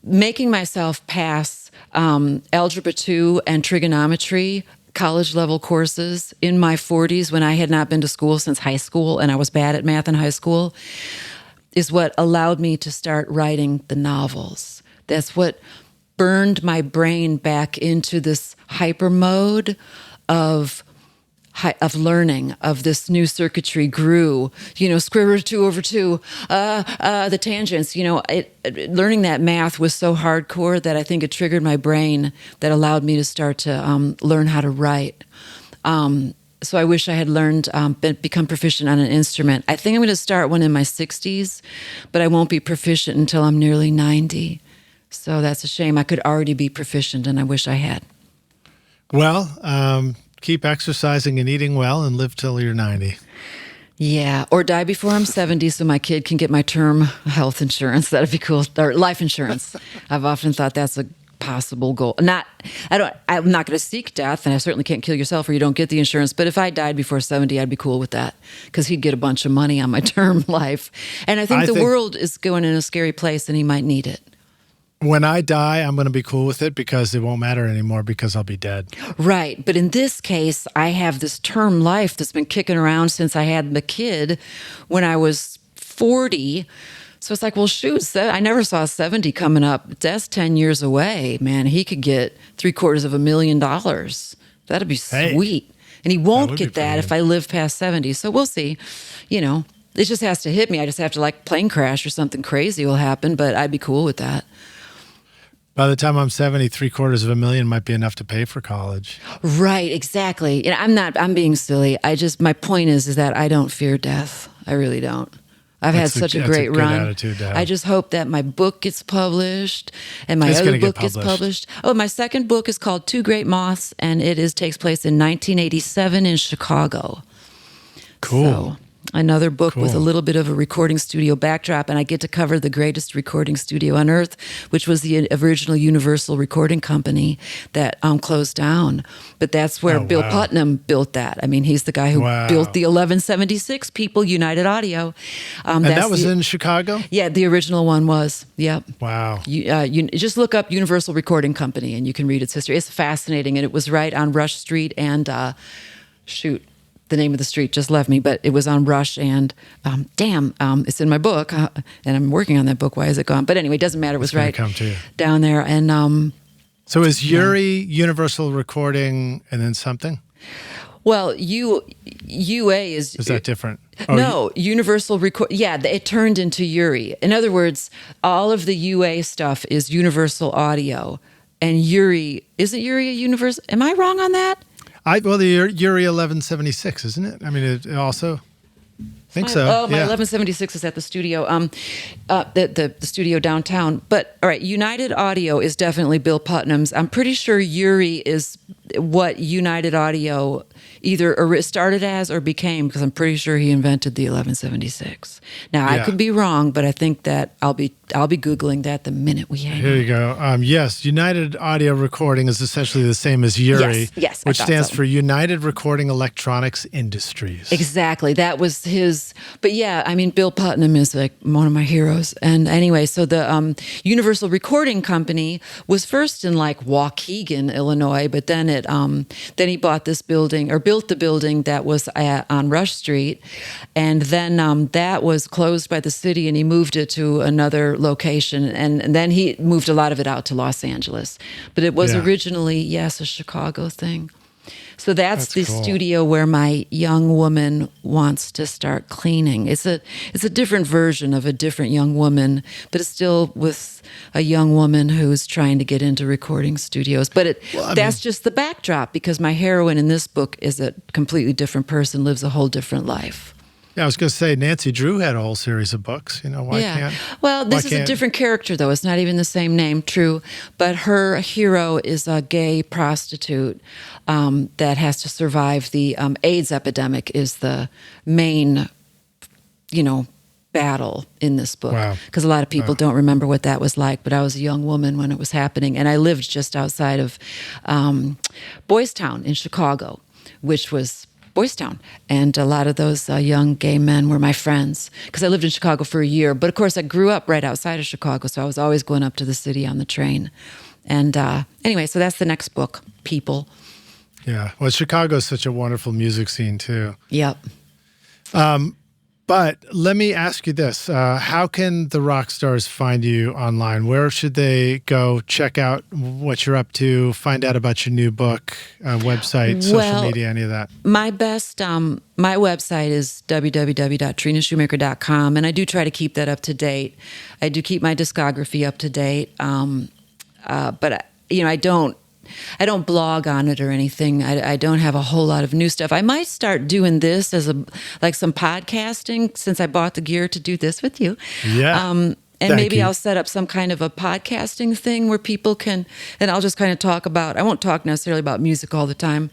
making myself pass Algebra 2 and trigonometry college level courses in my 40s when I had not been to school since high school and I was bad at math in high school, is what allowed me to start writing the novels. That's what burned my brain back into this hyper mode of of learning of this new circuitry grew, square root of 2 over 2, the tangents, learning that math was so hardcore that I think it triggered my brain that allowed me to start to learn how to write. So I wish I had learned, become proficient on an instrument. I think I'm going to start one in my 60s, but I won't be proficient until I'm nearly 90. So that's a shame. I could already be proficient, and I wish I had.
Well, keep exercising and eating well and live till you're 90.
Yeah, or die before I'm 70 so my kid can get my term health insurance. That'd be cool. Or life insurance. I've often thought that's a possible goal. I'm not going to seek death, and I certainly can't kill yourself or you don't get the insurance. But if I died before 70, I'd be cool with that because he'd get a bunch of money on my term life. And I think the world is going in a scary place and he might need it.
When I die, I'm going to be cool with it because it won't matter anymore because I'll be dead.
Right. But in this case, I have this term life that's been kicking around since I had the kid when I was 40. So it's like, well, shoot, I never saw 70 coming up. That's 10 years away, man. He could get $750,000. That'd be sweet. And he won't get that if I live past 70. So we'll see. It just has to hit me. I just have to plane crash or something crazy will happen, but I'd be cool with that.
By the time I'm 70, $750,000 might be enough to pay for college.
Right, exactly. I'm being silly. My point is that I don't fear death. I really don't. I've had such a great run.
Attitude to have.
I just hope that my book gets published and my other book gets published. Oh, my second book is called Two Great Moths, and it takes place in 1987 in Chicago.
Cool.
So, another book with a little bit of a recording studio backdrop, and I get to cover the greatest recording studio on earth, which was the original Universal Recording Company that closed down. But that's where Bill Putnam built that. I mean, he's the guy who built the 1176 people, United Audio.
And that was in Chicago?
Yeah, the original one was. Yep.
Wow.
You just look up Universal Recording Company, and you can read its history. It's fascinating, and it was right on Rush Street and, the name of the street just left me, but it was on Rush and it's in my book and I'm working on that book. Why is it gone? But anyway, it doesn't matter. It was right down there. And
so is Uri Universal Recording and then something?
Well, UA is
that different?
No, Universal Record. Yeah, it turned into Uri. In other words, all of the UA stuff is Universal Audio, and Uri isn't Uri a Universal? Am I wrong on that?
The Uri 1176, isn't it? I mean, it also. I think so.
Oh, my 1176 is at the studio, the studio downtown. But all right, United Audio is definitely Bill Putnam's. I'm pretty sure Uri is what United Audio either started as or became, because I'm pretty sure he invented the 1176. Now I could be wrong, but I think that I'll be Googling that the minute we hang.
Here you go. Yes, United Audio Recording is essentially the same as Uri,
yes,
which stands for United Recording Electronics Industries.
Exactly, that was his. But yeah, I mean, Bill Putnam is like one of my heroes. And anyway, so the Universal Recording Company was first in Waukegan, Illinois, but then then he bought this building or built the building that was on Rush Street, and then that was closed by the city, and he moved it to another location, and then he moved a lot of it out to Los Angeles. But it was originally, a Chicago thing. So that's the
cool.
studio where my young woman wants to start cleaning. It's a different version of a different young woman, but it's still with a young woman who's trying to get into recording studios. But that's just the backdrop, because my heroine in this book is a completely different person, lives a whole different life.
Yeah, I was going to say, Nancy Drew had a whole series of books. Why can't?
Well, this is a different character, though. It's not even the same name, true. But her hero is a gay prostitute that has to survive the AIDS epidemic is the main, battle in this book. Because a lot of people don't remember what that was like. But I was a young woman when it was happening. And I lived just outside of Boys Town in Chicago, which was Boys Town, and a lot of those young gay men were my friends, because I lived in Chicago for a year. But of course, I grew up right outside of Chicago, so I was always going up to the city on the train. And anyway, so that's the next book, People.
Yeah, well, Chicago is such a wonderful music scene too.
Yep.
But let me ask you this. How can the rock stars find you online? Where should they go check out what you're up to, find out about your new book, website, social media, any of that?
My best, my website is www.trinashoemaker.com, and I do try to keep that up to date. I do keep my discography up to date, but I don't blog on it or anything. I don't have a whole lot of new stuff. I might start doing this as some podcasting since I bought the gear to do this with you.
Yeah.
And maybe I'll set up some kind of a podcasting thing where people can, and I'll just kind of talk about, I won't talk necessarily about music all the time,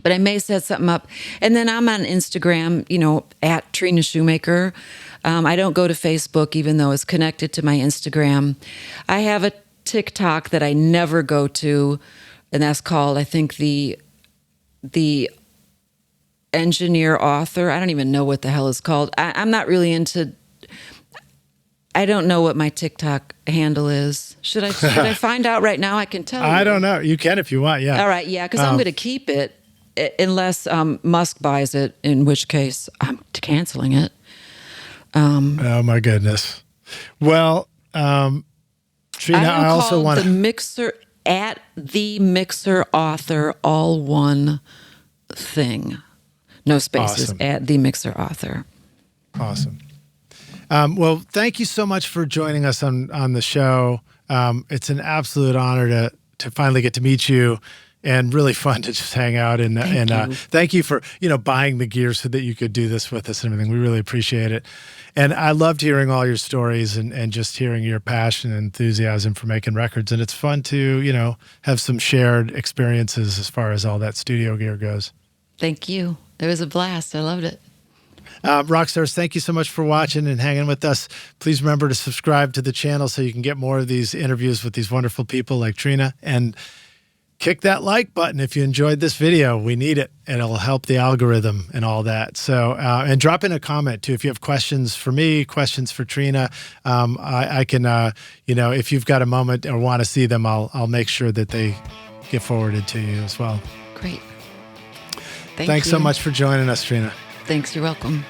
but I may set something up. And then I'm on Instagram, at Trina Shoemaker. I don't go to Facebook, even though it's connected to my Instagram. I have a TikTok that I never go to, and that's called, I think, the engineer author. I don't even know what the hell it's called. I'm not really into. I don't know what my TikTok handle is. Should I find out right now? I can tell you.
I don't know. You can if you want. Yeah.
All right. Yeah, because I'm going to keep it unless Musk buys it, in which case I'm canceling it.
Oh my goodness. Well. Trina, I also want
the mixer at the mixer author, all one thing, no spaces. Awesome. At the mixer author.
Awesome. Well, thank you so much for joining us on the show. It's an absolute honor to finally get to meet you, and really fun to just hang out. Thank you for buying the gear so that you could do this with us and everything. We really appreciate it. And I loved hearing all your stories and just hearing your passion and enthusiasm for making records. And it's fun to, have some shared experiences as far as all that studio gear goes.
Thank you. It was a blast. I loved it.
Rockstars, thank you so much for watching and hanging with us. Please remember to subscribe to the channel so you can get more of these interviews with these wonderful people like Trina. And kick that like button if you enjoyed this video. We need it. It'll help the algorithm and all that. So, and drop in a comment too. If you have questions for me, questions for Trina, I can, if you've got a moment or want to see them, I'll make sure that they get forwarded to you as well.
Great.
Thanks so much for joining us, Trina.
Thanks. You're welcome.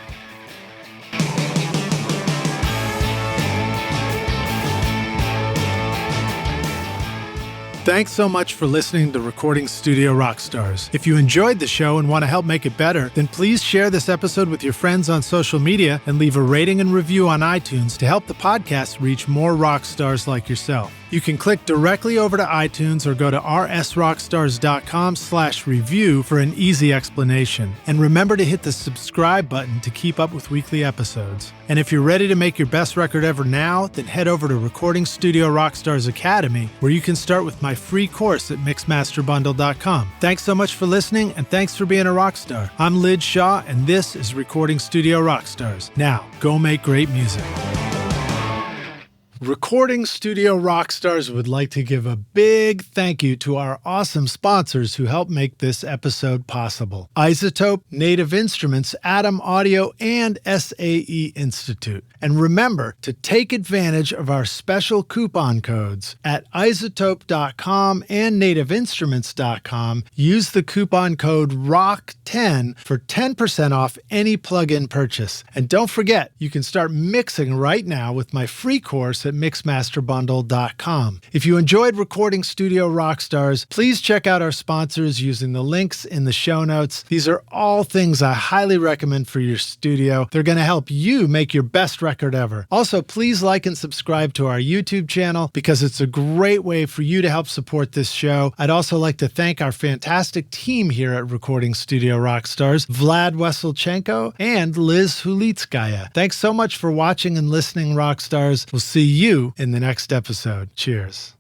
Thanks so much for listening to Recording Studio Rockstars. If you enjoyed the show and want to help make it better, then please share this episode with your friends on social media and leave a rating and review on iTunes to help the podcast reach more rock stars like yourself. You can click directly over to iTunes or go to rsrockstars.com/review for an easy explanation. And remember to hit the subscribe button to keep up with weekly episodes. And if you're ready to make your best record ever now, then head over to Recording Studio Rockstars Academy, where you can start with my free course at mixmasterbundle.com. Thanks so much for listening, and thanks for being a rock star. I'm Lij Shaw, and this is Recording Studio Rockstars. Now, go make great music. Recording Studio Rockstars would like to give a big thank you to our awesome sponsors who help make this episode possible: iZotope, Native Instruments, Atom Audio, and SAE Institute. And remember to take advantage of our special coupon codes at iZotope.com and nativeinstruments.com. Use the coupon code ROCK10 for 10% off any plug-in purchase. And don't forget, you can start mixing right now with my free course at mixmasterbundle.com. If you enjoyed Recording Studio Rockstars, please check out our sponsors using the links in the show notes. These are all things I highly recommend for your studio. They're going to help you make your best record ever. Also, please like and subscribe to our YouTube channel because it's a great way for you to help support this show. I'd also like to thank our fantastic team here at Recording Studio Rockstars, Vlad Weselchenko and Liz Hulitskaya. Thanks so much for watching and listening, Rockstars. We'll see you in the next episode. Cheers.